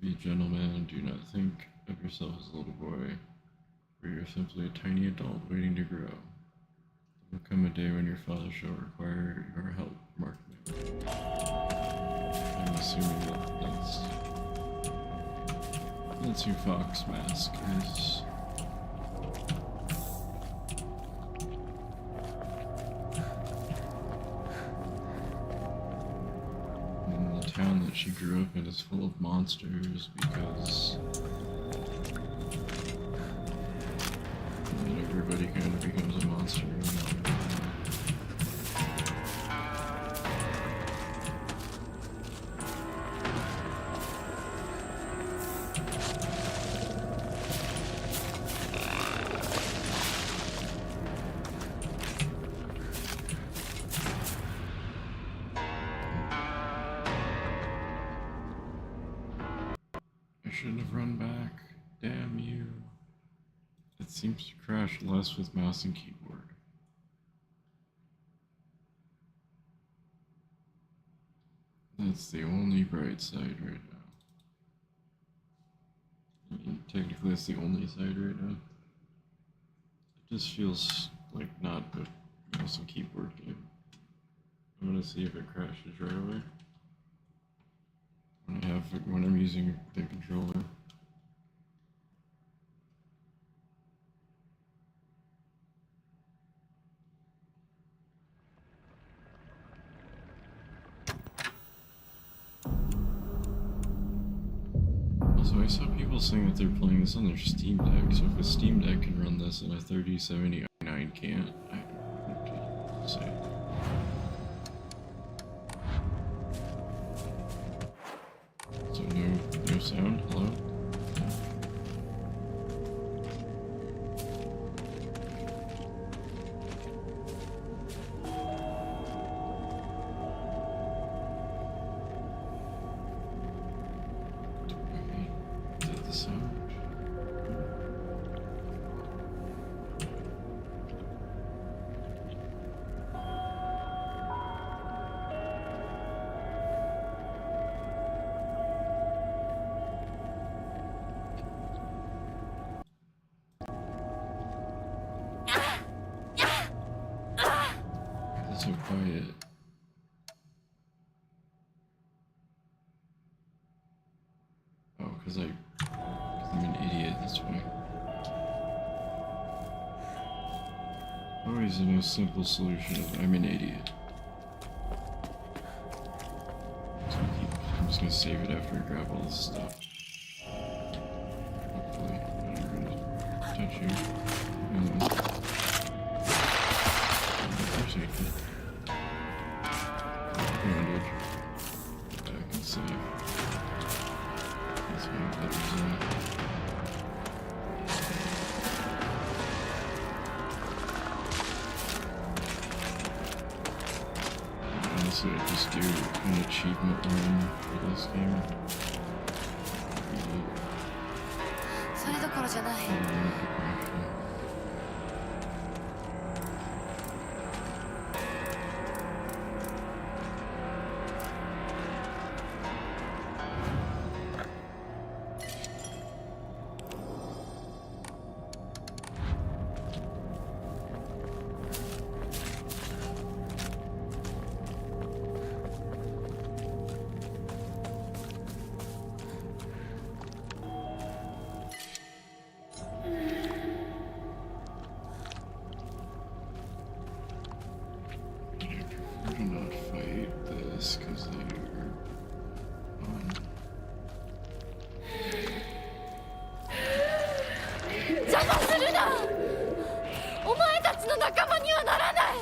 be a gentleman, and do not think of yourself as a little boy, for you're simply a tiny adult waiting to grow. There will come a day when your father shall require your help, mark me. I'm assuming that's who Fox Mask is. The town that she grew up in is full of monsters because everybody kind of becomes a monster. I shouldn't have run back. Damn you. It seems to crash less with mouse and keyboard. That's the only bright side right now. I mean, technically that's the only side right now. It just feels like not a mouse and keyboard game. I'm gonna see if it crashes right away. When I'm using the controller. Also, I saw people saying that they're playing this on their Steam Deck, so if a Steam Deck can run this and a 3070 i9 can't, I don't know what to say. So no sound? Hello? Did the sound? Because I'm an idiot, that's why. Always the most simple solution is I'm an idiot. I'm just gonna save it after I grab all this stuff. Hopefully, I'm not gonna touch you. Take it. Grounded. Back and save. That's my better zone. Honestly, I just do an achievement run for this game. それどころじゃない。 Do not fight this because they are on. 邪魔するな。お前たちの仲間にはならない。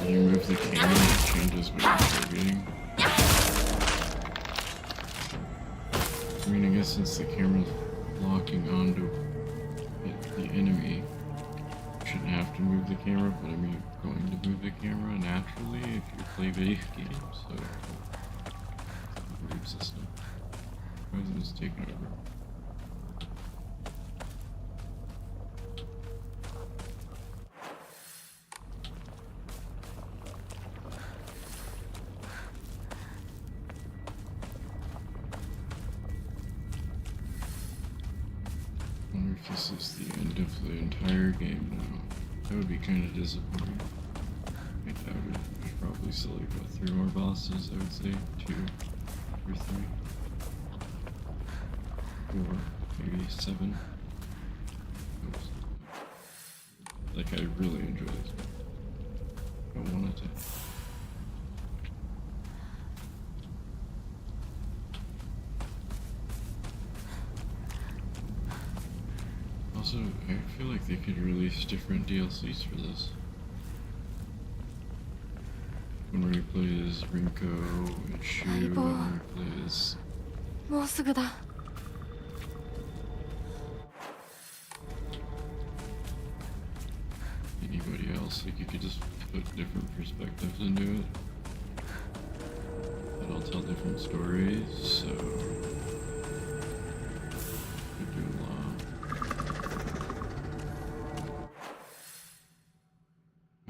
When you move the camera, it changes what you're targeting. I mean, I guess since the camera's locking onto the enemy, you shouldn't have to move the camera, but I mean, you're going to move the camera naturally if you play video games, so... It's a weird system. Why isn't this taking over? I wonder if this is the end of the entire game now. That would be kind of disappointing. I doubt it. There's probably still like about 3 more bosses, I would say. 2 or 3. 4, maybe 7. Oops. Like, I really enjoy this. I wanted to. Also, I feel like they could release different DLCs for this. One where you play as Rinko and Shu, and one where you play as... もうすぐだ。 anybody else. Like, you could just put different perspectives into it. It'll tell different stories, so... Could do a lot.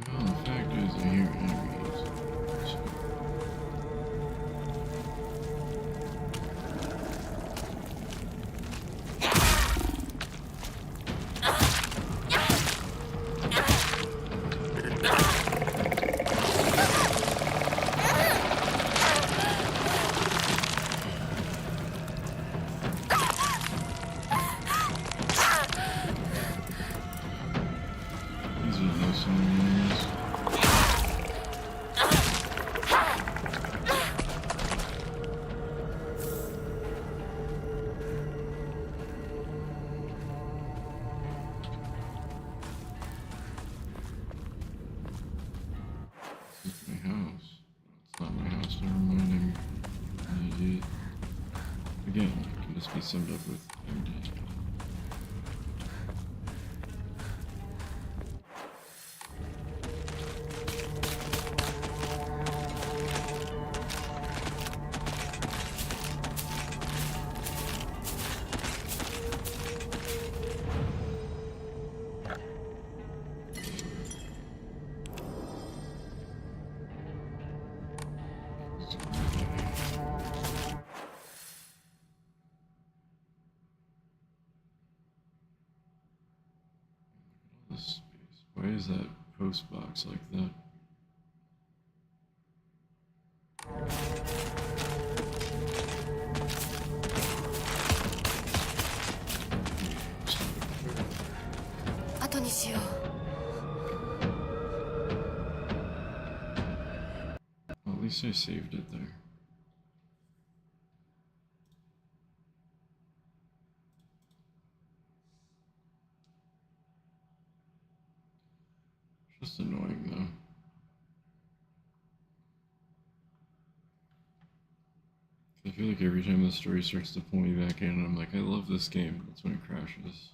Well, the fact is, I hear enemies. So... MD. Again, it can just be summed up with MD. Space. Why is that post box like that? Well, at least I saved it there. Just annoying though. I feel like every time the story starts to pull me back in, I'm like, I love this game. That's when it crashes.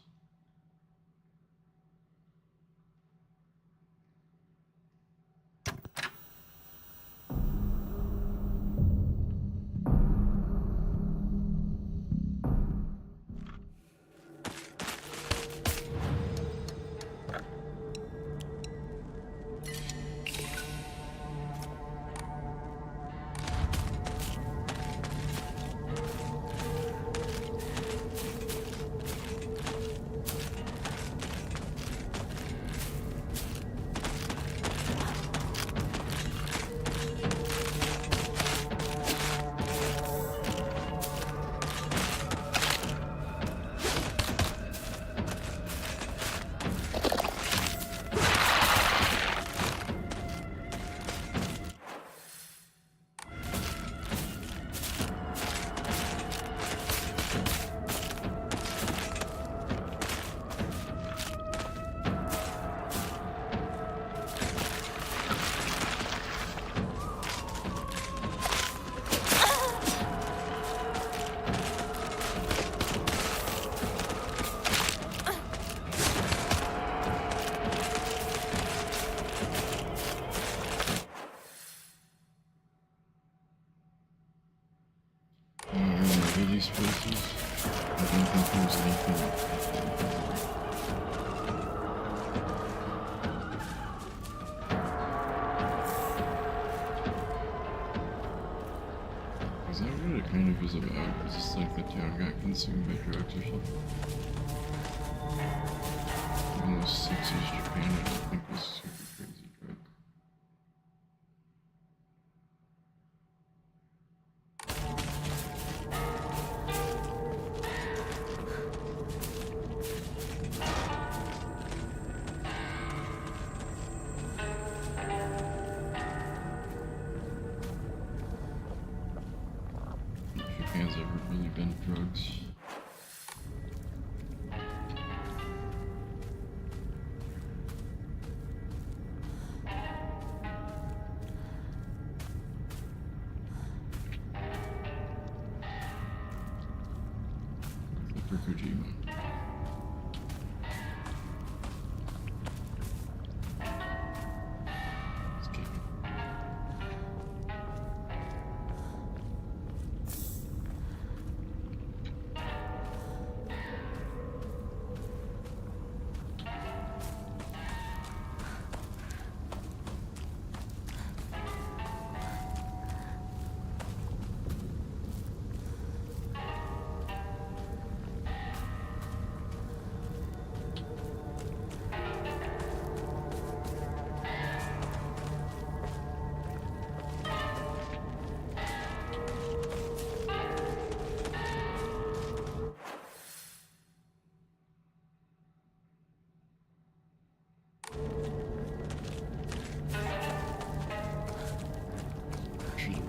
These places, I don't think there's anything. Is that what it kind of is about? Is this like the town got consumed by drugs or something? Even though 60s Japan, I don't think was super crazy drug. Japan's ever really been drugs. Except for Kojima. Just kidding.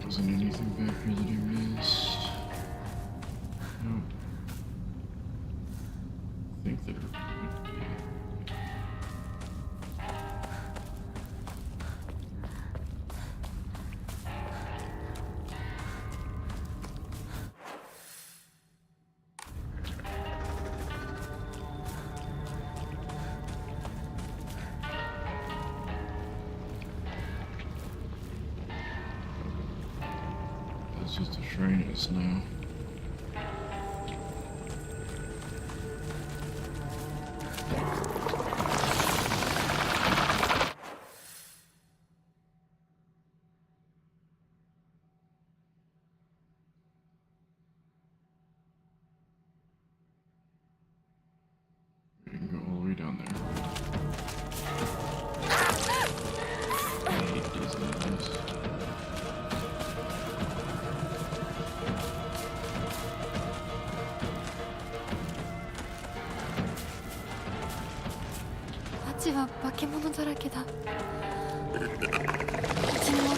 Wasn't anything back here that I missed? No. I think there would be. That's what the shrine is now. We can go all the way down there. I hate these enemies.街は化け物だらけだ。立ち戻ろう。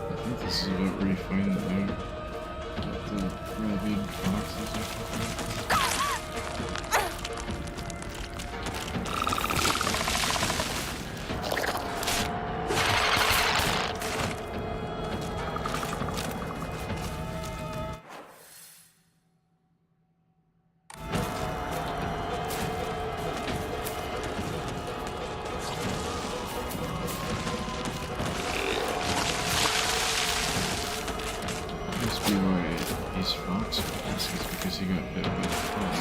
I think this is about where you find the rabid foxes or something. Must be why he's fox is because he got bit by the fox.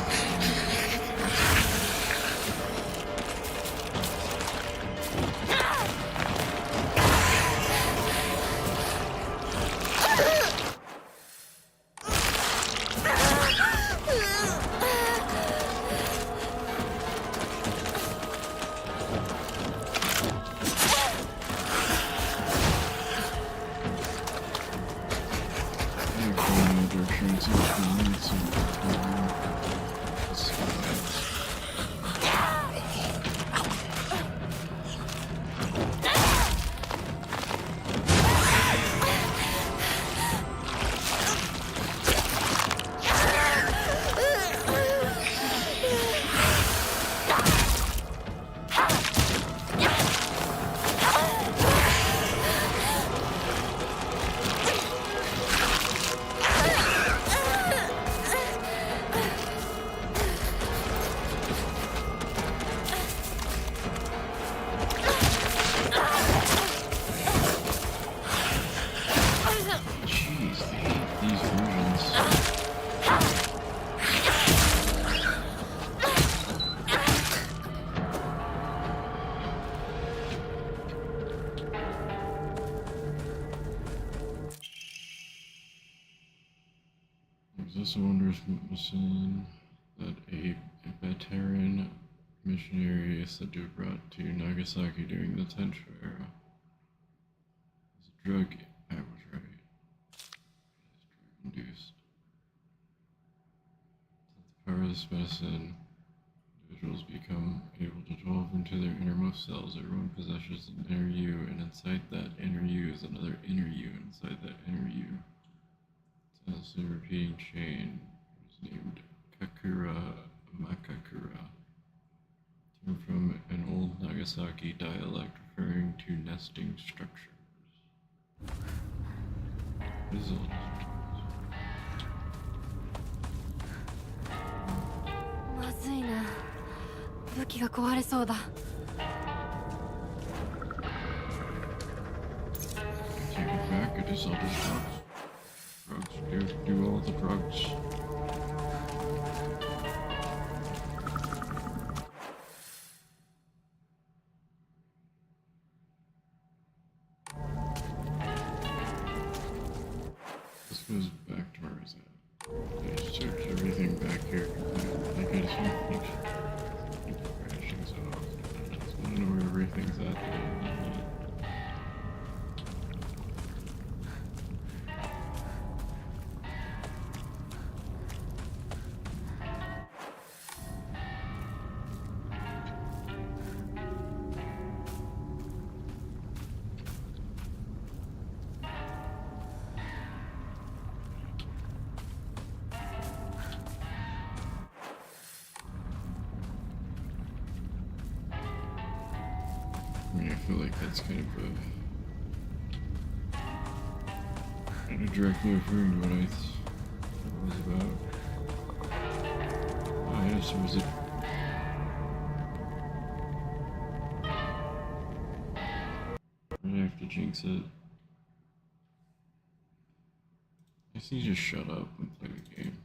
I'm going in the direction and see if we need some time. Jeez, they hate these versions. There's also wondrous mission that a veteran missionary is said to have brought to Nagasaki during the Tencho era. It's a drug, I was right. It's drug-induced. The power of this medicine, individuals become able to delve into their innermost selves. Everyone possesses an inner you, and inside that inner you is another inner you. Inside that inner you, it's endlessly repeating chain. It was named Kakura Makakura. Came from an old Nagasaki dialect referring to nesting structures. What is all this? まずいな。武器が壊れそうだ。Take it back, it is all the drugs. Drugs, do all the drugs. This goes back to where I was at. I searched everything back here. Like I just want to keep crashing so often. I just want to know where everything's at. I mean, I feel like that's kind of directly referring to what I thought it was about. Oh yes, there was a have to jinx it. I just need to shut up and play the game.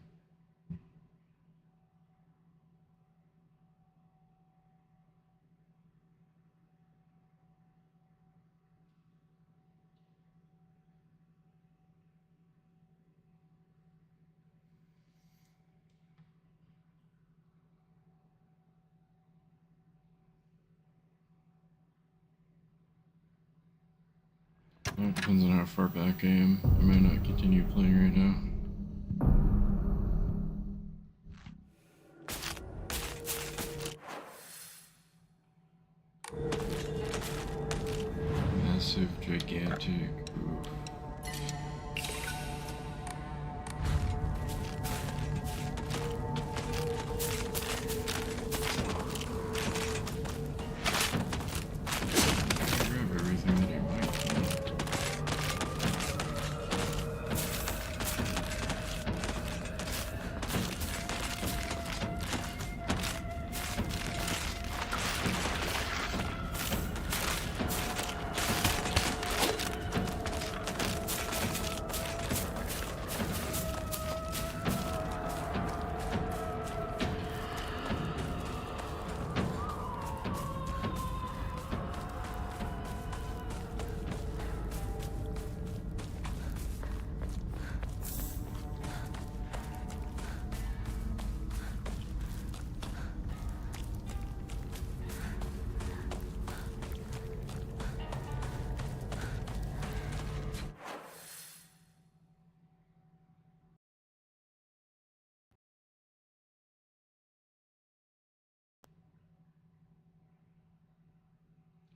Well, it depends on how far back I am. I might not continue playing right now. Massive, gigantic. Oof. Grab everything that I might need.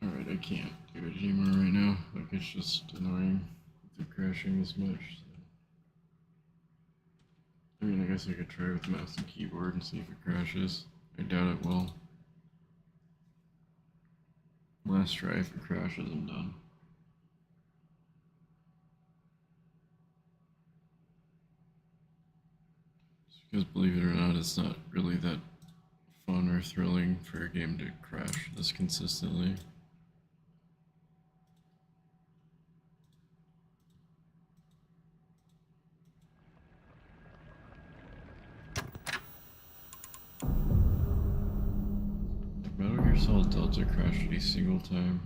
Alright, I can't do it anymore right now. Like, it's just annoying with it crashing this much. So. I mean, I guess I could try with mouse and keyboard and see if it crashes. I doubt it will. Last try, if it crashes, I'm done. Just because, believe it or not, it's not really that fun or thrilling for a game to crash this consistently. Metal Gear Solid Delta crashed a single time.